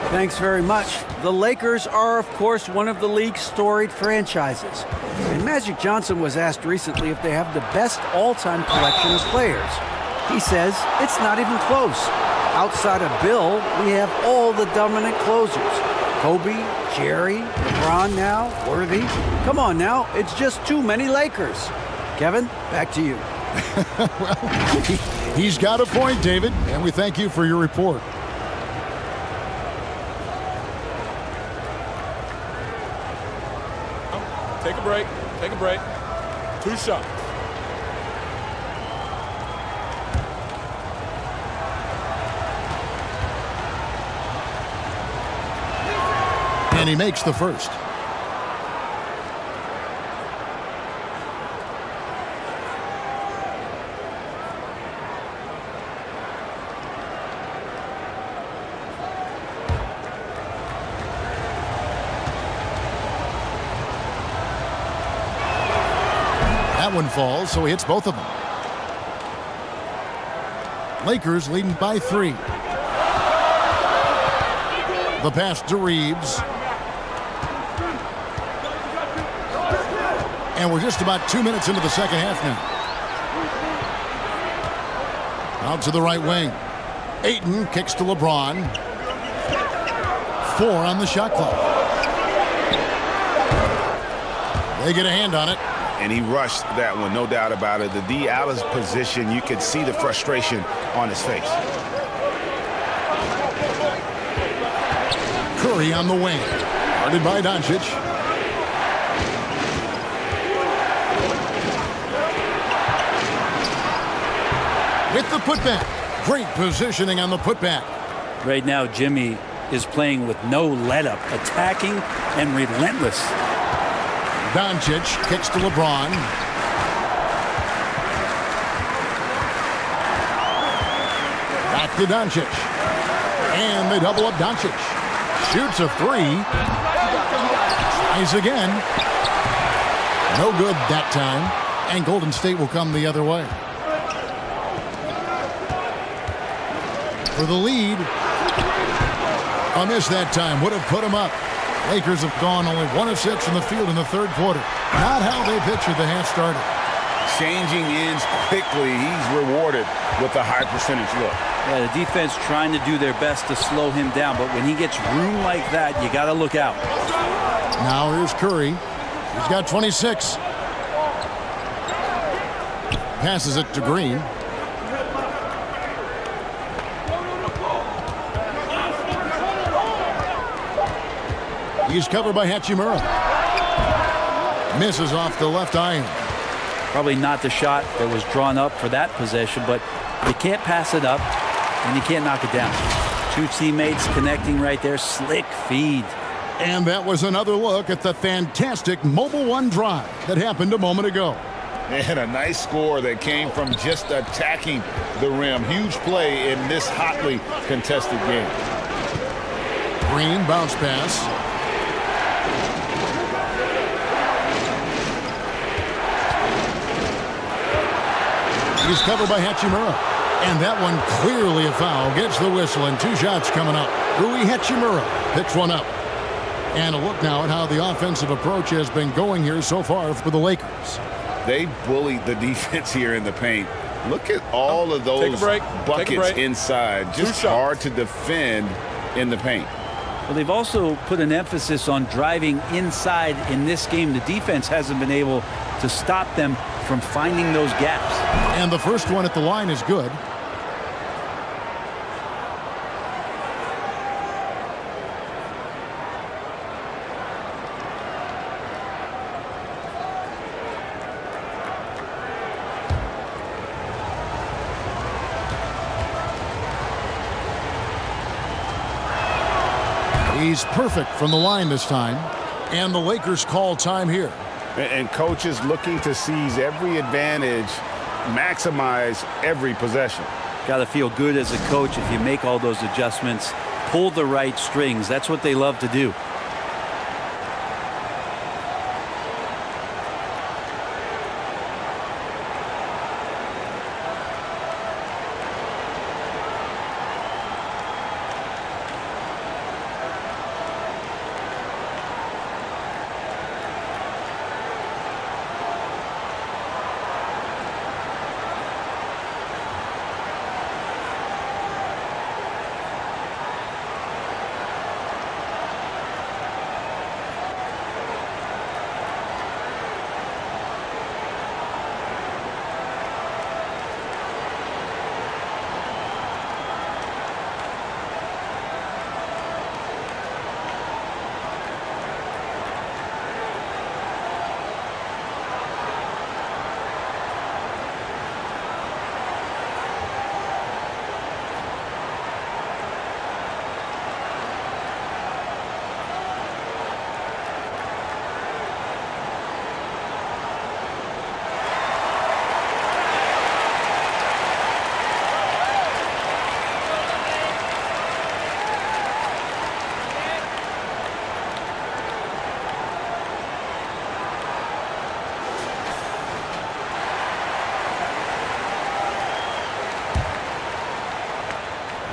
Thanks very much. The Lakers are, of course, one of the league's storied franchises. And Magic Johnson was asked recently if they have the best all-time collection of players. He says it's not even close. Outside of Bill, we have all the dominant closers. Kobe, Jerry, LeBron now, Worthy. Come on now, it's just too many Lakers. Kevin, back to you. Well, he's got a point, David, and we thank you for your report. Take a break. Take a break. 2 shots. And he makes the first. That one falls, so he hits both of them. Lakers leading by 3. The pass to Reeves. And we're just about 2 minutes into the second half now. Out to the right wing. Ayton kicks to LeBron. 4 on the shot clock. They get a hand on it. And he rushed that one, no doubt about it. The D out of position, you could see the frustration on his face. Curry on the wing. Guarded by Doncic. With the putback. Great positioning on the putback. Right now, Jimmy is playing with no let-up, attacking and relentless. Doncic kicks to LeBron. Back to Doncic. And they double up Doncic. Shoots a 3. Tries again. No good that time. And Golden State will come the other way. For the lead. A miss that time. Would have put him up. Lakers have gone only 1 of 6 from the field in the third quarter. Not how they pictured the half started. Changing ends quickly. He's rewarded with a high percentage look. Yeah, the defense trying to do their best to slow him down, but when he gets room like that, you got to look out. Now here's Curry. He's got 26. Passes it to Green. He's covered by Hachimura. Misses off the left iron. Probably not the shot that was drawn up for that possession, but you can't pass it up and you can't knock it down. Two teammates connecting right there. Slick feed. And that was another look at the fantastic Mobile One drive that happened a moment ago. And a nice score that came from just attacking the rim. Huge play in this hotly contested game. Green bounce pass. He's covered by Hachimura. And that one clearly a foul. Gets the whistle and 2 shots coming up. Rui Hachimura picks one up. And a look now at how the offensive approach has been going here so far for the Lakers. They bullied the defense here in the paint. Look at all of those buckets inside. Just hard to defend in the paint. Well, they've also put an emphasis on driving inside in this game. The defense hasn't been able to stop them from finding those gaps. And the first one at the line is good. He's perfect from the line this time. And the Lakers call time here. And coaches looking to seize every advantage, maximize every possession. Got to feel good as a coach if you make all those adjustments, pull the right strings. That's what they love to do.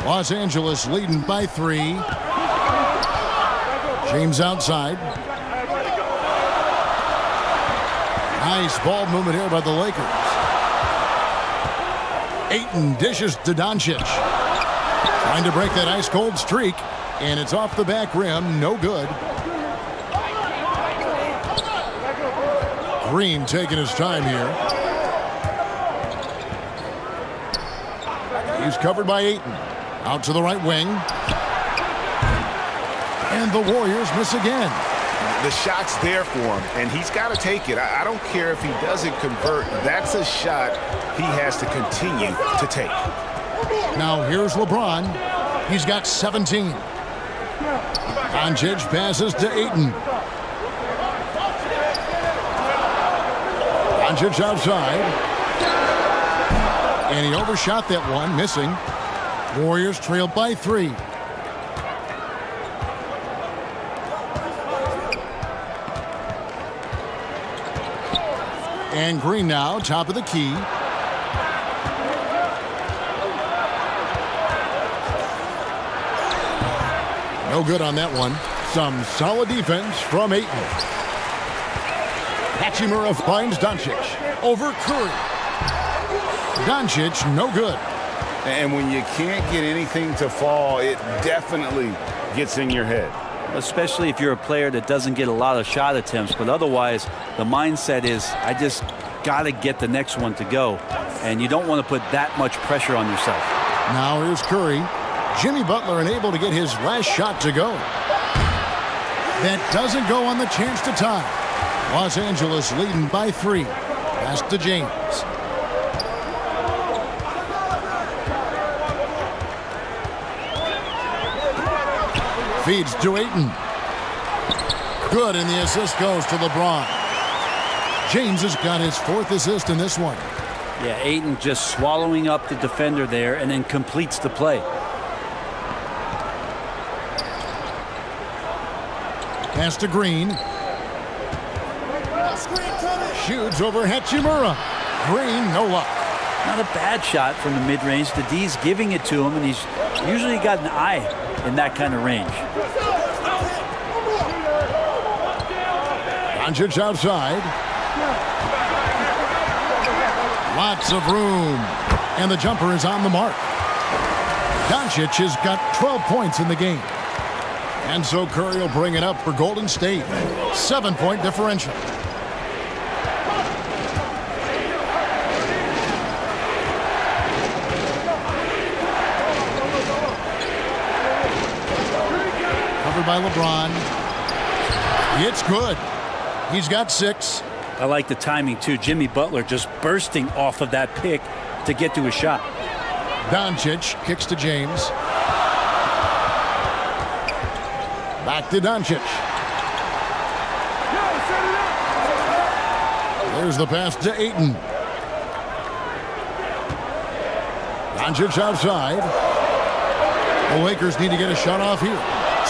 Los Angeles leading by 3. James outside. Nice ball movement here by the Lakers. Ayton dishes to Doncic. Trying to break that ice-cold streak. And it's off the back rim. No good. Green taking his time here. He's covered by Ayton. Out to the right wing. And the Warriors miss again. The shot's there for him, and he's got to take it. I don't care if he doesn't convert. That's a shot he has to continue to take. Now here's LeBron. He's got 17. Doncic passes to Ayton. Doncic outside. And he overshot that one, missing. Warriors trailed by 3. And Green now, top of the key. No good on that one. Some solid defense from Ayton. Hachimura finds Doncic. Over Curry. Doncic, no good. And when you can't get anything to fall, it definitely gets in your head. Especially if you're a player that doesn't get a lot of shot attempts. But otherwise, the mindset is, I just got to get the next one to go. And you don't want to put that much pressure on yourself. Now here's Curry. Jimmy Butler unable to get his last shot to go. That doesn't go on the chance to tie. Los Angeles leading by 3. Pass to James. Feeds to Ayton. Good, and the assist goes to LeBron. James has got his 4th assist in this one. Yeah, Ayton just swallowing up the defender there and then completes the play. Pass to Green. Shoots over Hachimura. Green, no luck. Not a bad shot from the mid-range. The D's giving it to him, and he's usually got an eye in that kind of range. Doncic outside. Lots of room. And the jumper is on the mark. Doncic has got 12 points in the game. And so Curry will bring it up for Golden State. 7-point differential. Covered by LeBron. It's good. He's got 6. I like the timing, too. Jimmy Butler just bursting off of that pick to get to a shot. Doncic kicks to James. Back to Doncic. There's the pass to Ayton. Doncic outside. The Lakers need to get a shot off here.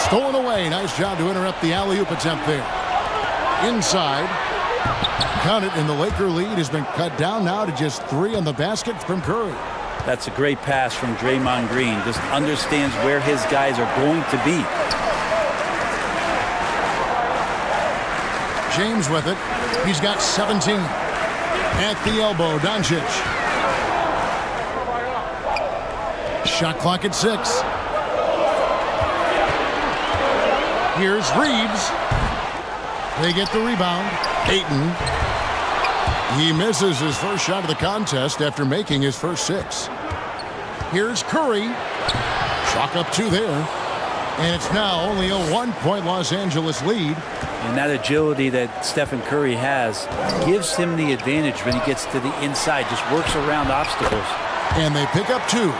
Stolen away. Nice job to interrupt the alley-oop attempt there. Inside. Count it, and the Laker lead has been cut down now to just 3 on the basket from Curry. That's a great pass from Draymond Green. Just understands where his guys are going to be. James with it. He's got 17. At the elbow, Doncic. Shot clock at 6. Here's Reeves. They get the rebound. Ayton. He misses his first shot of the contest after making his first 6. Here's Curry. Chalk up 2 there. And it's now only a 1-point Los Angeles lead. And that agility that Stephen Curry has gives him the advantage when he gets to the inside, just works around obstacles. And they pick up 2.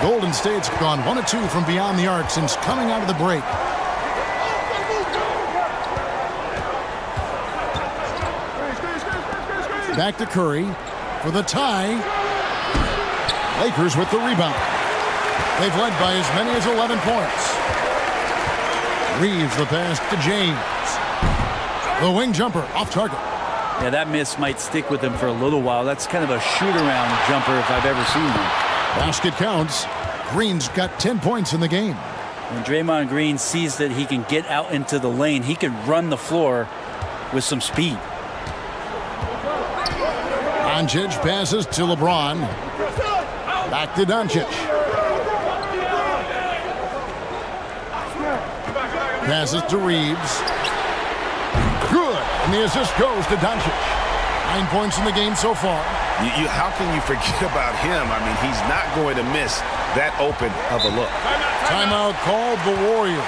Golden State's gone 1 of 2 from beyond the arc since coming out of the break. Back to Curry for the tie. Lakers with the rebound. They've led by as many as 11 points. Reeves the pass to James. The wing jumper off target. Yeah, that miss might stick with him for a little while. That's kind of a shoot-around jumper if I've ever seen one. Basket counts. Green's got 10 points in the game. When Draymond Green sees that he can get out into the lane, he can run the floor with some speed. Doncic passes to LeBron. Back to Doncic. Passes to Reeves. Good. And the assist goes to Doncic. 9 points in the game so far. How can you forget about him? I mean, he's not going to miss that open of a look. Timeout called the Warriors.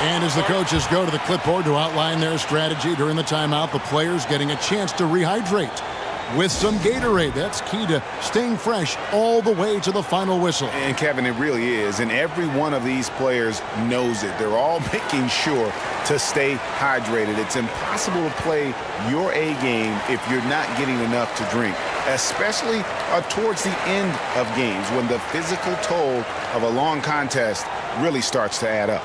And as the coaches go to the clipboard to outline their strategy during the timeout, the players getting a chance to rehydrate with some Gatorade. That's key to staying fresh all the way to the final whistle. And Kevin, it really is. And every one of these players knows it. They're all making sure to stay hydrated. It's impossible to play your A game if you're not getting enough to drink, especially towards the end of games when the physical toll of a long contest really starts to add up.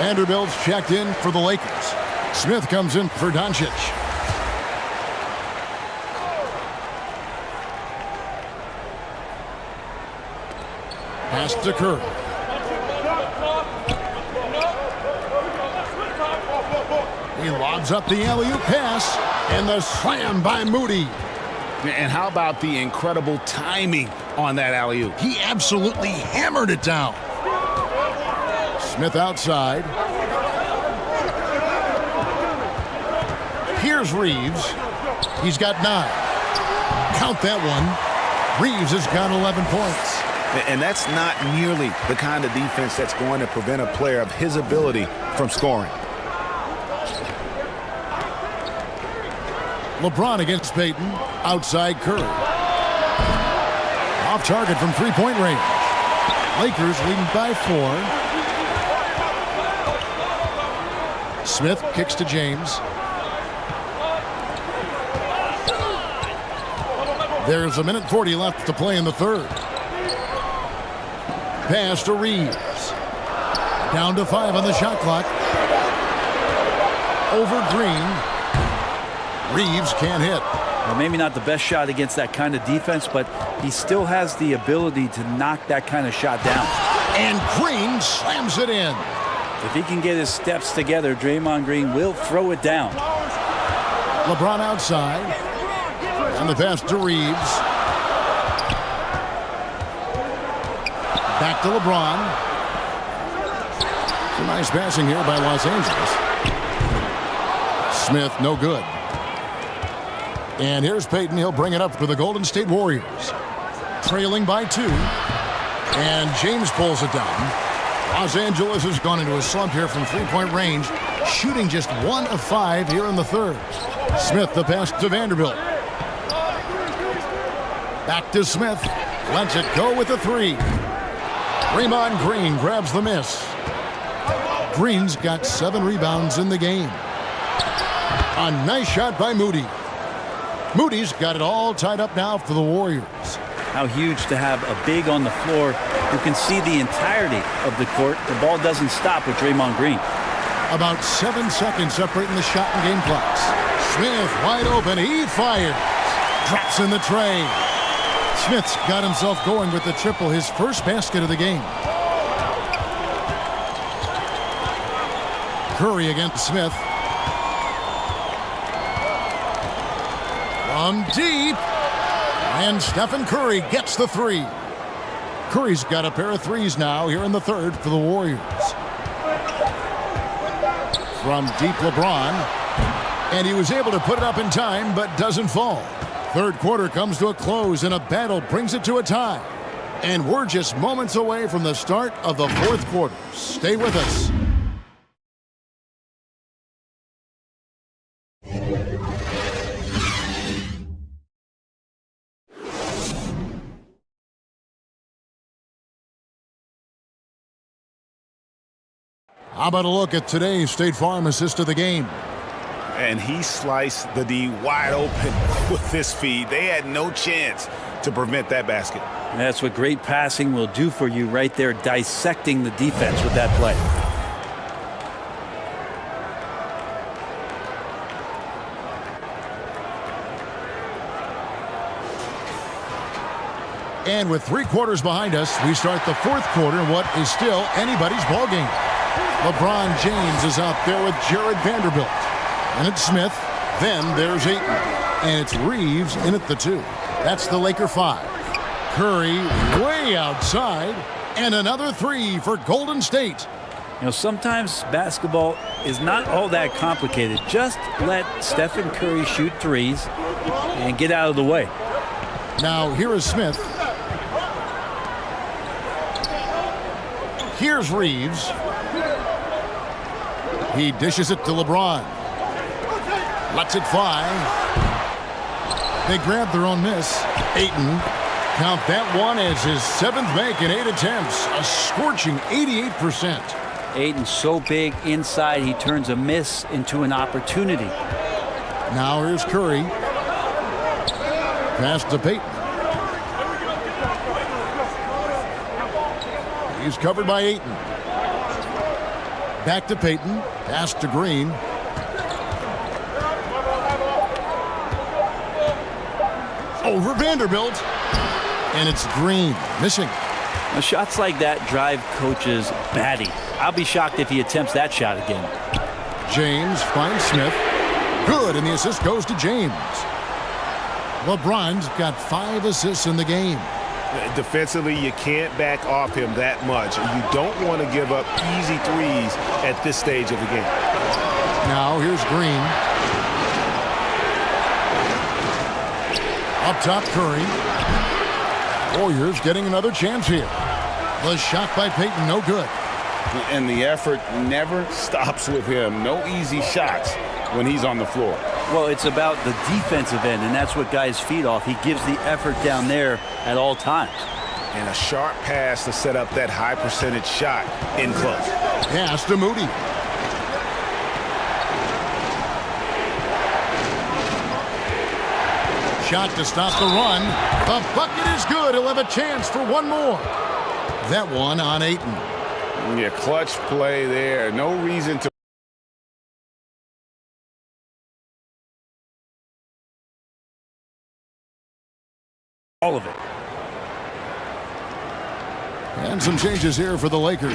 Vanderbilt's checked in for the Lakers. Smith comes in for Doncic. Pass to Curry. He lobs up the alley-oop pass, and the slam by Moody. And how about the incredible timing on that alley-oop? He absolutely hammered it down. Smith outside. Here's Reeves. He's got 9. Count that one. Reeves has got 11 points. And that's not nearly the kind of defense that's going to prevent a player of his ability from scoring. LeBron against Payton. Outside Curry. Off target from three-point range. Lakers leading by 4. Smith kicks to James. There's a minute 40 left to play in the third. Pass to Reeves. Down to 5 on the shot clock. Over Green. Reeves can't hit. Well, maybe not the best shot against that kind of defense, but he still has the ability to knock that kind of shot down. And Green slams it in. If he can get his steps together, Draymond Green will throw it down. LeBron outside. And the pass to Reeves. Back to LeBron. Some nice passing here by Los Angeles. Smith, no good. And here's Payton. He'll bring it up for the Golden State Warriors. Trailing by 2. And James pulls it down. Los Angeles has gone into a slump here from three-point range, shooting just 1 of 5 here in the third. Smith, the pass to Vanderbilt. Back to Smith. Lets it go with the 3. Draymond Green grabs the miss. Green's got 7 rebounds in the game. A nice shot by Moody. Moody's got it all tied up now for the Warriors. How huge to have a big on the floor who can see the entirety of the court. The ball doesn't stop with Draymond Green. About 7 seconds separating the shot and game clocks. Smith wide open. He fires. Drops in the tray. Smith's got himself going with the triple, his first basket of the game. Curry against Smith. From deep. And Stephen Curry gets the 3. Curry's got a pair of 3s now here in the third for the Warriors. From deep, LeBron. And he was able to put it up in time, but doesn't fall. Third quarter comes to a close, and a battle brings it to a tie. And we're just moments away from the start of the fourth quarter. Stay with us. How about a look at today's State Farm assist of the game? And he sliced the D wide open with this feed. They had no chance to prevent that basket. And that's what great passing will do for you right there, dissecting the defense with that play. And with 3 quarters behind us, we start the fourth quarter in what is still anybody's ball game. LeBron James is out there with Jared Vanderbilt. And it's Smith. Then there's Ayton. And it's Reeves in at the 2. That's the Laker 5. Curry way outside. And another 3 for Golden State. You know, sometimes basketball is not all that complicated. Just let Stephen Curry shoot 3s and get out of the way. Now here is Smith. Here's Reeves. He dishes it to LeBron. Lets it fly. They grab their own miss. Ayton. Count that one as his 7th make in 8 attempts. A scorching 88%. Ayton's so big inside, he turns a miss into an opportunity. Now here's Curry. Pass to Payton. He's covered by Ayton. Back to Payton. Pass to Green. Over Vanderbilt. And it's Green missing. Now, shots like that drive coaches batty. I'll be shocked if he attempts that shot again. James finds Smith. Good, and the assist goes to James. LeBron's got 5 assists in the game. Defensively, you can't back off him that much. You don't want to give up easy threes at this stage of the game. Now here's Green. Up top, Curry. Warriors getting another chance here. The shot by Payton, no good. And the effort never stops with him. No easy shots when he's on the floor. Well, it's about the defensive end, and that's what guys feed off. He gives the effort down there at all times. And a sharp pass to set up that high percentage shot in close. Pass to Moody. Shot to stop the run. The bucket is good. He'll have a chance for one more. That one on Ayton. Yeah, clutch play there. No reason to. All of it. And some changes here for the Lakers.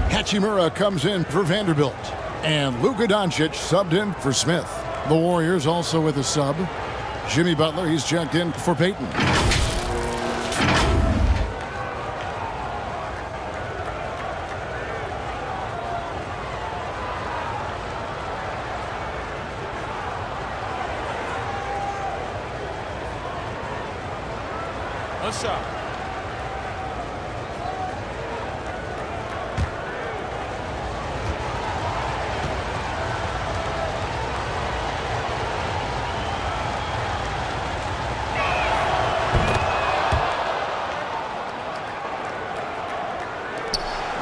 Hachimura comes in for Vanderbilt. And Luka Doncic subbed in for Smith. The Warriors also with a sub. Jimmy Butler, he's checked in for Payton. A shot.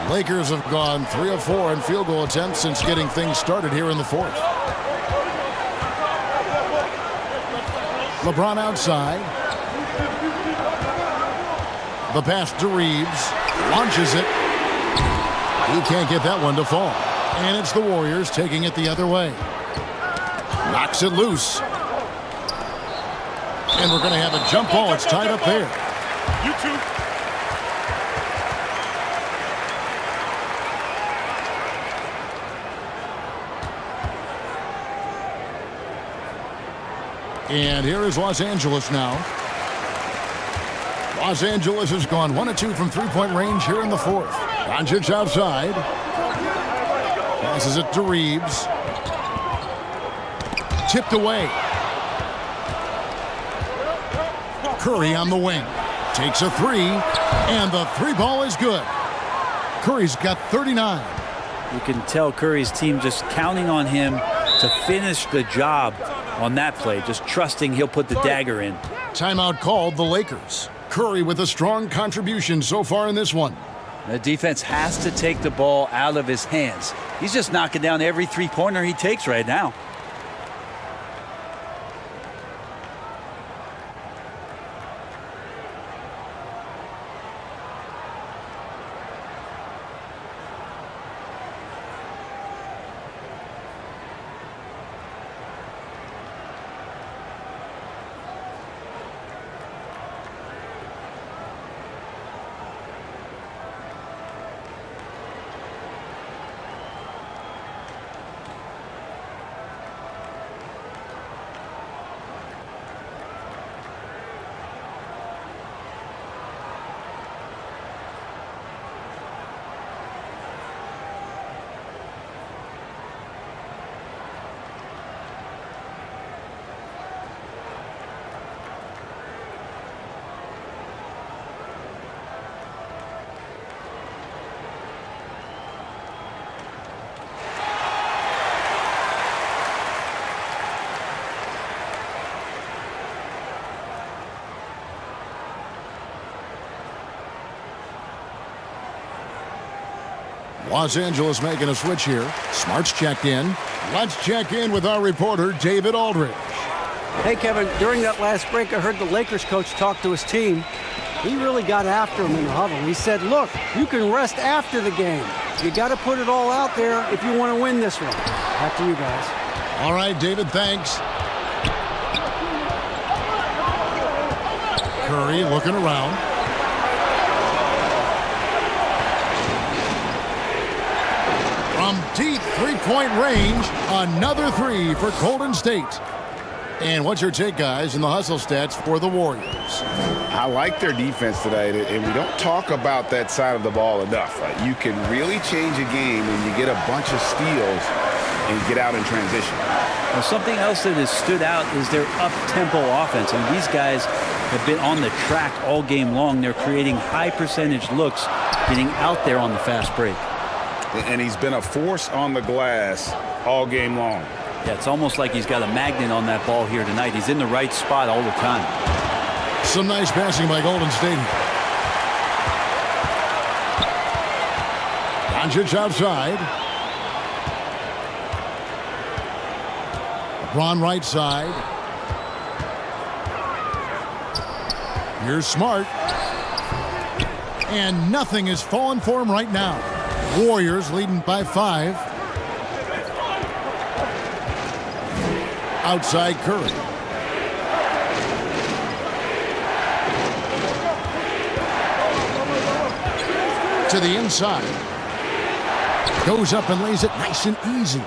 Lakers have gone 3 of 4 in field goal attempts since getting things started here in the fourth. LeBron outside. The pass to Reeves. Launches it. He can't get that one to fall. And it's the Warriors taking it the other way. Knocks it loose. And we're going to have a jump ball. It's tied up there. You two. And here is Los Angeles now. Los Angeles has gone 1 of 2 from three-point range here in the fourth. Doncic outside. Passes it to Reeves. Tipped away. Curry on the wing. Takes a 3. And the 3 ball is good. Curry's got 39. You can tell Curry's team just counting on him to finish the job on that play, just trusting he'll put the dagger in. Timeout called the Lakers. Curry with a strong contribution so far in this one. The defense has to take the ball out of his hands. He's just knocking down every three-pointer he takes right now. Los Angeles making a switch here. Smart's checked in. Let's check in with our reporter, David Aldridge. Hey, Kevin, during that last break, I heard the Lakers coach talk to his team. He really got after him in the huddle. He said, look, you can rest after the game. You got to put it all out there if you want to win this one. Back to you guys. All right, David, thanks. Curry looking around. From deep three-point range, another three for Golden State. And what's your take, guys, in the hustle stats for the Warriors? I like their defense tonight, and we don't talk about that side of the ball enough. You can really change a game when you get a bunch of steals and get out in transition. Well, something else that has stood out is their up-tempo offense. I mean, these guys have been on the track all game long. They're creating high-percentage looks, getting out there on the fast break. And he's been a force on the glass all game long. Yeah, it's almost like he's got a magnet on that ball here tonight. He's in the right spot all the time. Some nice passing by Golden State. Doncic outside. LeBron right side. Here's Smart. And nothing is falling for him right now. Warriors leading by 5. Outside Curry. To the inside. Goes up and lays it nice and easy.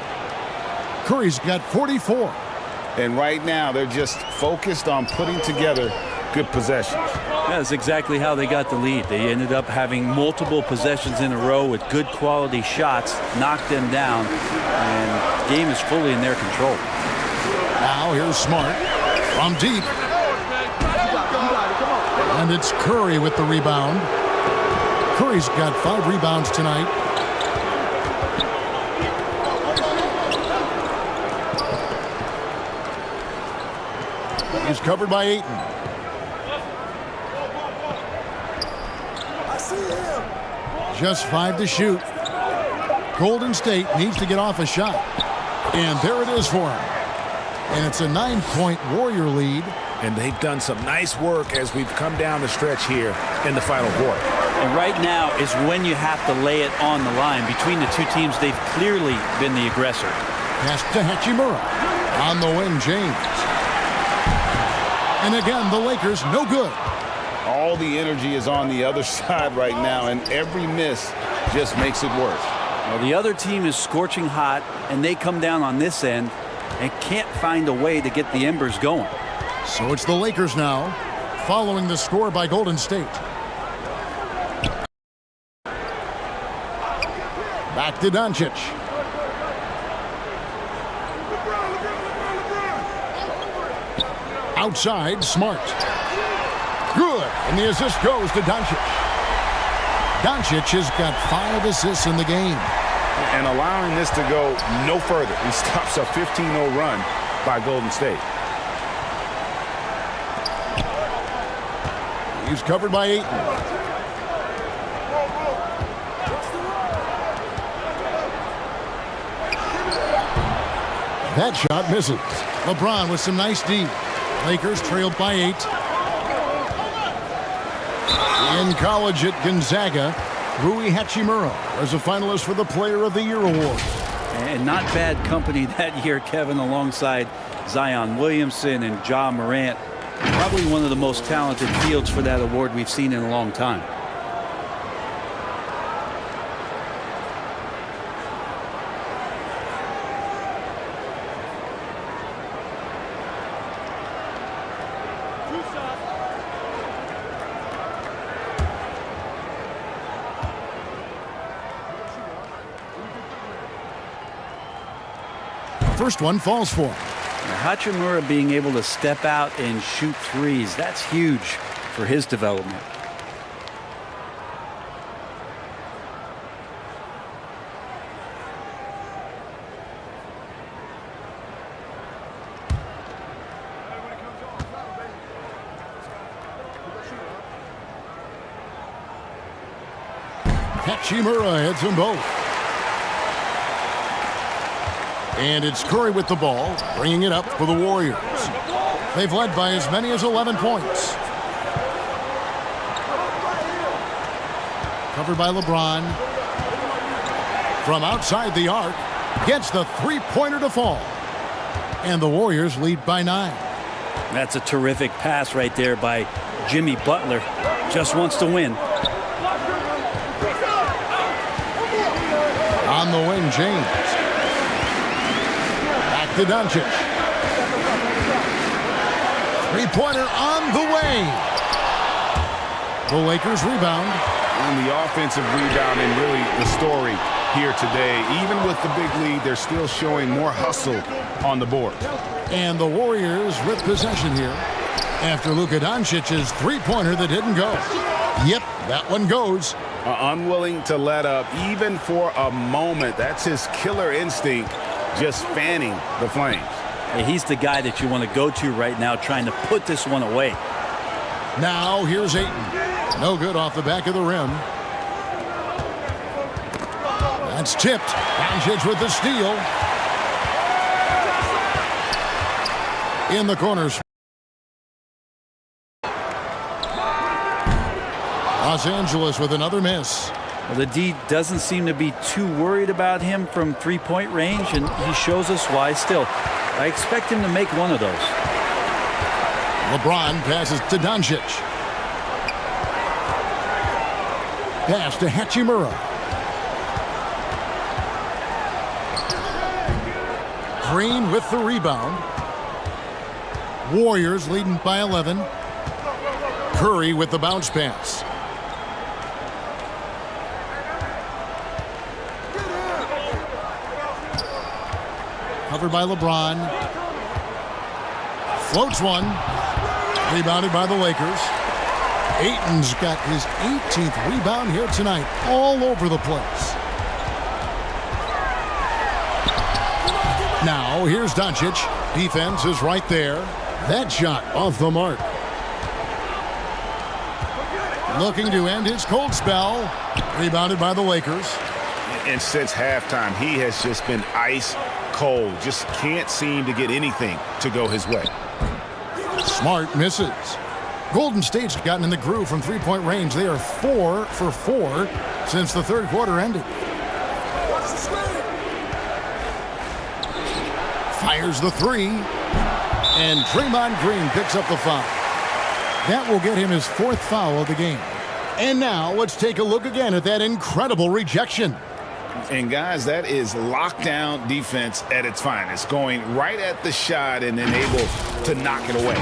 Curry's got 44. And right now, they're just focused on putting together good possessions. That's exactly how they got the lead. They ended up having multiple possessions in a row with good quality shots, knocked them down, and the game is fully in their control. Now here's Smart from deep. And it's Curry with the rebound. Curry's got 5 rebounds tonight. He's covered by Ayton. Just 5 to shoot. Golden State needs to get off a shot. And there it is for him. And it's a 9-point Warrior lead. And they've done some nice work as we've come down the stretch here in the final quarter. And right now is when you have to lay it on the line. Between the two teams, they've clearly been the aggressor. Pass to Hachimura. On the wing, James. And again, the Lakers no good. All the energy is on the other side right now, and every miss just makes it worse. Well, the other team is scorching hot, and they come down on this end and can't find a way to get the embers going. So it's the Lakers now, following the score by Golden State. Back to Doncic. Outside, Smart. Good, and the assist goes to Doncic. Doncic has got 5 assists in the game. And allowing this to go no further. He stops a 15-0 run by Golden State. He's covered by Ayton. That shot misses. LeBron with some nice D. Lakers trailed by 8. In college at Gonzaga, Rui Hachimura was a finalist for the Player of the Year award. And not bad company that year, Kevin, alongside Zion Williamson and Ja Morant. Probably one of the most talented fields for that award we've seen in a long time. First one falls for him. Hachimura being able to step out and shoot threes, that's huge for his development. Hachimura hits them both. And it's Curry with the ball, bringing it up for the Warriors. They've led by as many as 11 points. Covered by LeBron. from outside the arc gets the three-pointer to fall. And the Warriors lead by 9. That's a terrific pass right there by Jimmy Butler. Just wants to win. On the wing, James. Back to Doncic. Three-pointer on the way. The Lakers rebound. And the offensive rebound and really the story here today. Even with the big lead, they're still showing more hustle on the board. And the Warriors with possession here after Luka Doncic's three-pointer that didn't go. Yep, that one goes. Unwilling to let up even for a moment. That's his killer instinct, just fanning the flames. Hey, he's the guy that you want to go to right now, trying to put this one away. Now here's Ayton. No good off the back of the rim. That's tipped. Doncic with the steal. In the corners. Los Angeles with another miss. Well, the D doesn't seem to be too worried about him from three-point range, and he shows us why still. I expect him to make one of those. LeBron passes to Doncic. Pass to Hachimura. Green with the rebound. Warriors leading by 11. Curry with the bounce pass. Covered by LeBron. Floats one. Rebounded by the Lakers. Ayton's got his 18th rebound here tonight. All over the place. Now here's Doncic. Defense is right there. That shot off the mark. Looking to end his cold spell. Rebounded by the Lakers. And since halftime, he has just been ice cold. Just can't seem to get anything to go his way. Smart misses. Golden State's gotten in the groove from three-point range. They are 4 for 4 since the third quarter ended. Fires the three. And Draymond Green picks up the foul. That will get him his 4th foul of the game. And now let's take a look again at that incredible rejection. And guys, that is lockdown defense at its finest. Going right at the shot and then able to knock it away.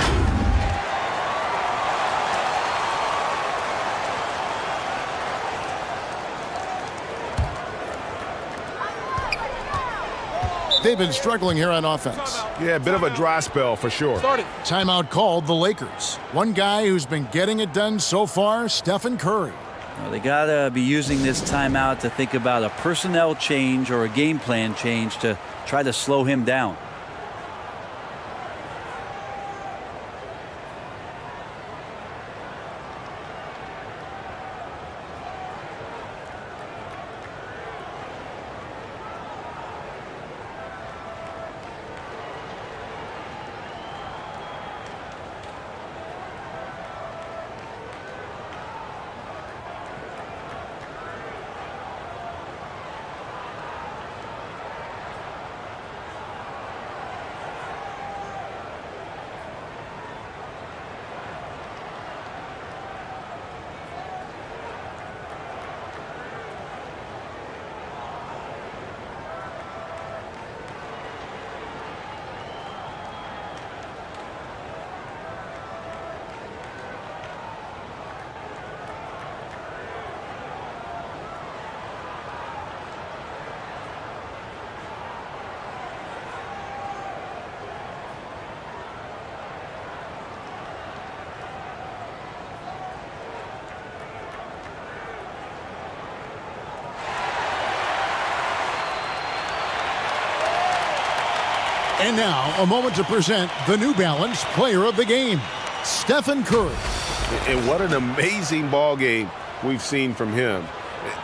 They've been struggling here on offense. Yeah, a bit of a dry spell for sure. Timeout called the Lakers. One guy who's been getting it done so far, Stephen Curry. Well, they got to be using this timeout to think about a personnel change or a game plan change to try to slow him down. And now, a moment to present the New Balance Player of the Game, Stephen Curry. And what an amazing ball game we've seen from him.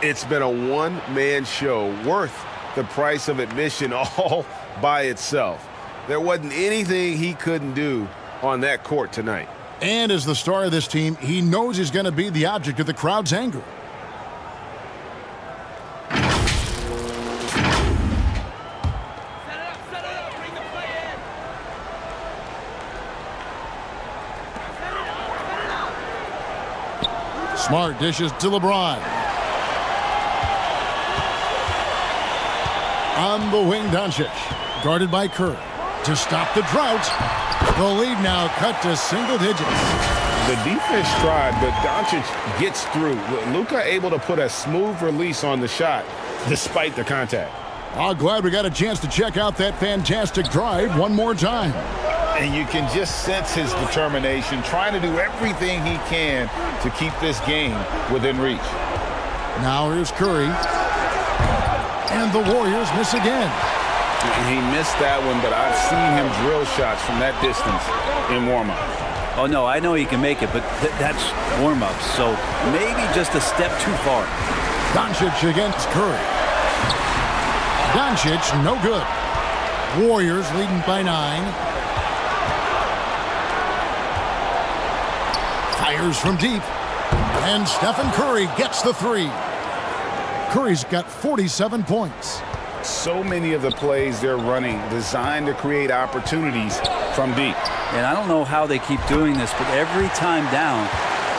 It's been a one-man show worth the price of admission all by itself. There wasn't anything he couldn't do on that court tonight. And as the star of this team, he knows he's going to be the object of the crowd's anger. Smart dishes to LeBron. On the wing, Doncic. Guarded by Curry. To stop the drought. The lead now cut to single digits. The defense tried, but Doncic gets through. Luka able to put a smooth release on the shot despite the contact. Oh, glad we got a chance to check out that fantastic drive one more time. And you can just sense his determination, trying to do everything he can to keep this game within reach. Now here's Curry. And the Warriors miss again. He missed that one, but I've seen him drill shots from that distance in warm-up. Oh, no, I know he can make it, but that's warm-ups, so maybe just a step too far. Doncic against Curry. Doncic, no good. Warriors leading by 9. Fires from deep. And Stephen Curry gets the 3. Curry's got 47 points. So many of the plays they're running designed to create opportunities from deep. And I don't know how they keep doing this, but every time down,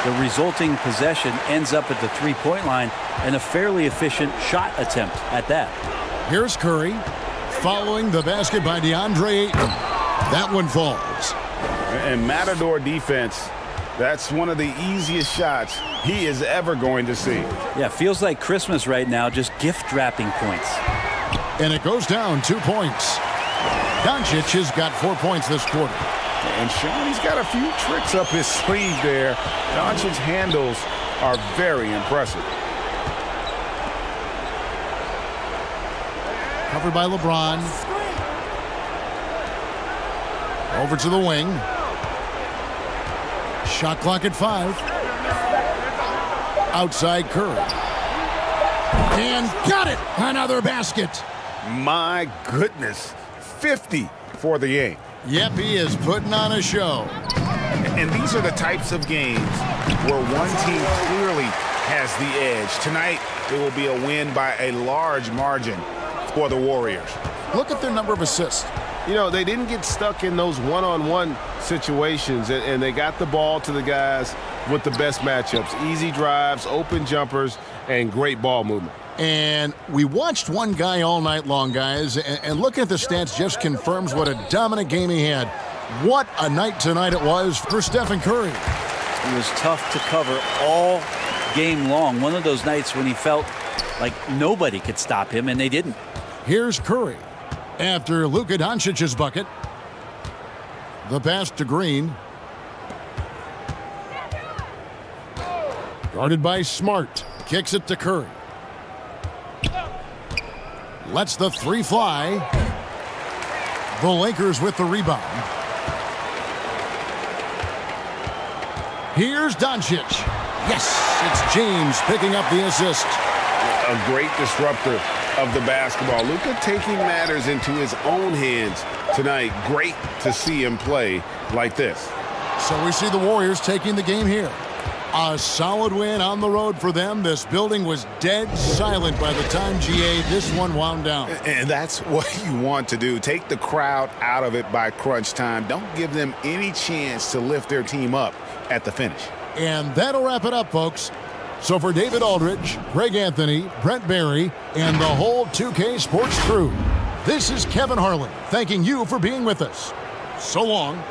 the resulting possession ends up at the three-point line and a fairly efficient shot attempt at that. Here's Curry following the basket by DeAndre Ayton. That one falls. And Matador defense, that's one of the easiest shots he is ever going to see. Yeah, feels like Christmas right now, just gift wrapping points. And it goes down 2 points. Doncic has got 4 points this quarter. And Sean, he's got a few tricks up his sleeve there. Doncic's handles are very impressive. Covered by LeBron. Over to the wing. Shot clock at 5. Outside Curry. And got it! Another basket. My goodness. 50 for the game. Yep, he is putting on a show. And these are the types of games where one team clearly has the edge. Tonight, it will be a win by a large margin for the Warriors. Look at their number of assists. You know, they didn't get stuck in those one-on-one situations, and they got the ball to the guys with the best matchups. Easy drives, open jumpers, and great ball movement. And we watched one guy all night long, guys, and looking at the stats just confirms what a dominant game he had. What a night tonight it was for Stephen Curry. It was tough to cover all game long. One of those nights when he felt like nobody could stop him, and they didn't. Here's Curry after Luka Doncic's bucket. The pass to Green. Guarded by Smart. Kicks it to Curry. Lets the 3 fly. The Lakers with the rebound. Here's Doncic. Yes, it's James picking up the assist. A great disruptor of the basketball. Luka taking matters into his own hands tonight. Great to see him play like this. So we see the Warriors taking the game here. A solid win on the road for them. This building was dead silent by the time, GA, this one wound down. And that's what you want to do. Take the crowd out of it by crunch time. Don't give them any chance to lift their team up at the finish. And that'll wrap it up, folks. So for David Aldridge, Greg Anthony, Brent Barry, and the whole 2K Sports crew, this is Kevin Harlan thanking you for being with us. So long.